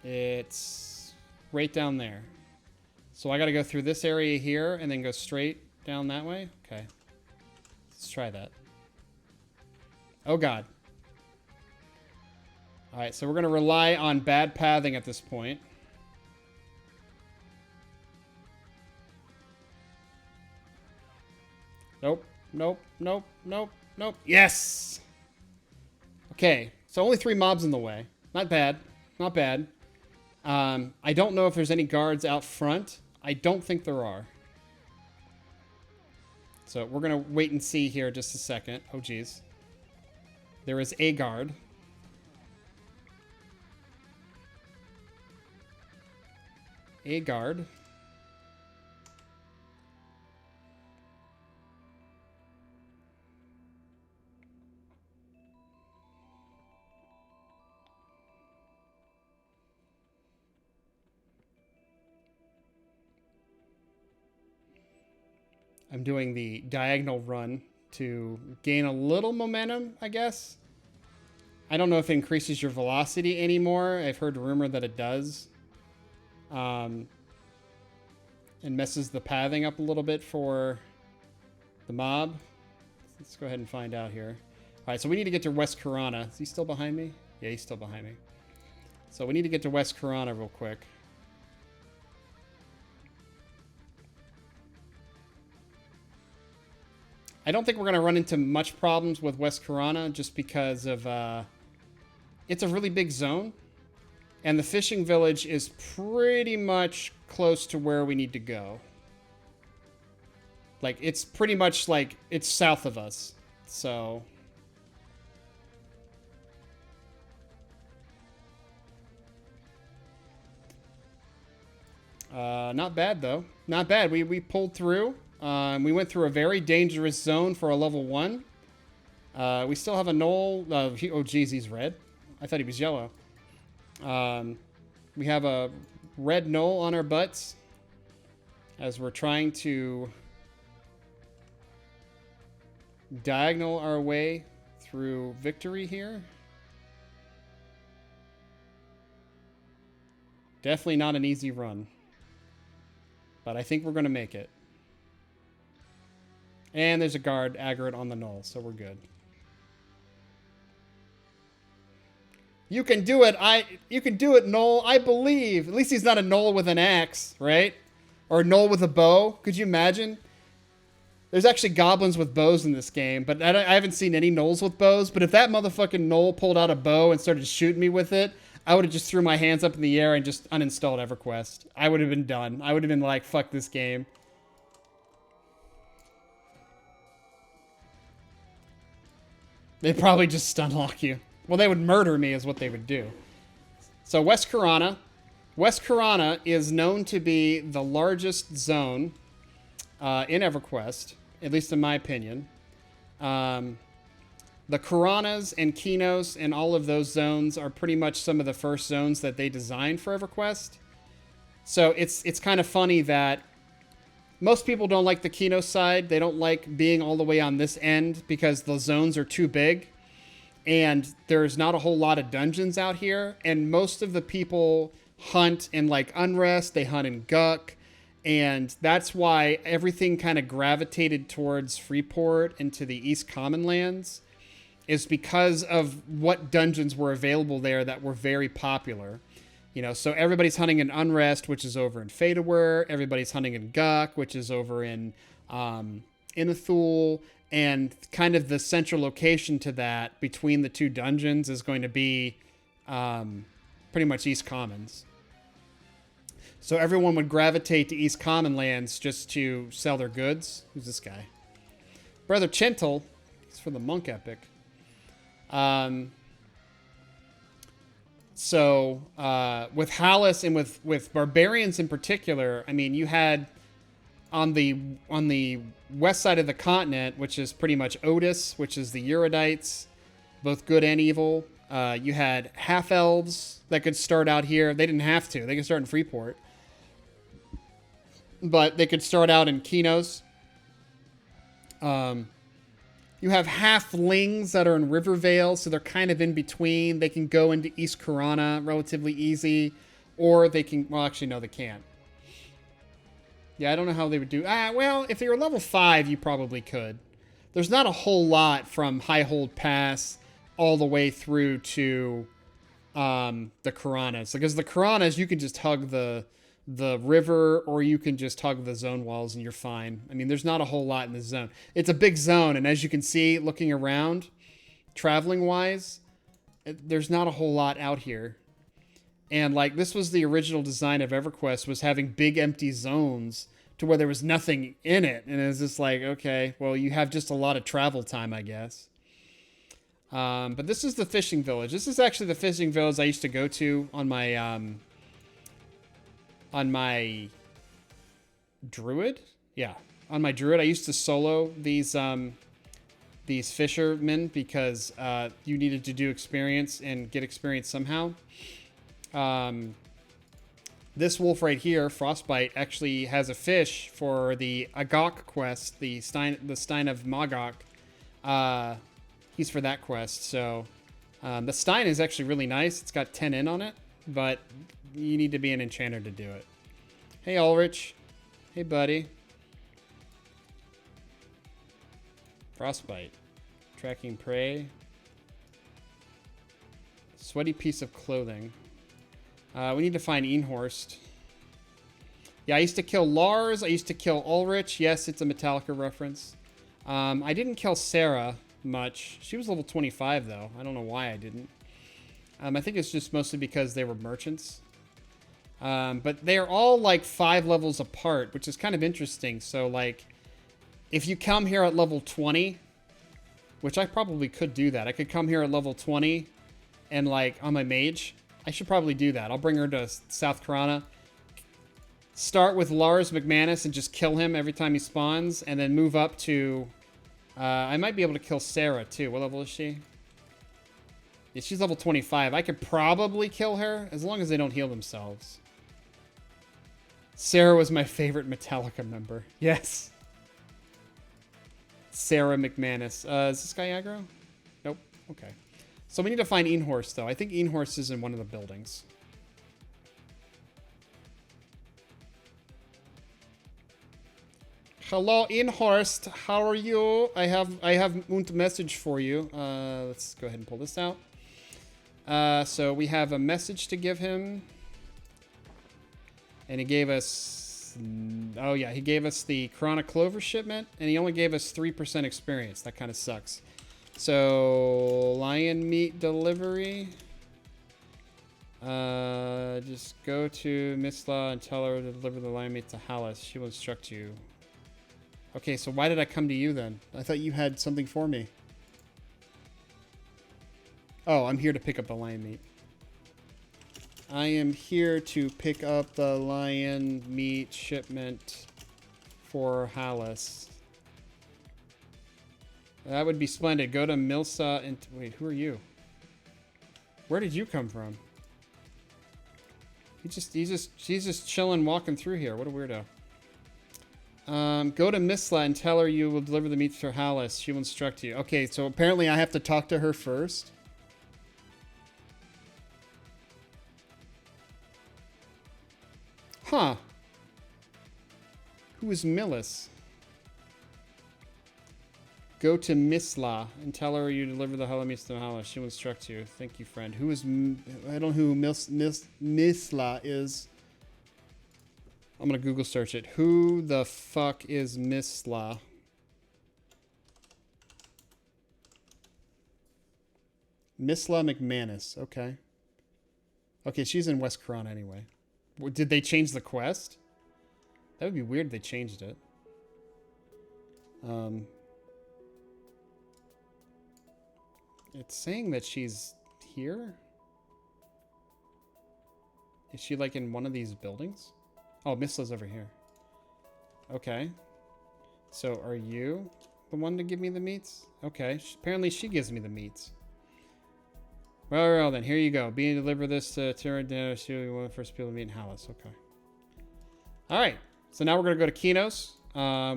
It's right down there. So I got to go through this area here and then go straight down that way? Okay. Let's try that. Oh, God. All right, so we're going to rely on bad pathing at this point. Nope, nope, nope, nope, nope. Yes! Okay, so only 3 mobs in the way. Not bad. Not bad. I don't know if there's any guards out front. I don't think there are. So we're going to wait and see here just a second. Oh, geez. There is a guard. A guard. I'm doing the diagonal run to gain a little momentum, I guess. I don't know if it increases your velocity anymore. I've heard rumor that it does. And messes the pathing up a little bit for the mob. Let's go ahead and find out here. All right, so we need to get to West Karana. Is he still behind me? Yeah, he's still behind me. So we need to get to West Karana real quick. I don't think we're going to run into much problems with West Karana just because of it's a really big zone. And the fishing village is pretty much close to where we need to go. Like, it's pretty much like it's south of us. So not bad, though. Not bad. We pulled through. We went through a very dangerous zone for a level 1. We still have a knoll. Oh, geez, he's red. I thought he was yellow. We have a red knoll on our butts as we're trying to diagonal our way through victory here. Definitely not an easy run, but I think we're going to make it. And there's a guard aggroed on the knoll, so we're good. You can do it. You can do it, Knoll. I believe. At least he's not a Knoll with an axe, right? Or a Knoll with a bow. Could you imagine? There's actually goblins with bows in this game, but I haven't seen any Knolls with bows. But if that motherfucking Knoll pulled out a bow and started shooting me with it, I would have just threw my hands up in the air and just uninstalled EverQuest. I would have been done. I would have been like, fuck this game. They'd probably just stun lock you. Well, they would murder me is what they would do. So West Karana. West Karana is known to be the largest zone in EverQuest, at least in my opinion. The Karanas and Kinos and all of those zones are pretty much some of the first zones that they designed for EverQuest. So it's kind of funny that most people don't like the Kino side. They don't like being all the way on this end because the zones are too big. And there's not a whole lot of dungeons out here. And most of the people hunt in like Unrest. They hunt in Guck. And that's why everything kind of gravitated towards Freeport and to the East Commonlands, is because of what dungeons were available there that were very popular. You know, so everybody's hunting in Unrest, which is over in Fadeware. Everybody's hunting in Guck, which is over in Inathul. And kind of the central location to that between the two dungeons is going to be pretty much East Commons. So everyone would gravitate to East Commonlands just to sell their goods. Who's this guy? Brother Chintel. He's for the Monk Epic. So with Hallis and with Barbarians in particular, I mean, you had on the west side of the continent, which is pretty much Otis, which is the Eurydites, both good and evil. You had half-elves that could start out here. They didn't have to. They could start in Freeport. But they could start out in Kinos. You have halflings that are in Rivervale, so they're kind of in between. They can go into East Karana relatively easy, or they can... Well, actually, no, they can't. Yeah, I don't know how they would do... well, if they were level 5, you probably could. There's not a whole lot from Highhold Pass all the way through to the Karanas. Because the Karanas, you can just hug the river, or you can just hug the zone walls and you're fine. I mean, there's not a whole lot in the zone. It's a big zone, and as you can see, looking around, traveling-wise, there's not a whole lot out here. And like this was the original design of EverQuest, was having big empty zones to where there was nothing in it. And it's just like, okay, well, you have just a lot of travel time, I guess. But this is the fishing village. This is actually the fishing village I used to go to on my druid. Yeah, on my druid, I used to solo these fishermen because you needed to do experience and get experience somehow. This wolf right here, Frostbite, actually has a fish for the Agok quest, the Stein of Magok. He's for that quest. So the Stein is actually really nice. It's got 10 in on it, but you need to be an enchanter to do it. Hey, Ulrich. Hey, buddy. Frostbite. Tracking prey. Sweaty piece of clothing. We need to find Einhorst. Yeah, I used to kill Lars. I used to kill Ulrich. Yes, it's a Metallica reference. I didn't kill Sarah much. She was level 25, though. I don't know why I didn't. I think it's just mostly because they were merchants. But they're all like 5 levels apart, which is kind of interesting. So, like, if you come here at level 20, which I probably could do that. I could come here at level 20 and, like, on my mage. I should probably do that. I'll bring her to South Karana. Start with Lars McManus and just kill him every time he spawns. And then move up to... I might be able to kill Sarah, too. What level is she? Yeah, she's level 25. I could probably kill her as long as they don't heal themselves. Sarah was my favorite Metallica member. Yes. Sarah McManus. Is this guy aggro? Nope. Okay. So we need to find Einhorst, though. I think Einhorst is in one of the buildings. Hello, Einhorst. How are you? I have a message for you. Let's go ahead and pull this out. So we have a message to give him. And he gave us... Oh, yeah. He gave us the Chronic Clover shipment. And he only gave us 3% experience. That kind of sucks. So, lion meat delivery. Just go to Misla and tell her to deliver the lion meat to Hallis. She will instruct you. Okay, so why did I come to you then? I thought you had something for me. Oh, I'm here to pick up the lion meat. I am here to pick up the lion meat shipment for Hallis. That would be splendid. Go to Milsa and... Wait, who are you? Where did you come from? She's just chilling, walking through here. What a weirdo. Go to Misla and tell her you will deliver the meat for Hallis. She will instruct you. Okay, so apparently I have to talk to her first. Huh. Who is Millis? Go to Misla and tell her you deliver the Halami's to Hallis. She will instruct you. Thank you, friend. Who is... I don't know who Misla is. I'm going to Google search it. Who the fuck is Misla? Misla McManus. Okay. Okay, she's in West Karana anyway. Did they change the quest? That would be weird if they changed it. It's saying that she's here? Is she like in one of these buildings? Oh, Misla's over here. Okay. So are you the one to give me the meats? Okay. Apparently she gives me the meats. Well, then, here you go. Being deliver this to Tyrant Dinner. She will be one of the first people to meet in Hallis. Okay. Alright. So now we're going to go to Kinos.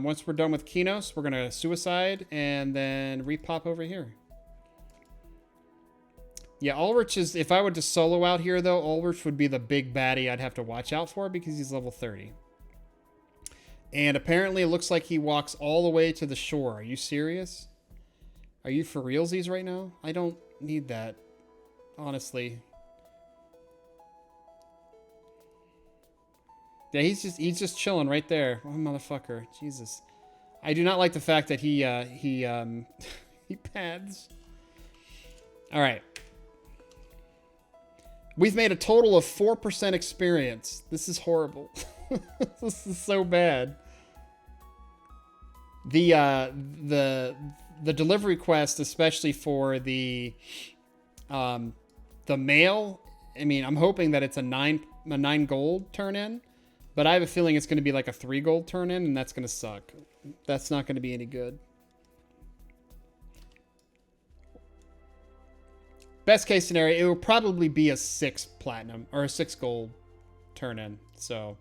Once we're done with Kinos, we're going to suicide and then repop over here. Yeah, Ulrich is... If I were to solo out here, though, Ulrich would be the big baddie I'd have to watch out for because he's level 30. And apparently it looks like he walks all the way to the shore. Are you serious? Are you for realsies right now? I don't need that. Honestly. Yeah, he's just chilling right there. Oh, motherfucker. Jesus. I do not like the fact that he pads. All right. We've made a total of 4% experience. This is horrible. This is so bad. The delivery quest, especially for the mail. I mean, I'm hoping that it's a 9 gold turn in, but I have a feeling it's going to be like a 3 gold turn in, and that's going to suck. That's not going to be any good. Best case scenario, it will probably be a 6 platinum or a 6 gold turn in. So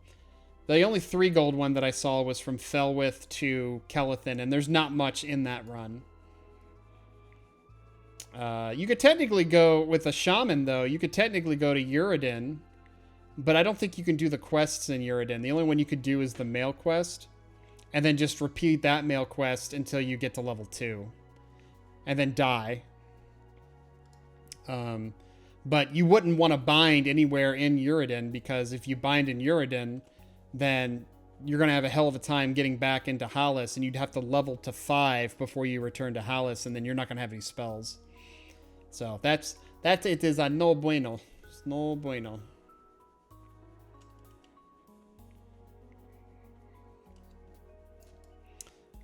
the only 3 gold one that I saw was from Felwith to Kelethin, and there's not much in that run. You could technically go with a shaman, though. You could technically go to Uridin, but I don't think you can do the quests in Uridin. The only one you could do is the mail quest, and then just repeat that mail quest until you get to level 2, and then die. But you wouldn't want to bind anywhere in Uridin, because if you bind in Uridin, then you're going to have a hell of a time getting back into Hallis, and you'd have to level to 5 before you return to Hallis, and then you're not going to have any spells. So that's it is a no bueno. It's no bueno.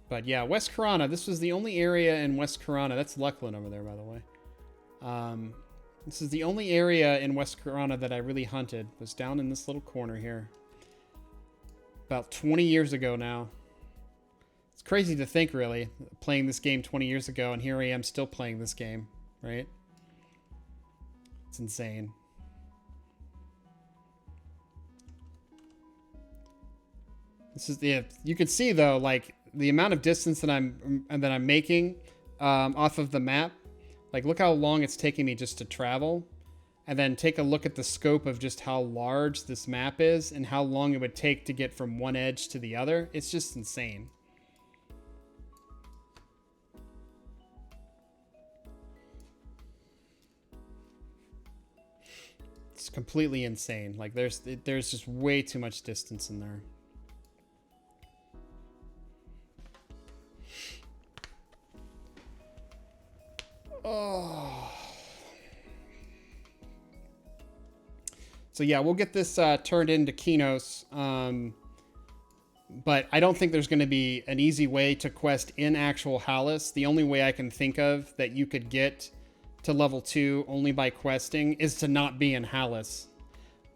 But yeah, West Karana. This was the only area in West Karana. That's Lucklin over there, by the way. This is the only area in West Karana that I really hunted. Was down in this little corner here. About 20 years ago now. It's crazy to think, really, playing this game 20 years ago, and here I am still playing this game, right? It's insane. This is you can see though, like the amount of distance that I'm making off of the map. Like, look how long it's taking me just to travel, and then take a look at the scope of just how large this map is and how long it would take to get from one edge to the other. It's just insane. It's completely insane. Like, there's just way too much distance in there. Oh. So yeah, we'll get this turned into Kinos. But I don't think there's going to be an easy way to quest in actual Hallis. The only way I can think of that you could get to level 2 only by questing is to not be in Hallis.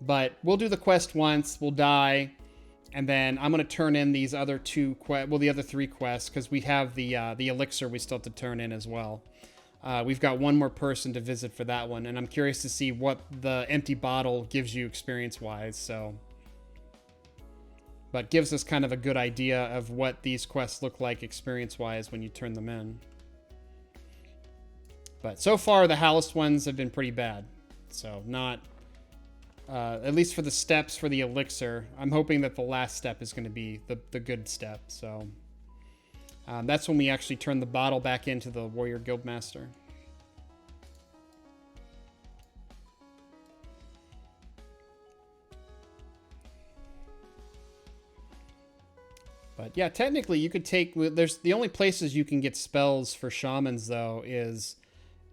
But we'll do the quest once, we'll die, and then I'm going to turn in these other the other 3 quests, because we have the elixir we still have to turn in as well. We've got one more person to visit for that one, and I'm curious to see what the empty bottle gives you experience-wise, so... But gives us kind of a good idea of what these quests look like experience-wise when you turn them in. But so far, the Hallis ones have been pretty bad. So not... at least for the steps for the elixir. I'm hoping that the last step is going to be the good step. So that's when we actually turn the bottle back into the Warrior Guildmaster. But yeah, technically you could take... There's the only places you can get spells for shamans, though, is...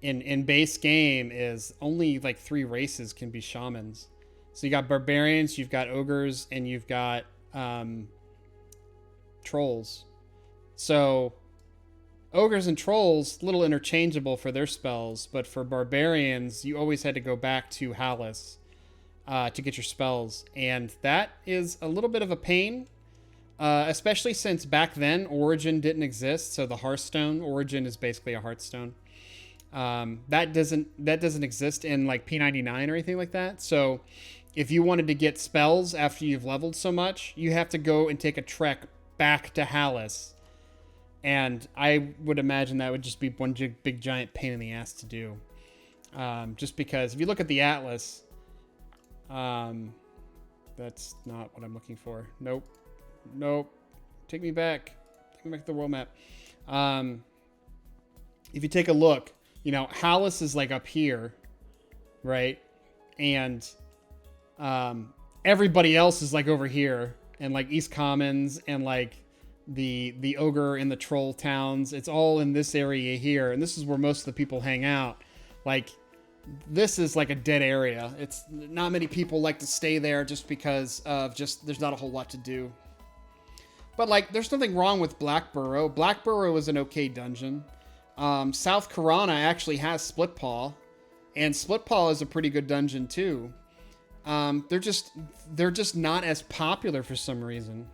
In base game is only like 3 races can be shamans. So you got barbarians, you've got ogres, and you've got trolls. So ogres and trolls, a little interchangeable for their spells, but for barbarians, you always had to go back to Hallis to get your spells. And that is a little bit of a pain, especially since back then Origin didn't exist. So the Hearthstone, Origin is basically a Hearthstone. That doesn't exist in like P99 or anything like that. So if you wanted to get spells after you've leveled so much, you have to go and take a trek back to Hallis. And I would imagine that would just be one big giant pain in the ass to do. Just because if you look at the Atlas, that's not what I'm looking for. Nope. Take me back. Take me back to the world map. If you take a look, you know, Hallis is like up here, right? And everybody else is like over here, and like East Commons and like the ogre and the troll towns. It's all in this area here, and this is where most of the people hang out. Like, this is like a dead area. It's not many people like to stay there just because of there's not a whole lot to do. But like, there's nothing wrong with Blackburrow. Blackburrow is an okay dungeon. South Karana actually has Split Paw, and Split Paw is a pretty good dungeon too. They're just not as popular for some reason.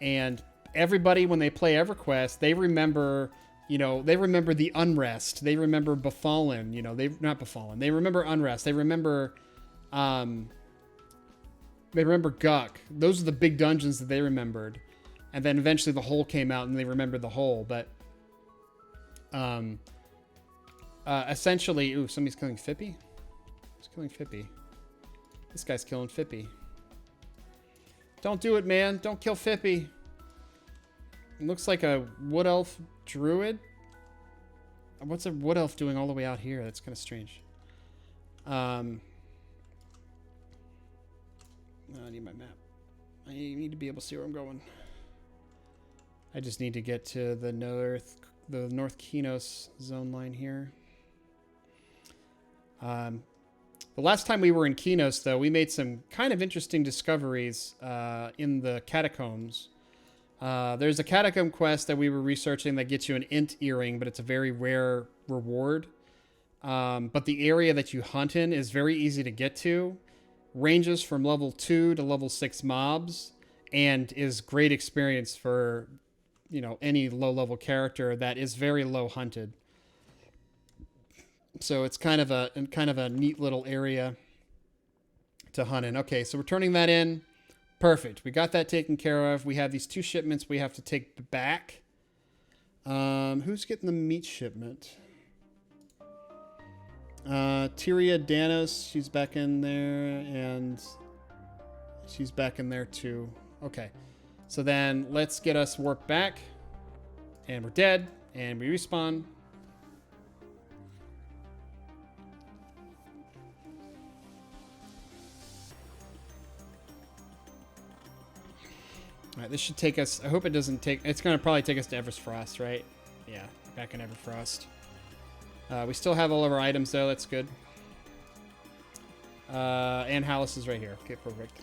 And everybody, when they play EverQuest, they remember, they remember the Unrest. They remember Befallen. Not Befallen. They remember Unrest. They remember Guk. Those are the big dungeons that they remembered. And then eventually the Hole came out and they remembered the Hole. But essentially, ooh, somebody's killing Fippy? Who's killing Fippy? This guy's killing Fippy. Don't do it, man. Don't kill Fippy. It looks like a Wood Elf Druid. What's a Wood Elf doing all the way out here? That's kind of strange. I need my map. I need to be able to see where I'm going. I just need to get to the North Kinos zone line here. The last time we were in Kinos, though, we made some kind of interesting discoveries in the catacombs. There's a catacomb quest that we were researching that gets you an int earring, but it's a very rare reward. But the area that you hunt in is very easy to get to, ranges from level 2 to level 6 mobs, and is great experience for, any low-level character that is very low hunted. So it's kind of a neat little area to hunt in. Okay, so we're turning that in. Perfect. We got that taken care of. We have these 2 shipments we have to take back. Who's getting the meat shipment? Tyria Danos, she's back in there, and she's back in there too. Okay. So then let's get us warped back. And we're dead. And we respawn. Alright, this should take us... I hope it doesn't take... It's going to probably take us to Everfrost, right? Yeah, back in Everfrost. We still have all of our items, though. That's good. And Hallis is right here. Okay, perfect.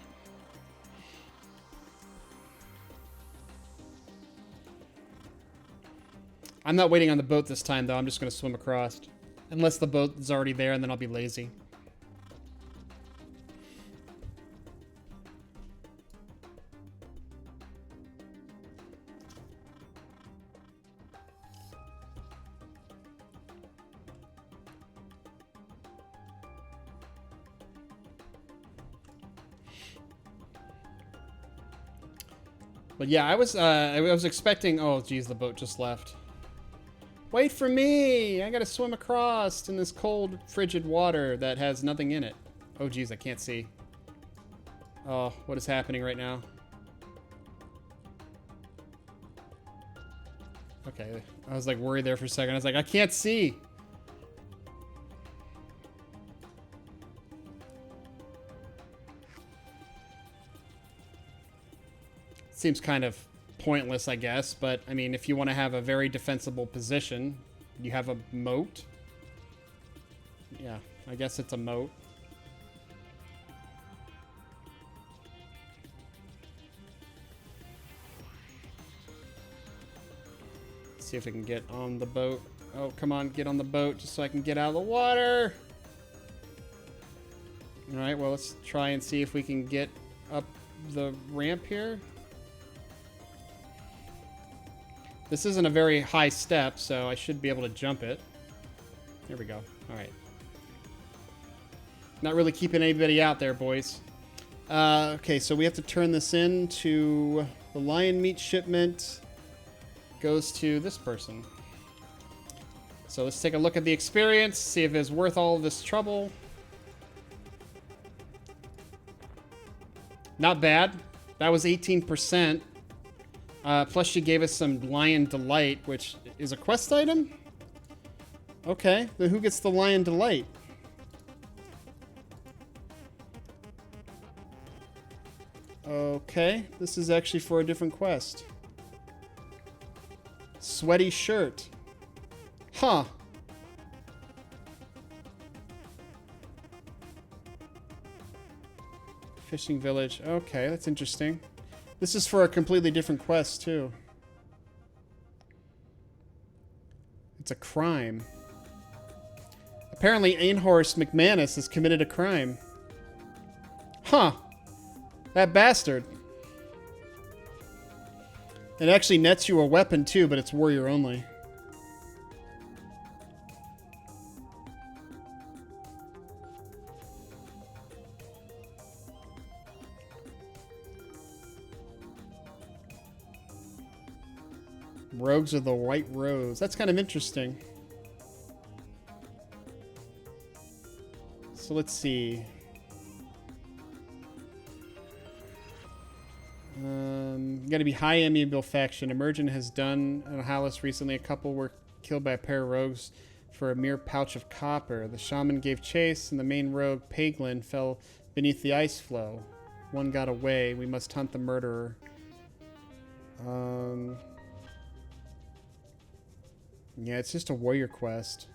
I'm not waiting on the boat this time, though. I'm just going to swim across. Unless the boat is already there, and then I'll be lazy. But yeah, I was expecting... Oh, geez, the boat just left. Wait for me! I gotta swim across in this cold, frigid water that has nothing in it. Oh, geez, I can't see. Oh, what is happening right now? Okay, I was like worried there for a second. I was like, I can't see! Seems kind of pointless, I guess, but I mean, if you want to have a very defensible position, you have a moat. Yeah, I guess it's a moat. Let's see if we can get on the boat. Oh, come on, get on the boat just so I can get out of the water. All right, well, let's try and see if we can get up the ramp here. This isn't a very high step, so I should be able to jump it. There we go. All right. Not really keeping anybody out there, boys. Okay, so we have to turn this in to the lion meat shipment. Goes to this person. So let's take a look at the experience, see if it's worth all of this trouble. Not bad. That was 18%. Plus she gave us some Lion Delight, which is a quest item? Okay, then who gets the Lion Delight? Okay, this is actually for a different quest. Sweaty shirt. Huh. Fishing village. Okay, that's interesting. This is for a completely different quest, too. It's a crime. Apparently, Einhorst McManus has committed a crime. Huh. That bastard. It actually nets you a weapon, too, but it's warrior only. Rogues of the White Rose. That's kind of interesting. So let's see. You gotta be high amiable faction. Emergent has done on Hallis recently. A couple were killed by a pair of rogues for a mere pouch of copper. The shaman gave chase, and the main rogue, Paglin, fell beneath the ice flow. One got away. We must hunt the murderer. Yeah, it's just a warrior quest.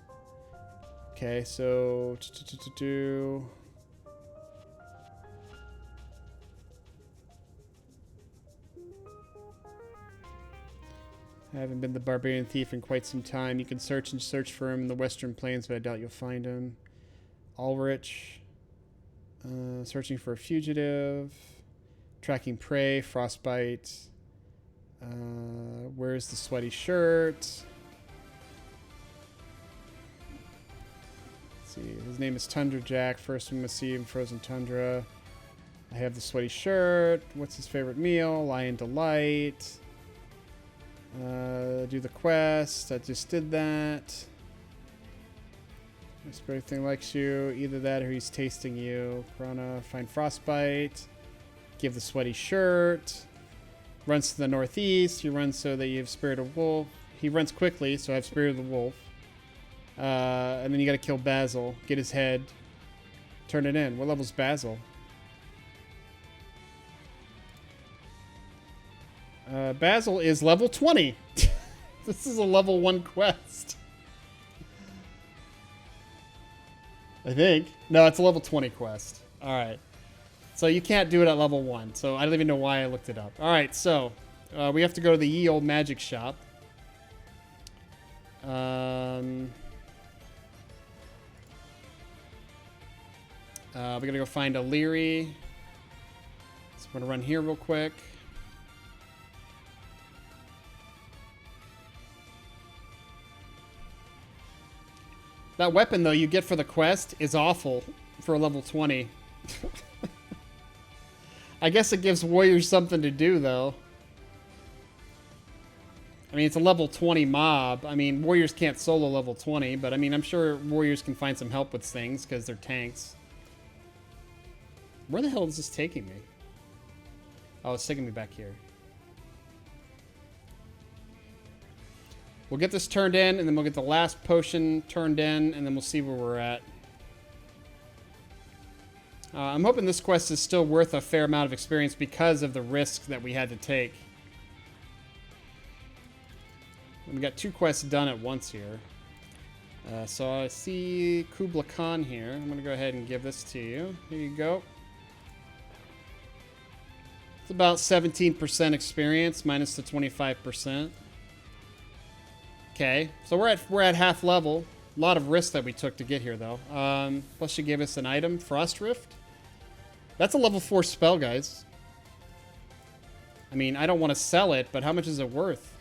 Okay, so... I haven't been the barbarian thief in quite some time. You can search for him in the western plains, but I doubt you'll find him. Ulrich. Searching for a fugitive. Tracking prey. Frostbite. Where's the sweaty shirt? See, his name is Tundra Jack. First we must see him frozen tundra. I have the sweaty shirt. What's his favorite meal? Lion Delight. Do the quest. I just did that. Everything likes you. Either that or he's tasting you. Corona. Find Frostbite. Give the sweaty shirt. Runs to the northeast. You run so that you have Spirit of Wolf. He runs quickly, so I have Spirit of the Wolf. And then you gotta kill Basil. Get his head. Turn it in. What level's Basil? Basil is level 20. This is a level 1 quest. I think. No, it's a level 20 quest. Alright. So you can't do it at level 1. So I don't even know why I looked it up. Alright, so we have to go to the ye old magic shop. We're gonna go find a Leary. So I'm gonna run here real quick. That weapon, though, you get for the quest is awful for a level 20. I guess it gives warriors something to do, though. I mean, it's a level 20 mob. I mean, warriors can't solo level 20, but I mean, I'm sure warriors can find some help with things because they're tanks. Where the hell is this taking me? Oh, it's taking me back here. We'll get this turned in, and then we'll get the last potion turned in, and then we'll see where we're at. I'm hoping this quest is still worth a fair amount of experience because of the risk that we had to take. We got 2 quests done at once here. So I see Kubla Khan here. I'm going to go ahead and give this to you. Here you go. It's about 17% experience minus the 25%. Okay, so we're at half level. A lot of risk that we took to get here, though. Plus, she gave us an item, Frost Rift. That's a level 4 spell, guys. I mean, I don't want to sell it, but how much is it worth?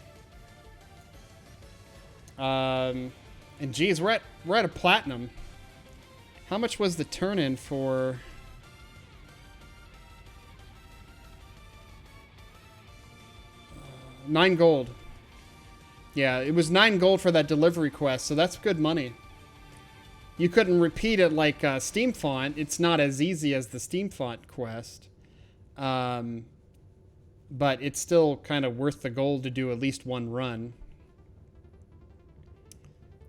And geez, we're at a platinum. How much was the turn-in for? 9 gold. Yeah, it was 9 gold for that delivery quest, so that's good money. You couldn't repeat it like Steam Font. It's not as easy as the Steam Font quest. But it's still kind of worth the gold to do at least 1 run.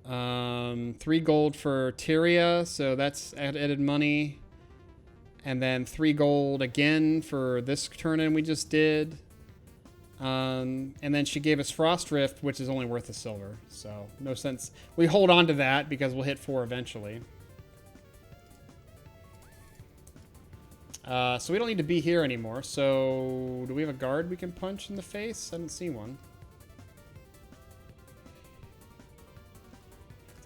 3 gold for Tyria, so that's added money. And then 3 gold again for this turn-in we just did. And then she gave us Frost Rift, which is only worth a silver. So, no sense. We hold on to that because we'll hit 4 eventually. So we don't need to be here anymore. So do we have a guard we can punch in the face? I didn't see one.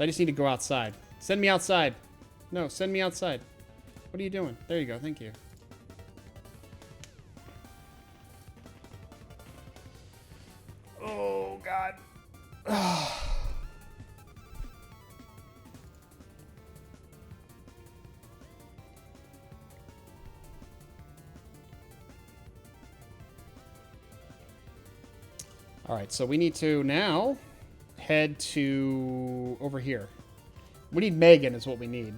I just need to go outside. Send me outside. No, send me outside. What are you doing? There you go. Thank you. Oh, God. All right, so we need to now head to over here. We need Megan is what we need.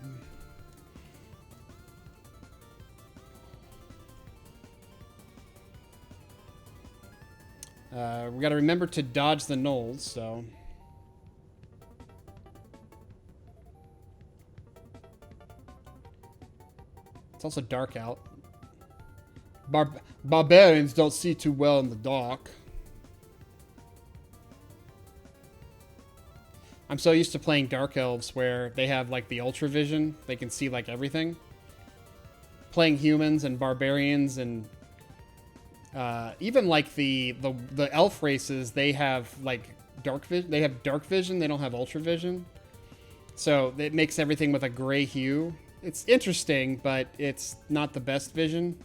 We got to remember to dodge the gnolls, so... It's also dark out. Barbarians don't see too well in the dark. I'm so used to playing Dark Elves where they have, like, the Ultra Vision. They can see, like, everything. Playing humans and barbarians and... even, like, the elf races, they have, like, dark vision. They have dark vision. They don't have Ultra Vision. So it makes everything with a gray hue. It's interesting, but it's not the best vision.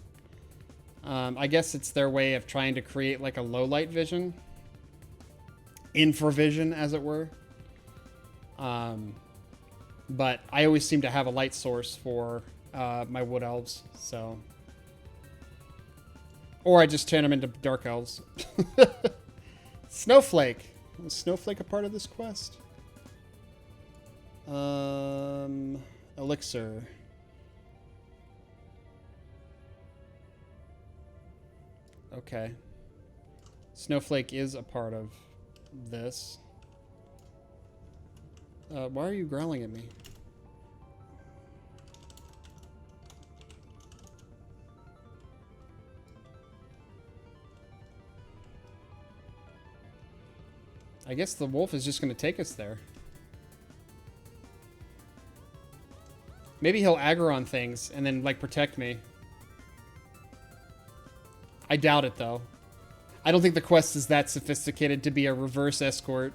I guess it's their way of trying to create, like, a low-light vision. Infravision, as it were. But I always seem to have a light source for my wood elves, so... Or I just turn them into dark elves. Snowflake. Was Snowflake a part of this quest? Elixir. Okay. Snowflake is a part of this. Why are you growling at me? I guess the wolf is just going to take us there. Maybe he'll aggro on things and then, like, protect me. I doubt it, though. I don't think the quest is that sophisticated to be a reverse escort.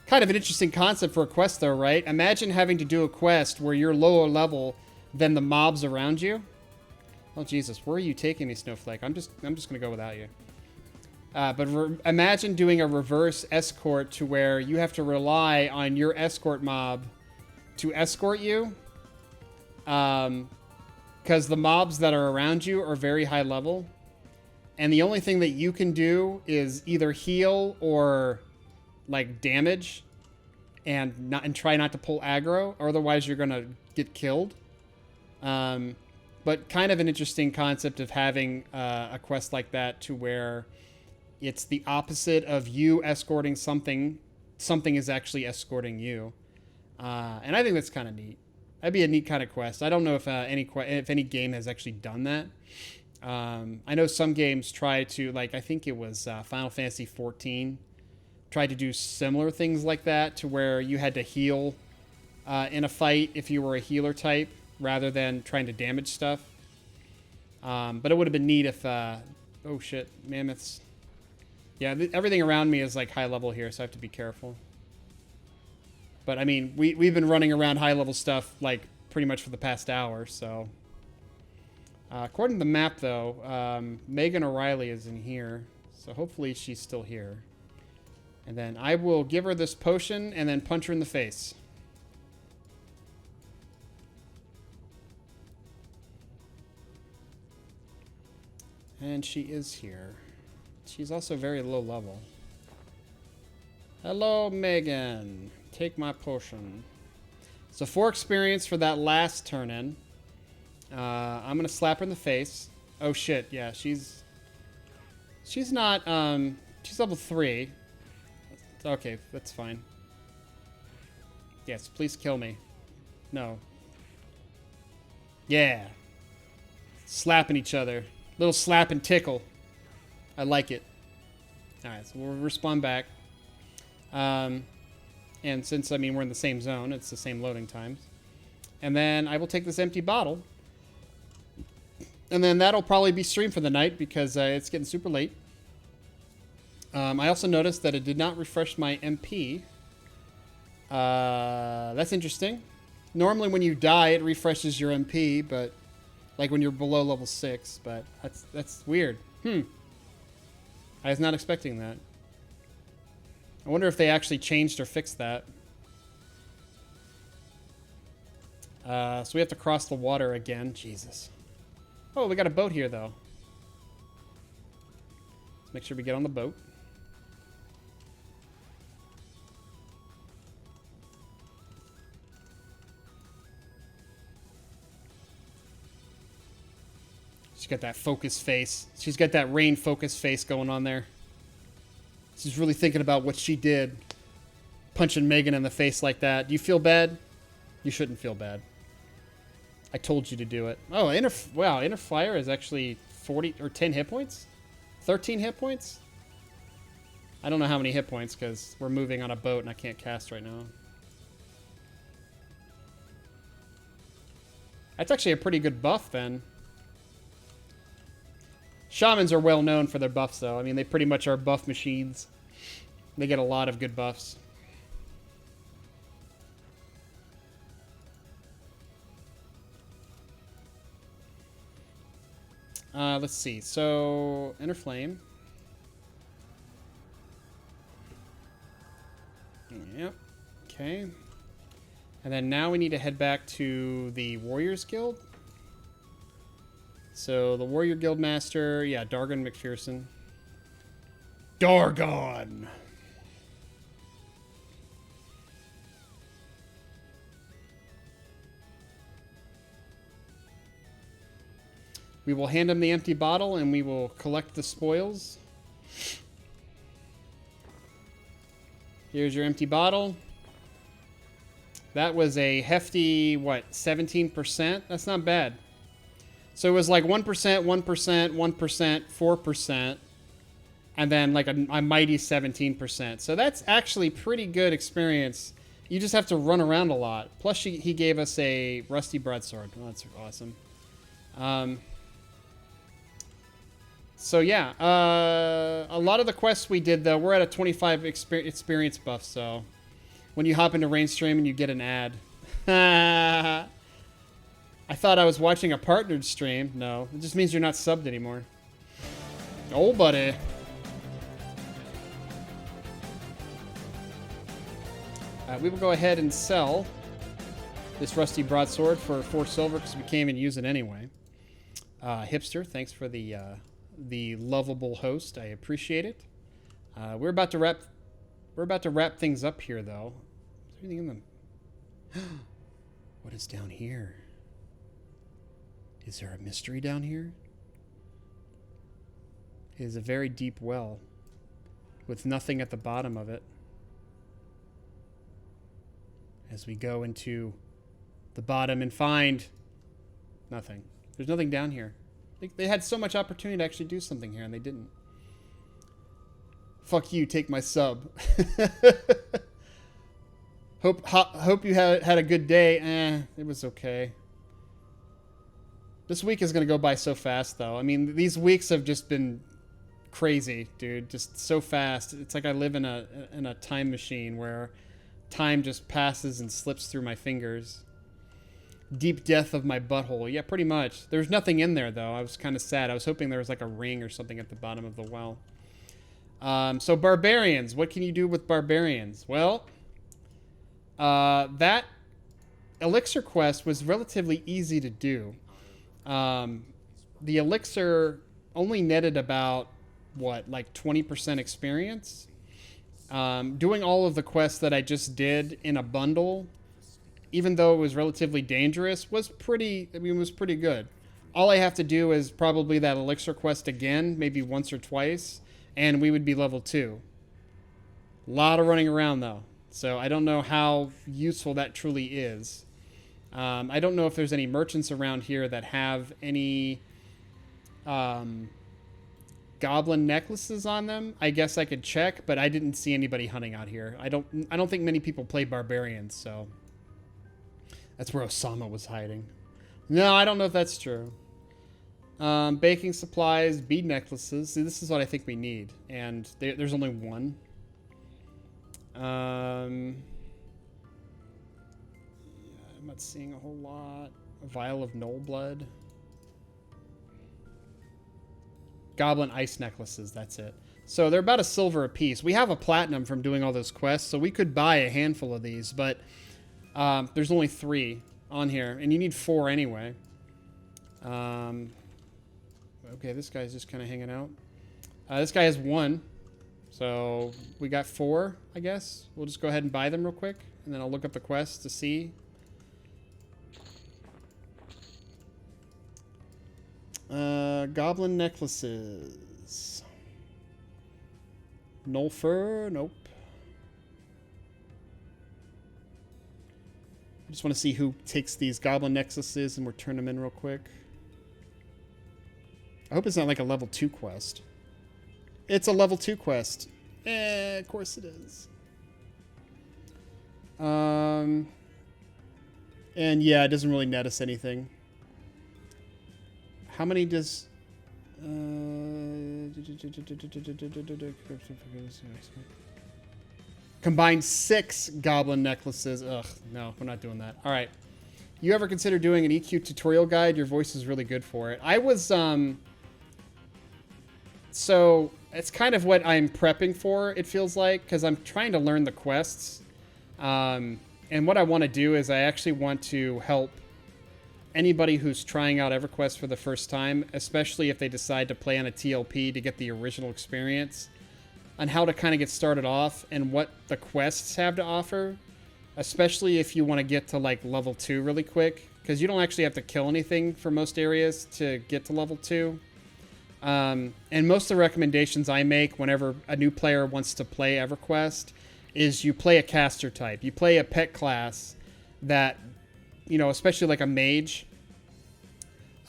Kind of an interesting concept for a quest, though, right? Imagine having to do a quest where you're lower level than the mobs around you. Oh, Jesus. Where are you taking me, Snowflake? I'm just going to go without you. But imagine doing a reverse escort to where you have to rely on your escort mob to escort you. Because the mobs that are around you are very high level. And the only thing that you can do is either heal or... like damage and try not to pull aggro, or otherwise you're gonna get killed. But kind of an interesting concept of having a quest like that to where it's the opposite of you escorting something is actually escorting you. And I think that's kind of neat. That'd be a neat kind of quest. I don't know if any game has actually done that. I know some games try to, like, I think it was Final Fantasy XIV tried to do similar things like that, to where you had to heal in a fight if you were a healer type rather than trying to damage stuff. But it would have been neat if... oh shit, mammoths. Yeah, everything around me is like high level here, so I have to be careful. But I mean, we've been running around high level stuff like pretty much for the past hour, so... according to the map, though, Megan O'Reilly is in here, so hopefully she's still here. And then I will give her this potion and then punch her in the face. And she is here. She's also very low level. Hello, Megan. Take my potion. So 4 experience for that last turn-in. I'm going to slap her in the face. Oh, shit. Yeah, she's not... she's level 3. Okay, that's fine. Yes, please kill me. No. Yeah. Slapping each other. Little slap and tickle. I like it. Alright, so we'll respawn back. And since, I mean, we're in the same zone, it's the same loading times. And then I will take this empty bottle And then that'll probably be streamed for the night because it's getting super late. I also noticed that it did not refresh my MP. That's interesting. Normally when you die, it refreshes your MP, but like when you're below level 6, but that's weird. I was not expecting that. I wonder if they actually changed or fixed that. So we have to cross the water again. Jesus. Oh, we got a boat here, though. Let's make sure we get on the boat. She's got that focus face. She's got that Rein focus face going on there. She's really thinking about what she did. Punching Megan in the face like that. Do you feel bad? You shouldn't feel bad. I told you to do it. Oh, inner fire is actually 40 or 10 hit points? 13 hit points? I don't know how many hit points because we're moving on a boat and I can't cast right now. That's actually a pretty good buff then. Shamans are well known for their buffs though. I mean, they pretty much are buff machines. They get a lot of good buffs. Let's see. So, Inner Flame. Yep. Okay. And then now we need to head back to the Warriors Guild. So, the Warrior Guild Master, yeah, Dargon McPherson. Dargon! We will hand him the empty bottle and we will collect the spoils. Here's your empty bottle. That was a hefty, what, 17%? That's not bad. So it was like 1%, 1%, 1%, 4%, and then like a mighty 17%. So that's actually pretty good experience. You just have to run around a lot. Plus he gave us a rusty broadsword. Oh, that's awesome. So yeah, a lot of the quests we did though, we're at a 25 experience buff, so when you hop into Rainstream and you get an ad. I thought I was watching a partnered stream. No, it just means you're not subbed anymore. Oh, buddy. We will go ahead and sell this rusty broadsword for 4 silver because we can't even use it anyway. Hipster, thanks for the lovable host. I appreciate it. We're about to wrap things up here, though. Is there anything in them? What is down here? Is there a mystery down here? It is a very deep well with nothing at the bottom of it. As we go into the bottom and find nothing. There's nothing down here. They had so much opportunity to actually do something here, and they didn't. Fuck you, take my sub. Hope you had a good day. It was okay. This week is going to go by so fast, though. I mean, these weeks have just been crazy, dude. Just so fast. It's like I live in a time machine where time just passes and slips through my fingers. Deep death of my butthole. Yeah, pretty much. There's nothing in there, though. I was kind of sad. I was hoping there was like a ring or something at the bottom of the well. So barbarians. What can you do with barbarians? Well, that elixir quest was relatively easy to do. The elixir only netted about, what, like 20% experience? Doing all of the quests that I just did in a bundle, even though it was relatively dangerous, was pretty good. All I have to do is probably that elixir quest again, maybe once or twice, and we would be level 2. A lot of running around, though. So I don't know how useful that truly is. I don't know if there's any merchants around here that have any goblin necklaces on them. I guess I could check, but I didn't see anybody hunting out here. I don't think many people play barbarians, so that's where Osama was hiding. No, I don't know if that's true. Baking supplies, bead necklaces. See, this is what I think we need. And there's only one. Yeah, I'm not seeing a whole lot. A vial of Knoll blood. Goblin ice necklaces, that's it. So they're about a silver a piece. We have a platinum from doing all those quests, so we could buy a handful of these, but there's only 3 on here, and you need 4 anyway. Okay, this guy's just kind of hanging out. This guy has 1, so we got 4, I guess. We'll just go ahead and buy them real quick, and then I'll look up the quests to see. Goblin necklaces. Knoll fur? Nope. I just want to see who takes these goblin necklaces and we'll turn them in real quick. I hope it's not like a level 2 quest. It's a level 2 quest. Of course it is. And yeah, it doesn't really net us anything. How many does... Combined 6 goblin necklaces. Ugh, no, we're not doing that. All right. You ever consider doing an EQ tutorial guide? Your voice is really good for it. I was, so it's kind of what I'm prepping for, it feels like, because I'm trying to learn the quests. And what I want to do is I actually want to help anybody who's trying out EverQuest for the first time, especially if they decide to play on a TLP to get the original experience, on how to kind of get started off and what the quests have to offer, especially if you want to get to like level 2 really quick, because you don't actually have to kill anything for most areas to get to level 2. And most of the recommendations I make whenever a new player wants to play EverQuest is you play a caster type. You play a pet class that, you know, especially like a mage.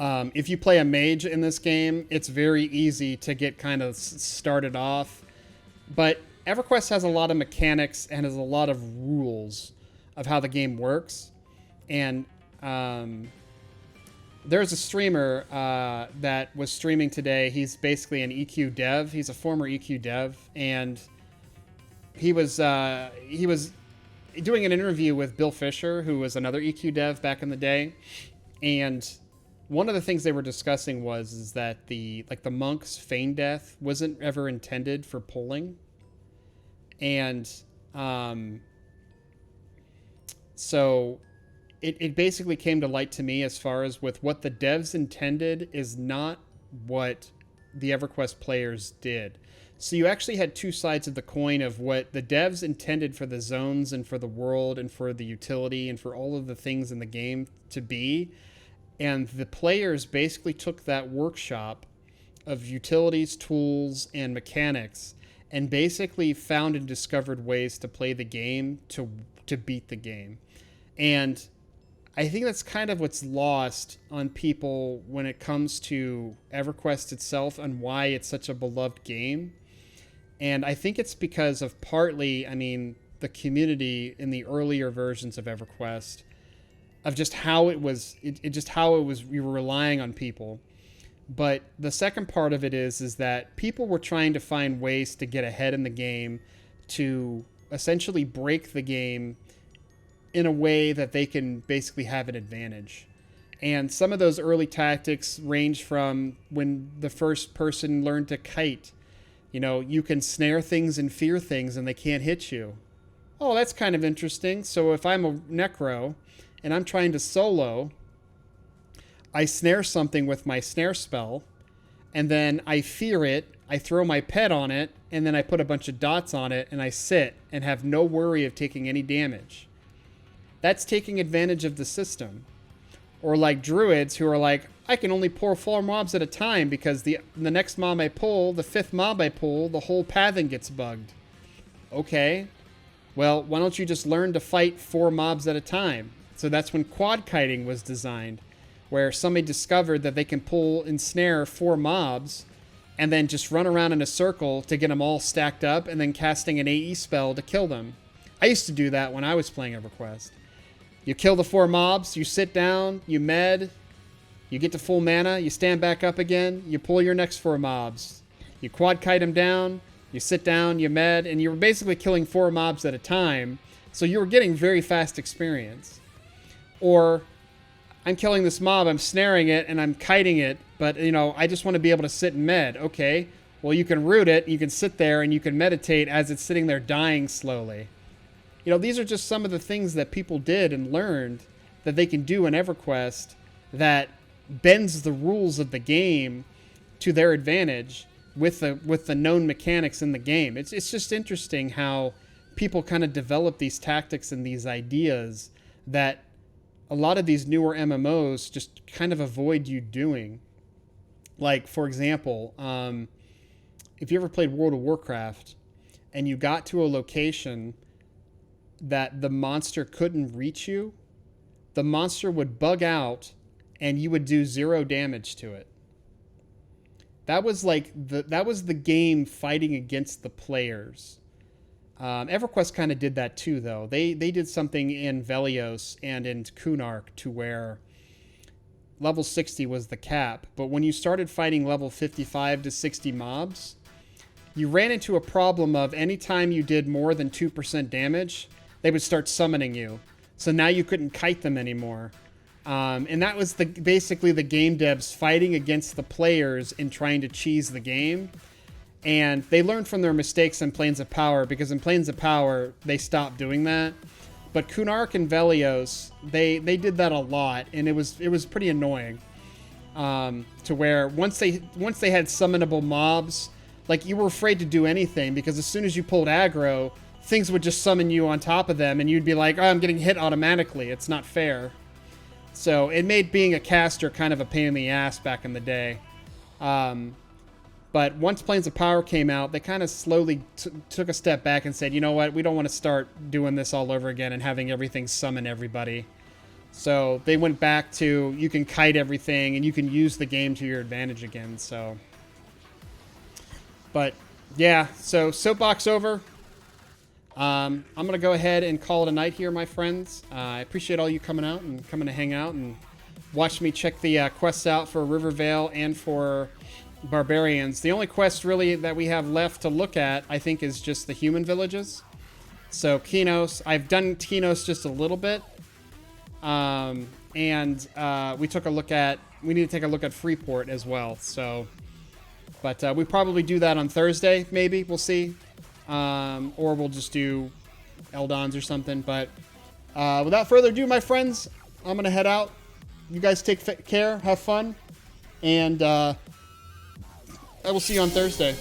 If you play a mage in this game, it's very easy to get kind of started off. But EverQuest has a lot of mechanics and has a lot of rules of how the game works. And there's a streamer that was streaming today. He's basically an EQ dev. He's a former EQ dev. And he was doing an interview with Bill Fisher, who was another EQ dev back in the day. And one of the things they were discussing is that the monk's feign death wasn't ever intended for pulling. And so it basically came to light to me as far as with what the devs intended is not what the EverQuest players did. So you actually had 2 sides of the coin of what the devs intended for the zones and for the world and for the utility and for all of the things in the game to be. And the players basically took that workshop of utilities, tools, and mechanics and basically found and discovered ways to play the game to beat the game. And I think that's kind of what's lost on people when it comes to EverQuest itself and why it's such a beloved game. And I think it's because of partly, I mean, the community in the earlier versions of EverQuest, of just how it was, we were relying on people. But the second part of it is that people were trying to find ways to get ahead in the game, to essentially break the game in a way that they can basically have an advantage. And some of those early tactics range from when the first person learned to kite. You know, you can snare things and fear things and they can't hit you. Oh, that's kind of interesting. So if I'm a necro and I'm trying to solo, I snare something with my snare spell, and then I fear it, I throw my pet on it, and then I put a bunch of dots on it, and I sit and have no worry of taking any damage. That's taking advantage of the system. Or like druids who are like, I can only pull 4 mobs at a time because the next mob I pull, the 5th mob I pull, the whole pathing gets bugged. Okay, well, why don't you just learn to fight 4 mobs at a time? So that's when quad kiting was designed, where somebody discovered that they can pull and snare 4 mobs and then just run around in a circle to get them all stacked up and then casting an AE spell to kill them. I used to do that when I was playing EverQuest. You kill the 4 mobs, you sit down, you med, You get to full mana, you stand back up again, you pull your next 4 mobs. You quad kite them down, you sit down, you med, and you were basically killing 4 mobs at a time, so you were getting very fast experience. Or, I'm killing this mob, I'm snaring it, and I'm kiting it, but, you know, I just want to be able to sit and med. Okay, well, you can root it, you can sit there, and you can meditate as it's sitting there dying slowly. You know, these are just some of the things that people did and learned that they can do in EverQuest that bends the rules of the game to their advantage with the known mechanics in the game. It's just interesting how people kind of develop these tactics and these ideas that a lot of these newer MMOs just kind of avoid you doing. Like, for example, if you ever played World of Warcraft and you got to a location that the monster couldn't reach you, the monster would bug out and you would do 0 damage to it. That was like that was the game fighting against the players. EverQuest kind of did that too, though. They did something in Velios and in Kunark to where level 60 was the cap, but when you started fighting level 55 to 60 mobs, you ran into a problem of anytime you did more than 2% damage, they would start summoning you. So now you couldn't kite them anymore. And that was basically the game devs fighting against the players and trying to cheese the game. And they learned from their mistakes in Plains of Power, because in Plains of Power, they stopped doing that. But Kunark and Velios, they did that a lot, and it was pretty annoying. To where once they had summonable mobs, like, you were afraid to do anything, because as soon as you pulled aggro, things would just summon you on top of them, and you'd be like, oh, I'm getting hit automatically. It's not fair. So it made being a caster kind of a pain in the ass back in the day. But once Plains of Power came out, they kind of slowly took a step back and said, you know what, we don't want to start doing this all over again and having everything summon everybody. So they went back to, you can kite everything and you can use the game to your advantage again. So, but yeah, so soapbox over. I'm going to go ahead and call it a night here, my friends. I appreciate all you coming out and coming to hang out and watch me check the quests out for Rivervale and for Barbarians. The only quest really that we have left to look at, I think, is just the human villages. So Kinos, I've done Kinos just a little bit. And we need to take a look at Freeport as well. So, but we probably do that on Thursday, maybe. We'll see. Or we'll just do Eldons or something. But without further ado, my friends, I'm going to head out. You guys take care. Have fun. And I will see you on Thursday.